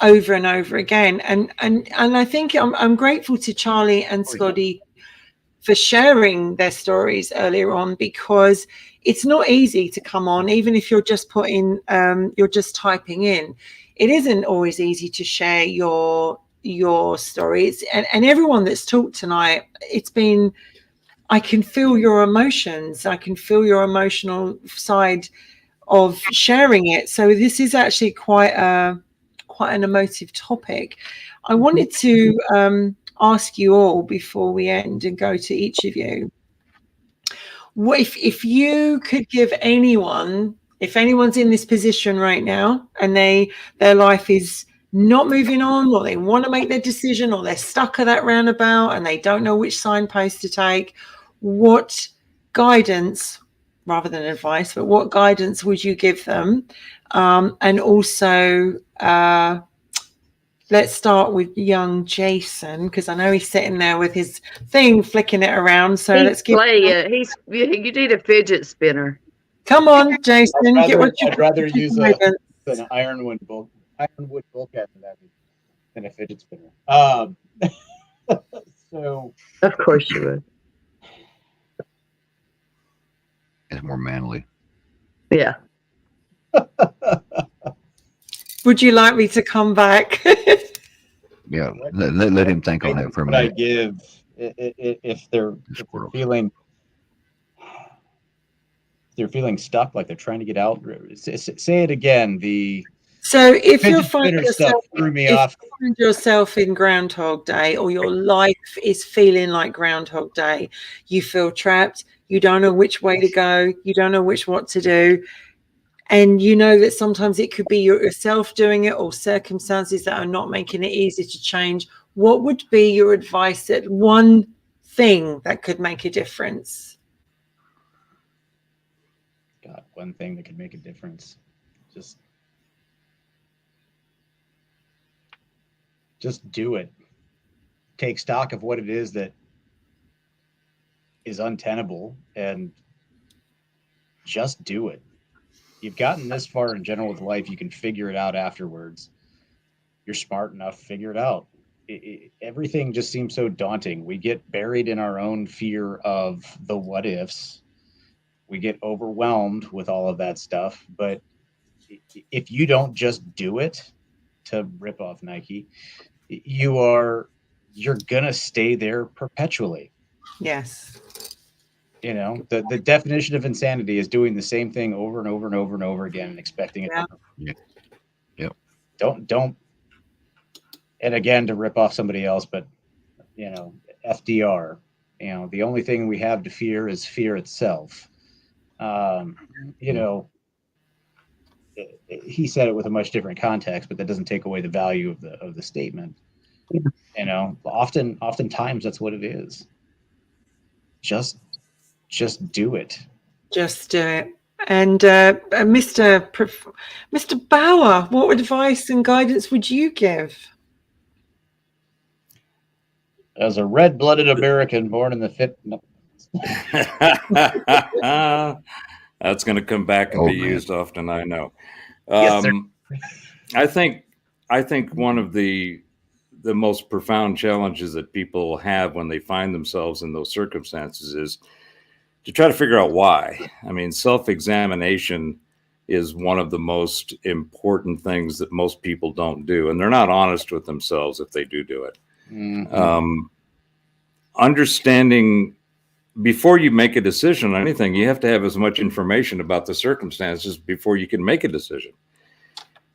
over and over again. And I think I'm grateful to Charlie and Scotty for sharing their stories earlier on, because it's not easy to come on, even if you're just you're just typing in. It isn't always easy to share your stories, and everyone that's talked tonight, I can feel your emotions. I can feel your emotional side of sharing it. So this is actually quite an emotive topic. I wanted to ask you all before we end and go to each of you, if you could give anyone, if anyone's in this position right now and their life is not moving on, or they want to make their decision, or they're stuck at that roundabout and they don't know which signpost to take, what guidance, rather than advice, but what guidance would you give them? And also, let's start with young Jason, because I know he's sitting there with his thing flicking it around. So let's give. You need a fidget spinner. Come on, Jason. I'd rather use an ironwood bulkhead than a fidget spinner. So Of course you would. It's more manly. Yeah. Would you like me to come back? Yeah. Let him think on that for a what I minute. give if they're feeling stuck, like they're trying to get out. Say it again. So if you fidget find spinner stuff threw me off. yourself in Groundhog Day, or your life is feeling like Groundhog Day, you feel trapped, you don't know which way to go, you don't know what to do, and you know that sometimes it could be yourself doing it, or circumstances that are not making it easy to change, what would be your advice, that one thing that could make a difference? God, one thing that could make a difference. Just do it. Take stock of what it is that is untenable and just do it. You've gotten this far in general with life. You can figure it out afterwards. You're smart enough to figure it out. Everything just seems so daunting. We get buried in our own fear of the what ifs. We get overwhelmed with all of that stuff. But if you don't just do it, to rip off Nike, you're gonna stay there perpetually. Yes. The definition of insanity is doing the same thing over and over and over and over again and expecting it. Yeah. Yep. Don't. And again, to rip off somebody else, but FDR. The only thing we have to fear is fear itself. He said it with a much different context, but that doesn't take away the value of the statement. Yeah. Oftentimes that's what it is. Just do it. Just do it. And Mr. Bauer, what advice and guidance would you give? As a red-blooded American born in the That's going to come back and be used often, I know. Yes, sir. I think one of the most profound challenges that people have when they find themselves in those circumstances is to try to figure out why. I mean, self-examination is one of the most important things that most people don't do. And they're not honest with themselves if they do it. Mhm. Understanding before you make a decision on anything, you have to have as much information about the circumstances before you can make a decision.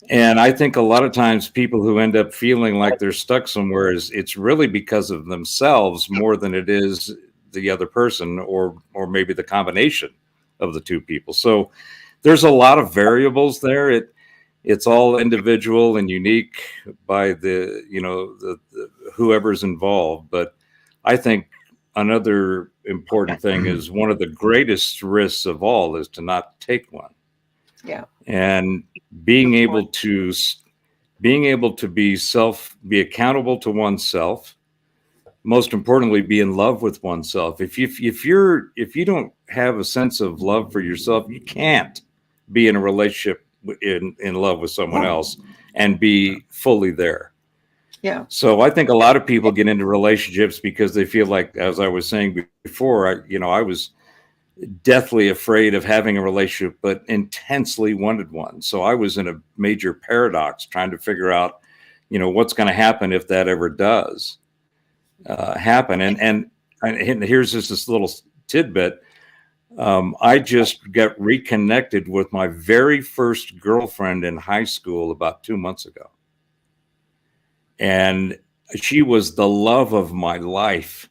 And I think a lot of times people who end up feeling like they're stuck somewhere it's really because of themselves more than it is the other person or maybe the combination of the two people. So there's a lot of variables there. It's all individual and unique by the whoever's involved. But I think another important thing is one of the greatest risks of all is to not take one. Yeah. And being able to be accountable to oneself, most importantly, be in love with oneself. If you don't have a sense of love for yourself, you can't be in a relationship in love with someone else and be fully there. Yeah. So I think a lot of people get into relationships because they feel like, as I was saying before, I was deathly afraid of having a relationship, but intensely wanted one. So I was in a major paradox trying to figure out, what's going to happen if that ever does happen. And here's just this little tidbit. I just got reconnected with my very first girlfriend in high school about 2 months ago. And she was the love of my life.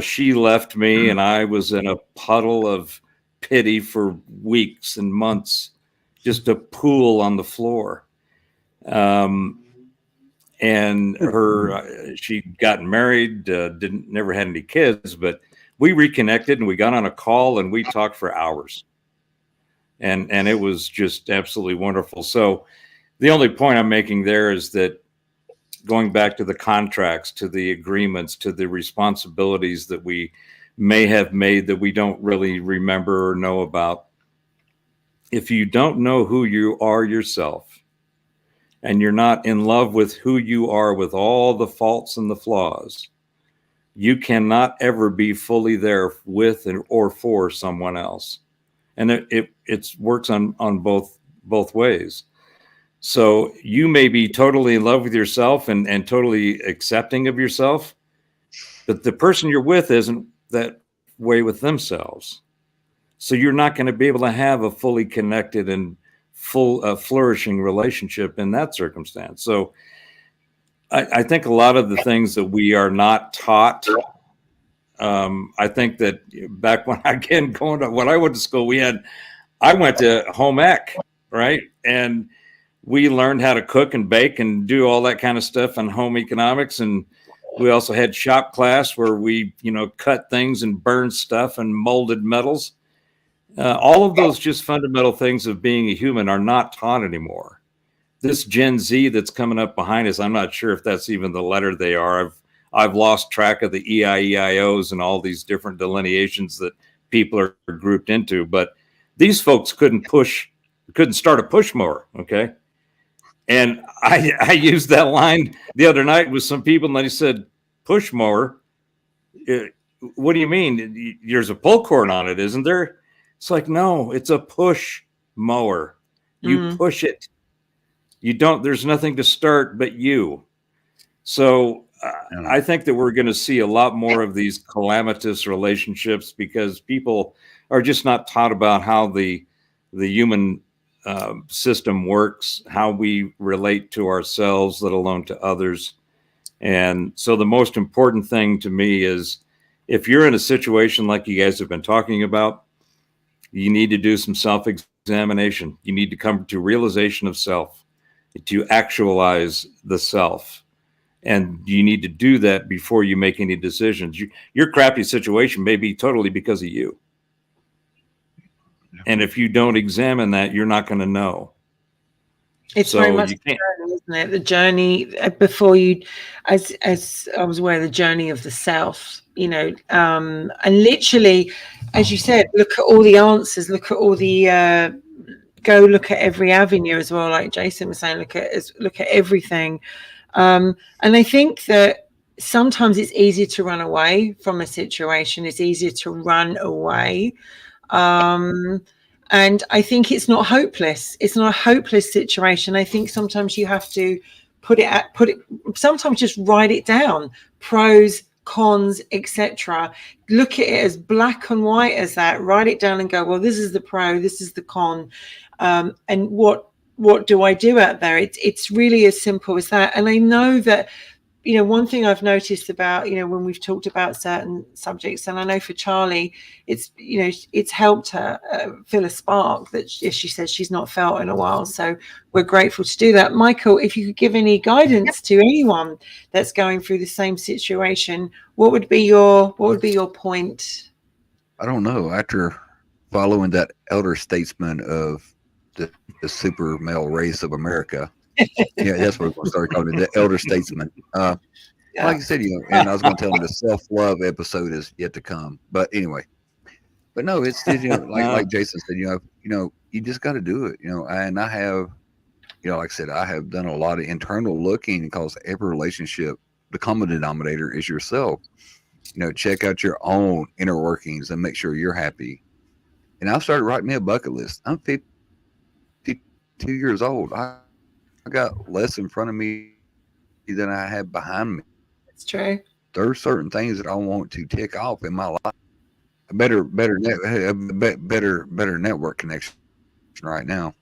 She left me and I was in a puddle of pity for weeks and months, just a pool on the floor. And she got married, never had any kids, but we reconnected and we got on a call and we talked for hours. And it was just absolutely wonderful. So the only point I'm making there is that going back to the contracts, to the agreements, to the responsibilities that we may have made that we don't really remember or know about. If you don't know who you are yourself, and you're not in love with who you are with all the faults and the flaws, you cannot ever be fully there with or for someone else. And it works on both ways. So you may be totally in love with yourself and totally accepting of yourself, but the person you're with isn't that way with themselves. So you're not going to be able to have a fully connected and flourishing relationship in that circumstance. So I think a lot of the things that we are not taught, I think that back when I went to school, I went to home ec, right? And we learned how to cook and bake and do all that kind of stuff in home economics. And we also had shop class where we, cut things and burned stuff and molded metals. All of those just fundamental things of being a human are not taught anymore. This Gen Z that's coming up behind us, I'm not sure if that's even the letter they are. I've lost track of the EIEIOs and all these different delineations that people are grouped into. But these folks couldn't start a push mower, okay? And I used that line the other night with some people, and they said, "Push mower? What do you mean? There's a pull cord on it, isn't there?" It's like, no, it's a push mower. You push it. You don't. There's nothing to start but you. So I think that we're going to see a lot more of these calamitous relationships because people are just not taught about how the human system works, how we relate to ourselves, let alone to others. And so the most important thing to me is if you're in a situation like you guys have been talking about, you need to do some self-examination. You need to come to realization of self, to actualize the self. And you need to do that before you make any decisions. Your crappy situation may be totally because of you. And if you don't examine that, you're not going to know. It's very much the journey, isn't it? The journey before you, as I was aware, the journey of the self, and literally, as you said, look at all the answers, look at all the, go look at every avenue as well. Like Jason was saying, look at everything. And I think that sometimes it's easier to run away from a situation. It's easier to run away. And I think it's not hopeless. It's not a hopeless situation. I think sometimes you have to sometimes just write it down, pros, cons, etc. Look at it as black and white as that. Write it down and go, well, this is the pro, this is the con, and what do I do out there? It's really as simple as that. And I know that, you know, one thing I've noticed about, you know, when we've talked about certain subjects, and I know for Charlie, it's, you know, it's helped her feel a spark that she says she's not felt in a while. So we're grateful to do that. Michael, if you could give any guidance to anyone that's going through the same situation, what would be your point? I don't know. After following that elder statesman of the super male race of America, yeah, that's what we're going to start calling it, the elder statesman. Yeah. Like I said, you know, and I was going to tell him the self-love episode is yet to come. But anyway, but no, it's, you know, like Jason said, you know, you just got to do it, you know. And I have, you know, like I said, I have done a lot of internal looking because every relationship, the common denominator is yourself. You know, check out your own inner workings and make sure you're happy. And I've started writing me a bucket list. I'm 52 years old. I got less in front of me than I have behind me. It's true. There are certain things that I want to tick off in my life. A better network connection right now.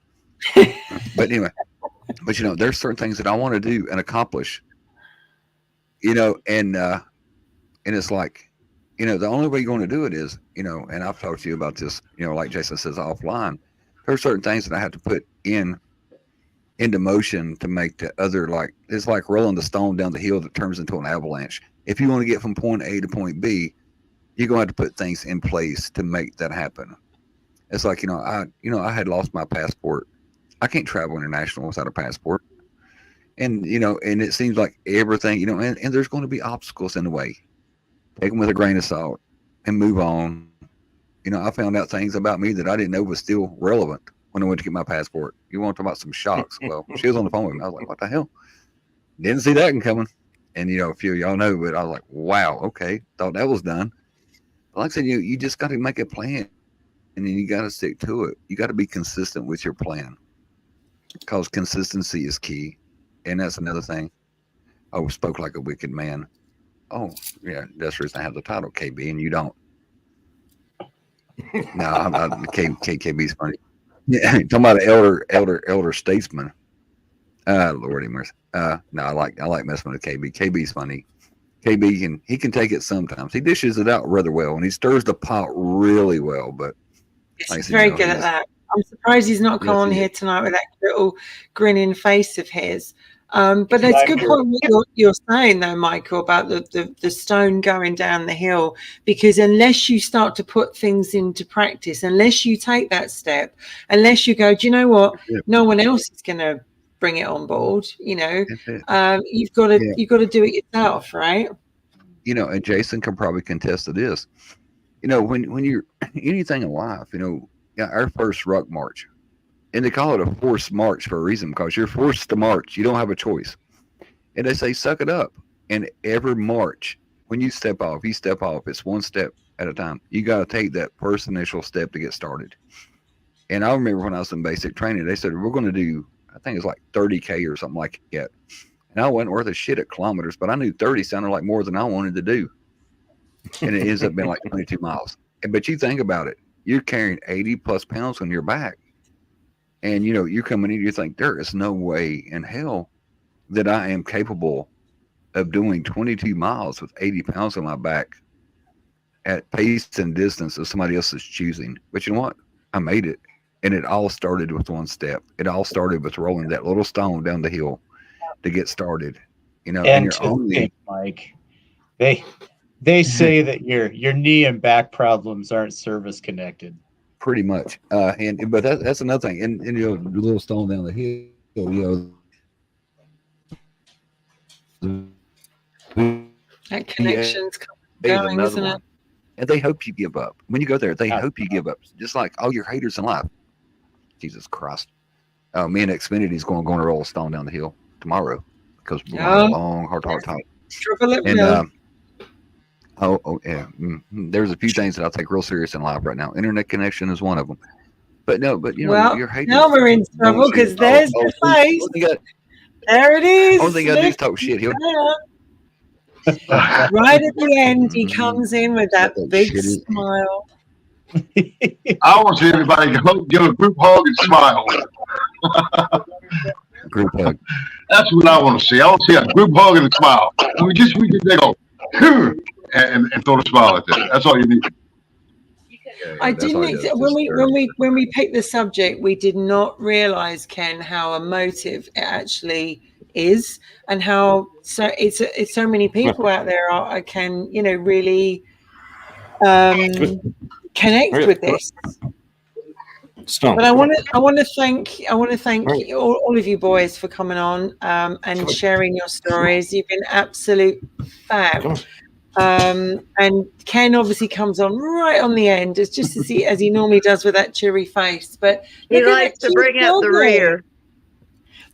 But anyway, but you know, there's certain things that I want to do and accomplish. You know, and it's like, you know, the only way you're going to do it is, you know, and I've talked to you about this, you know, like Jason says offline. There are certain things that I have to put into motion to make the other, like, it's like rolling the stone down the hill that turns into an avalanche. If you want to get from point A to point B, you're going to have to put things in place to make that happen. It's like, I had lost my passport. I can't travel international without a passport. And, you know, and it seems like everything, you know, and there's going to be obstacles in the way. Take them with a grain of salt and move on. You know, I found out things about me that I didn't know was still relevant when I went to get my passport. You want to talk about some shocks? Well, she was on the phone with me. I was like, what the hell? Didn't see that one coming. And, you know, a few of y'all know, but I was like, wow, okay. Thought that was done. Like I said, you just got to make a plan, and then you got to stick to it. You got to be consistent with your plan, because consistency is key. And that's another thing. I spoke like a wicked man. Oh, yeah, that's the reason I have the title KB, and you don't. No, KB's funny. Yeah, talking about an elder statesman. Lordy mercy. No, I like messing with KB. KB's funny. KB can take it sometimes. He dishes it out rather well, and he stirs the pot really well. But he's very good at that. I'm surprised he's not come on here tonight with that little grinning face of his. But it's a good point what you're saying, though, Michael, about the stone going down the hill, because unless you start to put things into practice, unless you take that step, unless you go, do you know what? No one else is going to bring it on board. You know, you've got to do it yourself, right? You know, and Jason can probably contest to this. You know, when you're anything in life, you know, our first ruck march. And they call it a forced march for a reason, because you're forced to march. You don't have a choice. And they say, suck it up. And every march, when you step off, it's one step at a time. You got to take that first initial step to get started. And I remember when I was in basic training, they said, we're going to do, I think it's like 30K or something like that. And I wasn't worth a shit at kilometers, but I knew 30 sounded like more than I wanted to do. And it ends up being like 22 miles. But you think about it, you're carrying 80 plus pounds on your back. And, you know, you're coming in, you think, there is no way in hell that I am capable of doing 22 miles with 80 pounds on my back at pace and distance of somebody else's choosing. But you know what? I made it. And it all started with one step. It all started with rolling that little stone down the hill to get started. You know, and you're only Mike. They say that your knee and back problems aren't service connected. Pretty much. But that's another thing. And you know, the little stone down the hill, you know, that connection's going, isn't it? And they hope you give up. When you go there, they hope you give up. Just like all your haters in life. Jesus Christ. Me and Xfinity is going to roll a stone down the hill tomorrow, because we're on a long, hard time. And yeah. There's a few things that I take real serious in life right now. Internet connection is one of them. But no, but you know, Well, your haters now we're in don't trouble see because it. there's the face. There it is. Only thing I do is Look talk shit. He'll there. Right at the end, he Mhm. comes in with that That big shit is- smile. I want to see everybody give a group hug and smile. group hug. That's what I want to see. I want to see a group hug and a smile. And we just they go and throw the smile at them. That's all you need. I That's all didn't he does, when we picked the subject, we did not realize, Ken, how emotive it actually is, and how it's so many people out there can really connect with this. Stone. But I want to thank all of you boys for coming on and sharing your stories. You've been absolute fab. And Ken obviously comes on right on the end, as just as he normally does with that cheery face. But He look at likes that to bring cute out the dog there. rear.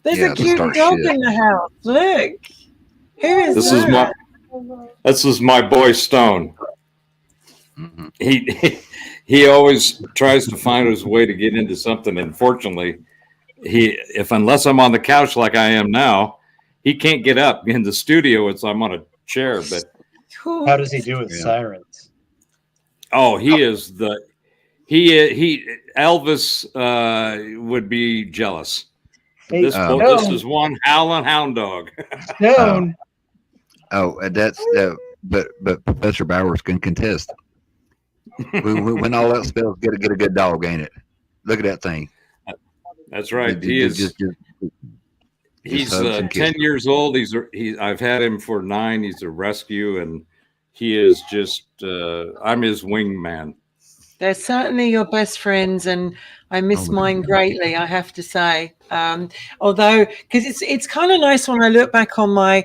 There's Yeah, a the cute start dog shit. in the house. Look, who is This is my boy Stone. Mhm. He always tries to find his way to get into something. Unfortunately, unless I'm on the couch like I am now, he can't get up. In the studio, I'm on a chair. But How does he do with Yeah. sirens? he is Elvis would be jealous. Hey, This Stone. is one howling hound dog. Stone. That's but Professor Bowers can contest. when all else fails, get a good dog, ain't it? Look at that thing. That's right. Just He's hugs and 10 kisses. years old. I've had him for 9. He's a rescue, and he is just I'm his wingman. They're certainly your best friends, and I miss mine greatly, I have to say. Although, because it's kind of nice when I look back on my,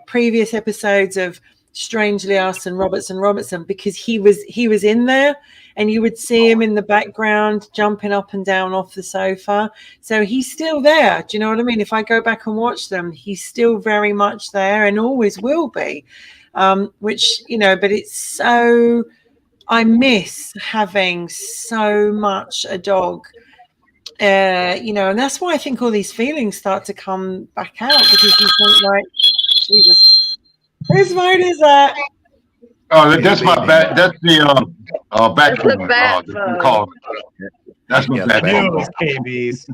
previous episodes of Strangely Us and Robertson, because he was in there, and you would see him in the background jumping up and down off the sofa. So he's still there. Do you know what I mean? If I go back and watch them, he's still very much there and always will be. Which but it's so. I miss having so much a dog, and that's why I think all these feelings start to come back out, because you think like, Jesus, whose phone is that? Oh, that's my back. That's the back That's the phone. bat The phone. call. That's my Yeah, back the phone. News,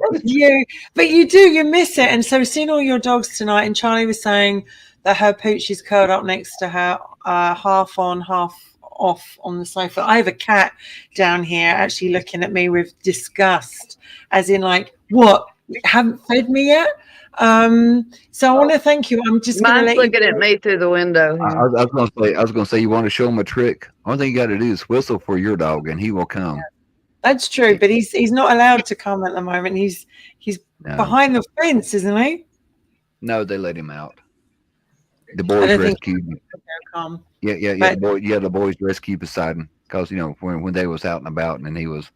KBs. You miss it. And so seeing all your dogs tonight, and Charlie was saying that her pooch is curled up next to her, half on, half off on the sofa. I have a cat down here actually looking at me with disgust, as in like, what, you haven't fed me yet? So I want to thank you. I'm just going to Mine's let looking you at me through the window. I Here. was gonna say, you want to show him a trick? Only thing you got to do is whistle for your dog, and he will come. That's true, but he's not allowed to come at the moment. He's No, behind the fence, isn't he? no, they let him out. The I boys don't think rescued him. he'll come. Yeah. But- The boys rescued Poseidon, because when they was out and about, and he was,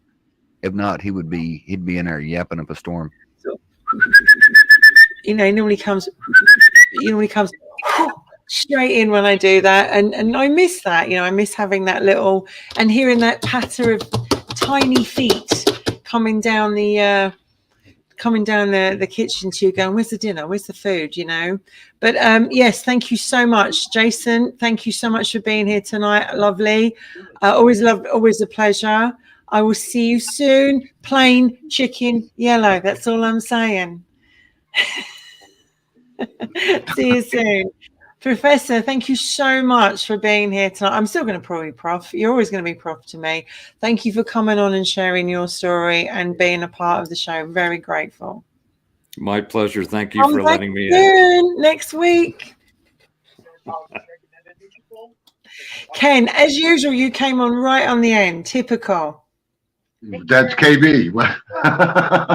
if not, he'd be in there yapping up a storm. He normally comes straight in when I do that, and I miss that. I miss having that little, and hearing that patter of tiny feet coming down the kitchen tube, going, where's the dinner, where's the food, but yes, thank you so much, Jason. Thank you so much for being here tonight. Lovely. Always a pleasure. I will see you soon. Plain chicken yellow, that's all I'm saying. See you soon. Professor, thank you so much for being here tonight. I'm still going to probably Prof. You're always going to be Prof to me. Thank you for coming on and sharing your story and being a part of the show. Very grateful. My pleasure. Thank you for letting me in. Soon, next week. Ken, as usual, you came on right on the end. Typical. That's KB.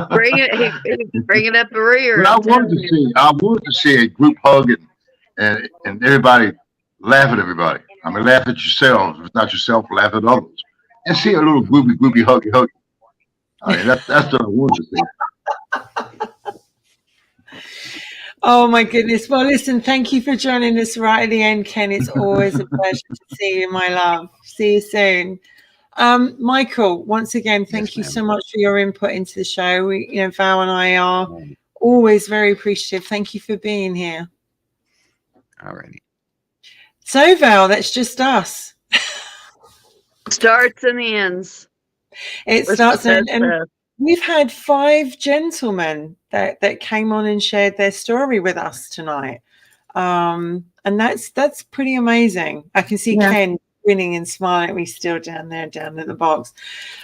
Bring it, bring it up the rear. But I wanted to see a group hug and everybody laugh at everybody. I mean, laugh at yourselves. If it's not yourself, laugh at others. And see a little groupie, huggy. I mean, that's what I wanted to see. Oh my goodness. Well, listen, thank you for joining us right at the end, Ken. It's always a pleasure to see you, my love. See you soon. Michael, once again, thank you ma'am. so much for your input into the show. Val and I are always very appreciative. Thank you for being here. Alrighty. So, Val, that's just us. Starts and ends. It Let's starts, put that and stuff. we've had 5 gentlemen that came on and shared their story with us tonight. And that's pretty amazing. I can see Ken grinning and smiling at me still down at the box.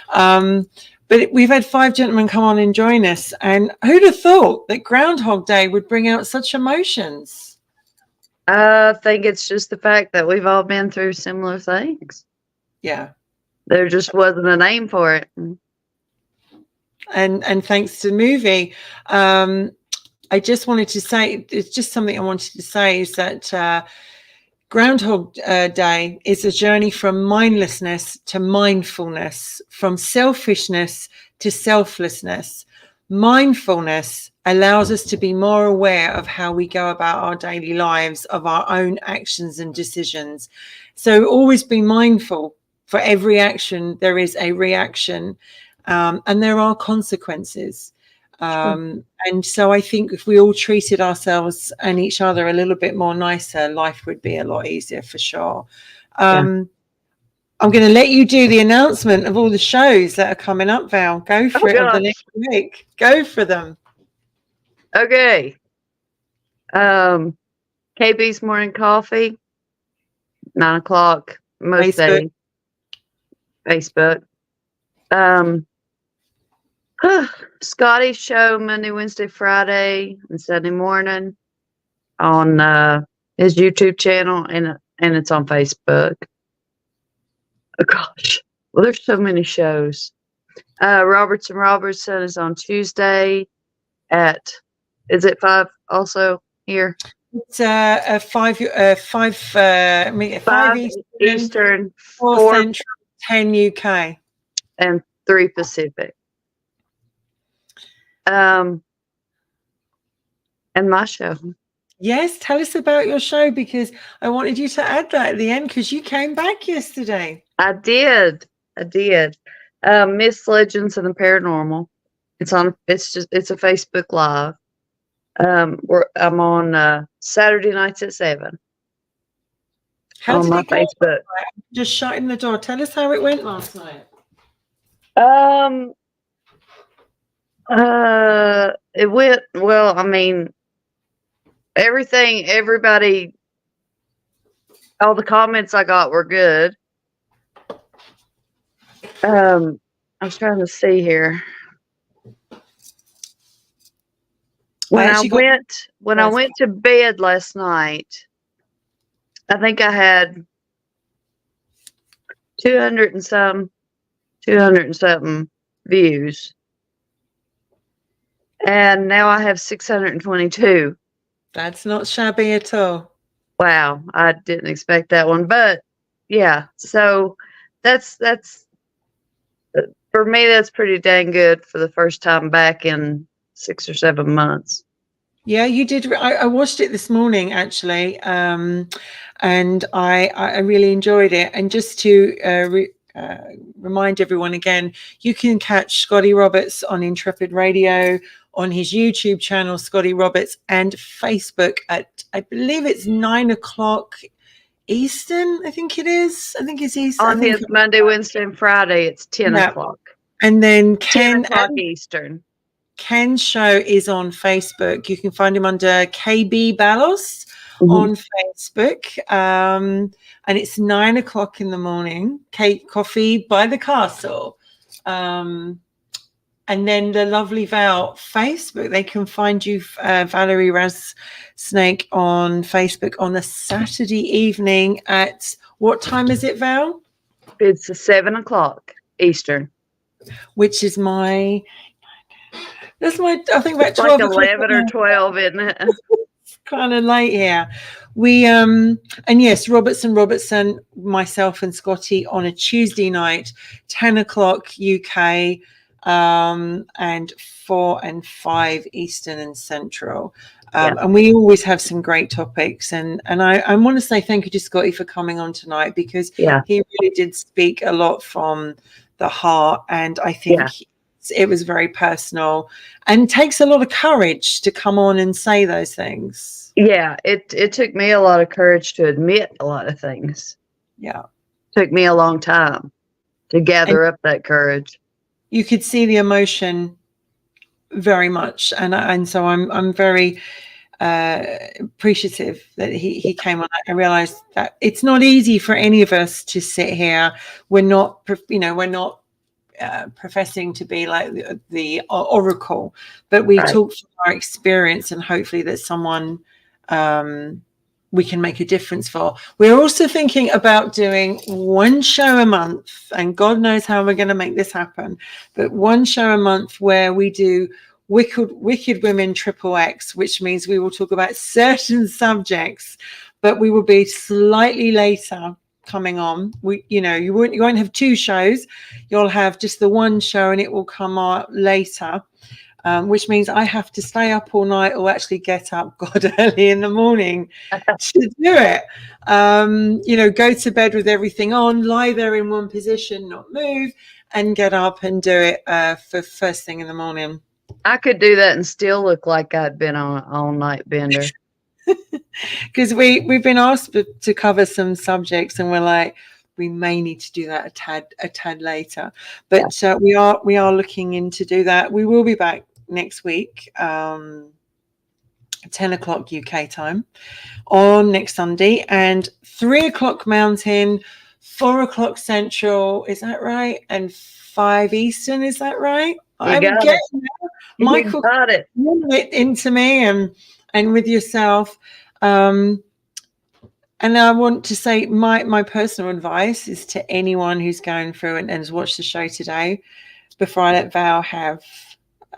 But we've had 5 gentlemen come on and join us, and who'd have thought that Groundhog Day would bring out such emotions? I think it's just the fact that we've all been through similar things. Yeah. There just wasn't a name for it. And thanks to the movie, I just wanted to say, it's just something I wanted to say, is that Groundhog Day is a journey from mindlessness to mindfulness, from selfishness to selflessness. Mindfulness allows us to be more aware of how we go about our daily lives, of our own actions and decisions. So always be mindful. For every action, there is a reaction, and there are consequences. And so I think if we all treated ourselves and each other a little bit more nicer, life would be a lot easier for sure. I'm going to let you do the announcement of all the shows that are coming up, Val. Go for it of the next week. Go for them. Okay. KB's Morning Coffee, 9 o'clock most days. Facebook. Scotty's show Monday, Wednesday, Friday, and Sunday morning on his YouTube channel, and it's on Facebook. Oh gosh, well, there's so many shows. Robertson is on Tuesday at, is it 5 also here? It's 5 Eastern, 4 Central, 10 UK, and 3 Pacific. And my show. Yes, tell us about your show, because I wanted you to add that at the end, because you came back yesterday. I did. Miss Legends and the Paranormal. It's a Facebook Live. I'm on Saturday nights at 7. How on did my it go? Facebook. Just shutting the door. Tell us how it went last night. It went well. I mean, everybody, all the comments I got were good. I was trying to see here. When I went to bed last night, I think I had 200 and something views. And now I have 622. That's not shabby at all. Wow, I didn't expect that one, but yeah. So that's for me, that's pretty dang good for the first time back in 6 or 7 months. Yeah, you did. I watched it this morning, actually, and I really enjoyed it. And just to remind everyone again, you can catch Scotty Roberts on Intrepid Radio, on his YouTube channel, Scotty Roberts, and Facebook at, I believe it's 9 o'clock Eastern. I think it is. I think it's Eastern. On his Monday, Wednesday, and Friday, it's 10 o'clock. And then Ken 10 o'clock Eastern. Ken's show is on Facebook. You can find him under KB Ballos on Facebook. And it's 9 o'clock in the morning. Coffee by the Castle. And then the lovely Val, Facebook. They can find you, Valerie Raz Snake, on Facebook on a Saturday evening at, what time is it, Val? It's 7 o'clock Eastern. Which is I think about 12 like 11 or 12, isn't it? It's kind of late here. We and yes, Robertson, myself and Scotty on a Tuesday night, 10 o'clock UK, and 4 and 5 Eastern and Central. And we always have some great topics. And I want to say thank you to Scotty for coming on tonight, because he really did speak a lot from the heart. And I think it was very personal and takes a lot of courage to come on and say those things. Yeah, it took me a lot of courage to admit a lot of things. Yeah. Took me a long time to gather up that courage. You could see the emotion very much. And so I'm very appreciative that he came on. I realized that it's not easy for any of us to sit here. We're not professing to be like the oracle, but we talk from our experience, and hopefully that someone we can make a difference for. We're also thinking about doing one show a month, and God knows how we're going to make this happen, but one show a month where we do Wicked Women XXX, which means we will talk about certain subjects, but we will be slightly later coming on. You won't have two shows. You'll have just the one show, and it will come out later, which means I have to stay up all night, or actually get up God early in the morning to do it. Go to bed with everything on, lie there in one position, not move, and get up and do it for first thing in the morning. I could do that and still look like I'd been on an all-night bender. Because we've been asked to cover some subjects, and we're like, we may need to do that a tad later. But we are looking into do that. We will be back next week, 10 o'clock UK time on next Sunday, and 3 o'clock Mountain, 4 o'clock Central. Is that right? And 5 Eastern. Is that right? I'm getting there. Michael, got it into me and with yourself. And I want to say my personal advice is to anyone who's going through and has watched the show today, before I let Val have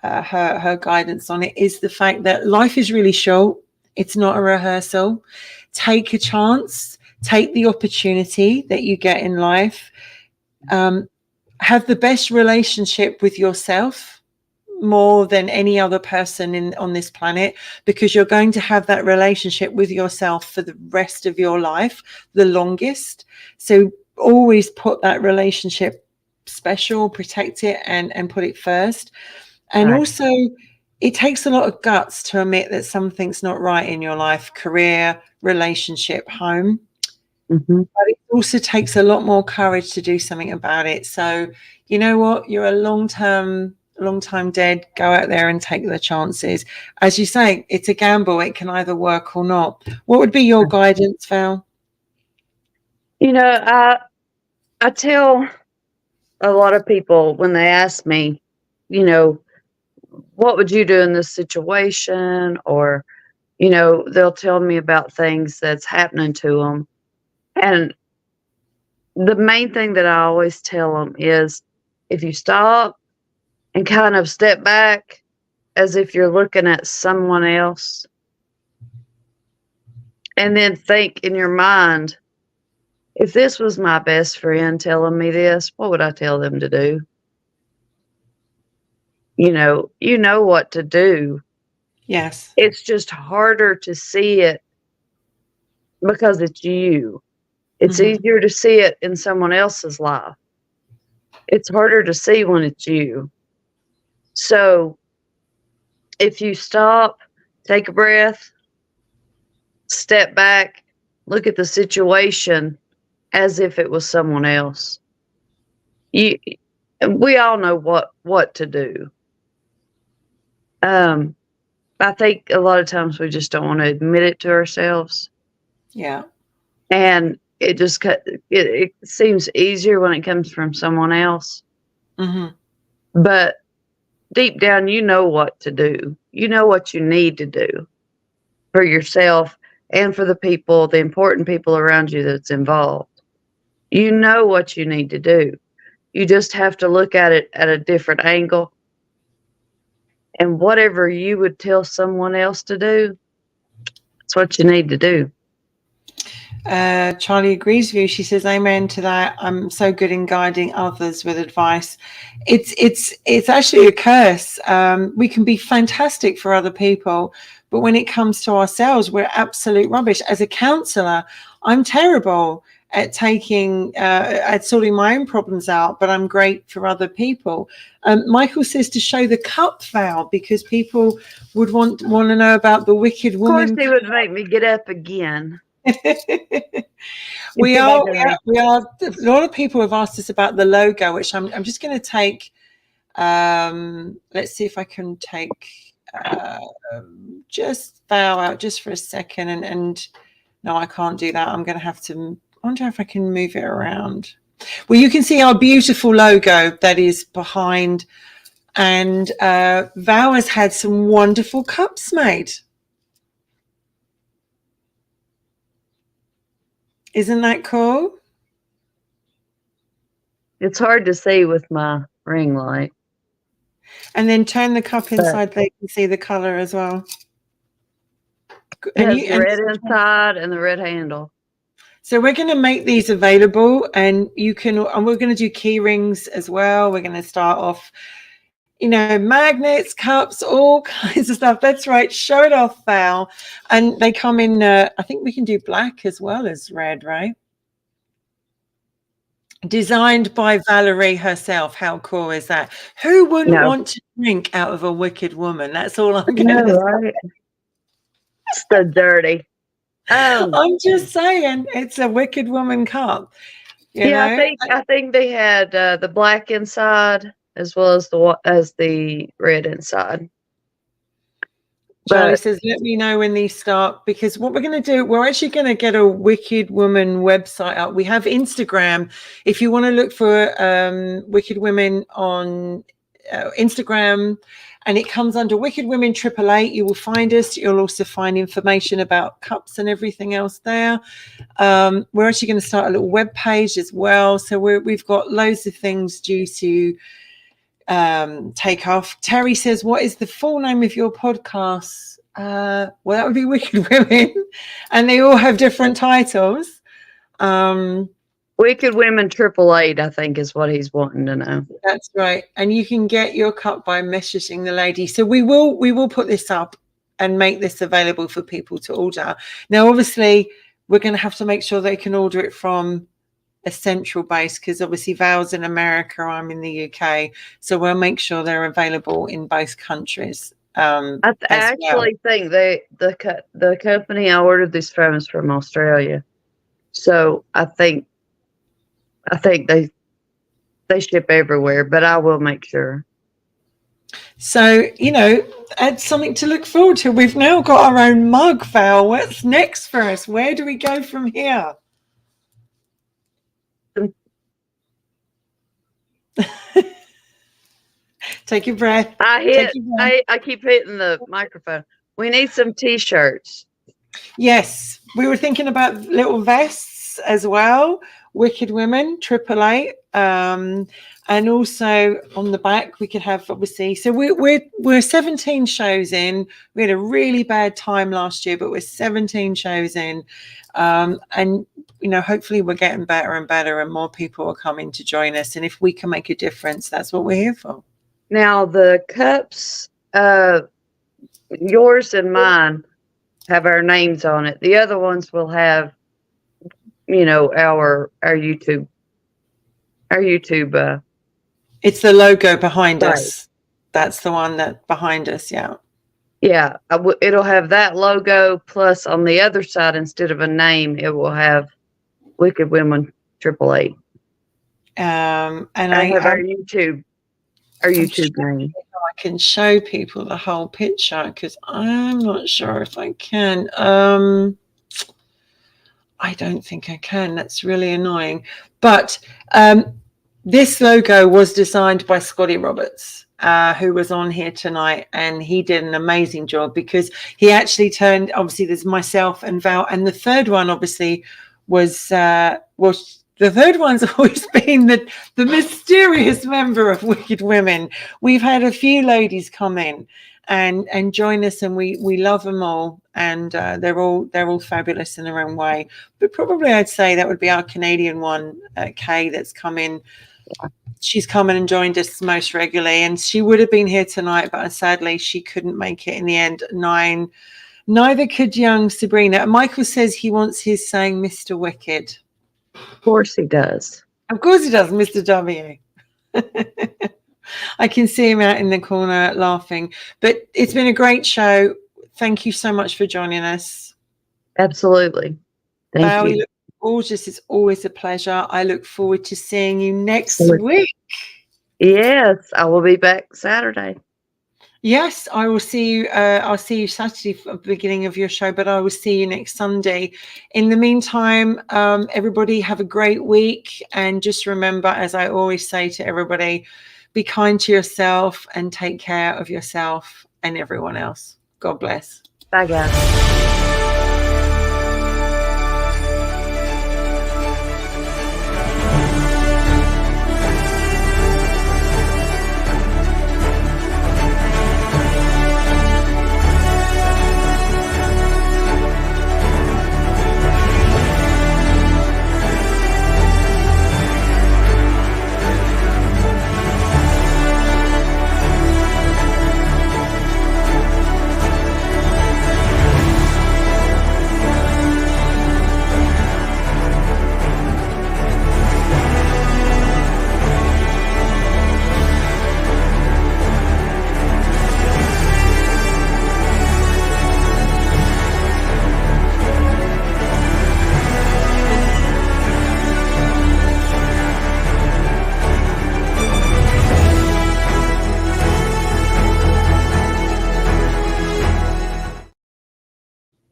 her guidance on it, is the fact that life is really short. It's not a rehearsal. Take a chance. Take the opportunity that you get in life. Have the best relationship with yourself, more than any other person on this planet, because you're going to have that relationship with yourself for the rest of your life, the longest. So always put that relationship special, protect it, and put it first. And also, it takes a lot of guts to admit that something's not right in your life, career, relationship, home. Mm-hmm. But it also takes a lot more courage to do something about it. So you know what? You're a long time dead. Go out there and take the chances. As you say, it's a gamble. It can either work or not. What would be your guidance, Val? I tell a lot of people when they ask me, what would you do in this situation? Or, they'll tell me about things that's happening to them. And the main thing that I always tell them is, if you stop and kind of step back as if you're looking at someone else, and then think in your mind, if this was my best friend telling me this, what would I tell them to do? You know what to do. Yes. It's just harder to see it because it's you. It's easier to see it in someone else's life. It's harder to see when it's you. So if you stop, take a breath, step back, look at the situation as if it was someone else. We all know what to do. I think a lot of times we just don't want to admit it to ourselves. Yeah. And it seems easier when it comes from someone else. Mm-hmm. But deep down, you know what to do. You know what you need to do for yourself and for the important people around you that's involved. You know what you need to do. You just have to look at it at a different angle. And whatever you would tell someone else to do, that's what you need to do. Charlie agrees with you. She says, amen to that. I'm so good in guiding others with advice. It's actually a curse. We can be fantastic for other people, But when it comes to ourselves, we're absolute rubbish. As a counselor, I'm terrible at at sorting my own problems out, but I'm great for other people. Michael says to show the cup, Val, because people would want to know about the wicked Of course, woman. he would make me get up again. we are. A lot of people have asked us about the logo, which I'm just going to take. Let's see if I can take just Val out just for a second. And no, I can't do that. I'm going to have to. I wonder if I can move it around. Well, you can see our beautiful logo that is behind. And Val has had some wonderful cups made. Isn't that cool? It's hard to see with my ring light. And then turn the cup inside so you can see the color as well. It has the red inside and the red handle. So we're going to make these available, and we're going to do key rings as well. We're going to start off, magnets, cups, all kinds of stuff. That's right. Show it off, Val. And they come in, I think we can do black as well as red, right? Designed by Valerie herself. How cool is that? Who wouldn't want to drink out of a wicked woman? That's all I'm going to say. Right? So dirty. I'm just saying, it's a wicked woman cup. You know? I think they had the black inside as well as the red inside. Charlie says, let me know when these start, because what we're going to do, we're actually going to get a Wicked Woman website up. We have Instagram. If you want to look for Wicked Women on Instagram, and it comes under Wicked Women 888, you will find us. You'll also find information about cups and everything else there. We're actually going to start a little web page as well. So we've got loads of things due to take off. Terry says, what is the full name of your podcast? Well, that would be Wicked Women, and they all have different titles. Wicked Women 888, I think, is what he's wanting to know. That's right. And you can get your cup by messaging the lady. So we will put this up and make this available for people to order. Now, obviously, we're going to have to make sure they can order it from a central base, because obviously Val's in America, I'm in the UK, so we'll make sure they're available in both countries. I actually think the company I ordered this from is from Australia, so I think they ship everywhere, but I will make sure. So add something to look forward to. We've now got our own mug, Val. What's next for us? Where do we go from here? Take your breath. I keep hitting the microphone. We need some t-shirts. Yes, we were thinking about little vests as well. Wicked Women 888, and also on the back we could have, obviously. So we're 17 shows in. We had a really bad time last year, but we're 17 shows in, and hopefully we're getting better and better, and more people are coming to join us. And if we can make a difference, that's what we're here for. Now the cups, yours and mine, have our names on it. The other ones will have, our YouTube. It's the logo behind us. That's the one that behind us. Yeah. Yeah. It'll have that logo, plus on the other side, instead of a name, it will have Wicked Women 888. And I have our YouTube name. I can show people the whole picture, because I'm not sure if I can. I don't think I can. That's really annoying. But this logo was designed by Scotty Roberts, who was on here tonight, and he did an amazing job, because he actually turned, obviously there's myself and Val, and the third one obviously was the third one's always been the mysterious member of Wicked Women. We've had a few ladies come in and join us, and we love them all, and they're all fabulous in their own way. But probably I'd say that would be our Canadian one, Kay, that's come in she's come in and joined us most regularly, and she would have been here tonight, but sadly she couldn't make it in the end. Neither could young Sabrina. Michael says he wants his saying Mr. Wicked. Of course he does. Of course he does, Mr. W. I can see him out in the corner laughing. But it's been a great show. Thank you so much for joining us. Absolutely. Thank You you. look gorgeous. It's always a pleasure. I look forward to seeing you next week. Yes, I will be back Saturday. Yes, I will see you. I'll see you Saturday for the beginning of your show, but I will see you next Sunday. In the meantime, everybody have a great week. And just remember, as I always say to everybody, be kind to yourself and take care of yourself and everyone else. God bless. Bye, guys.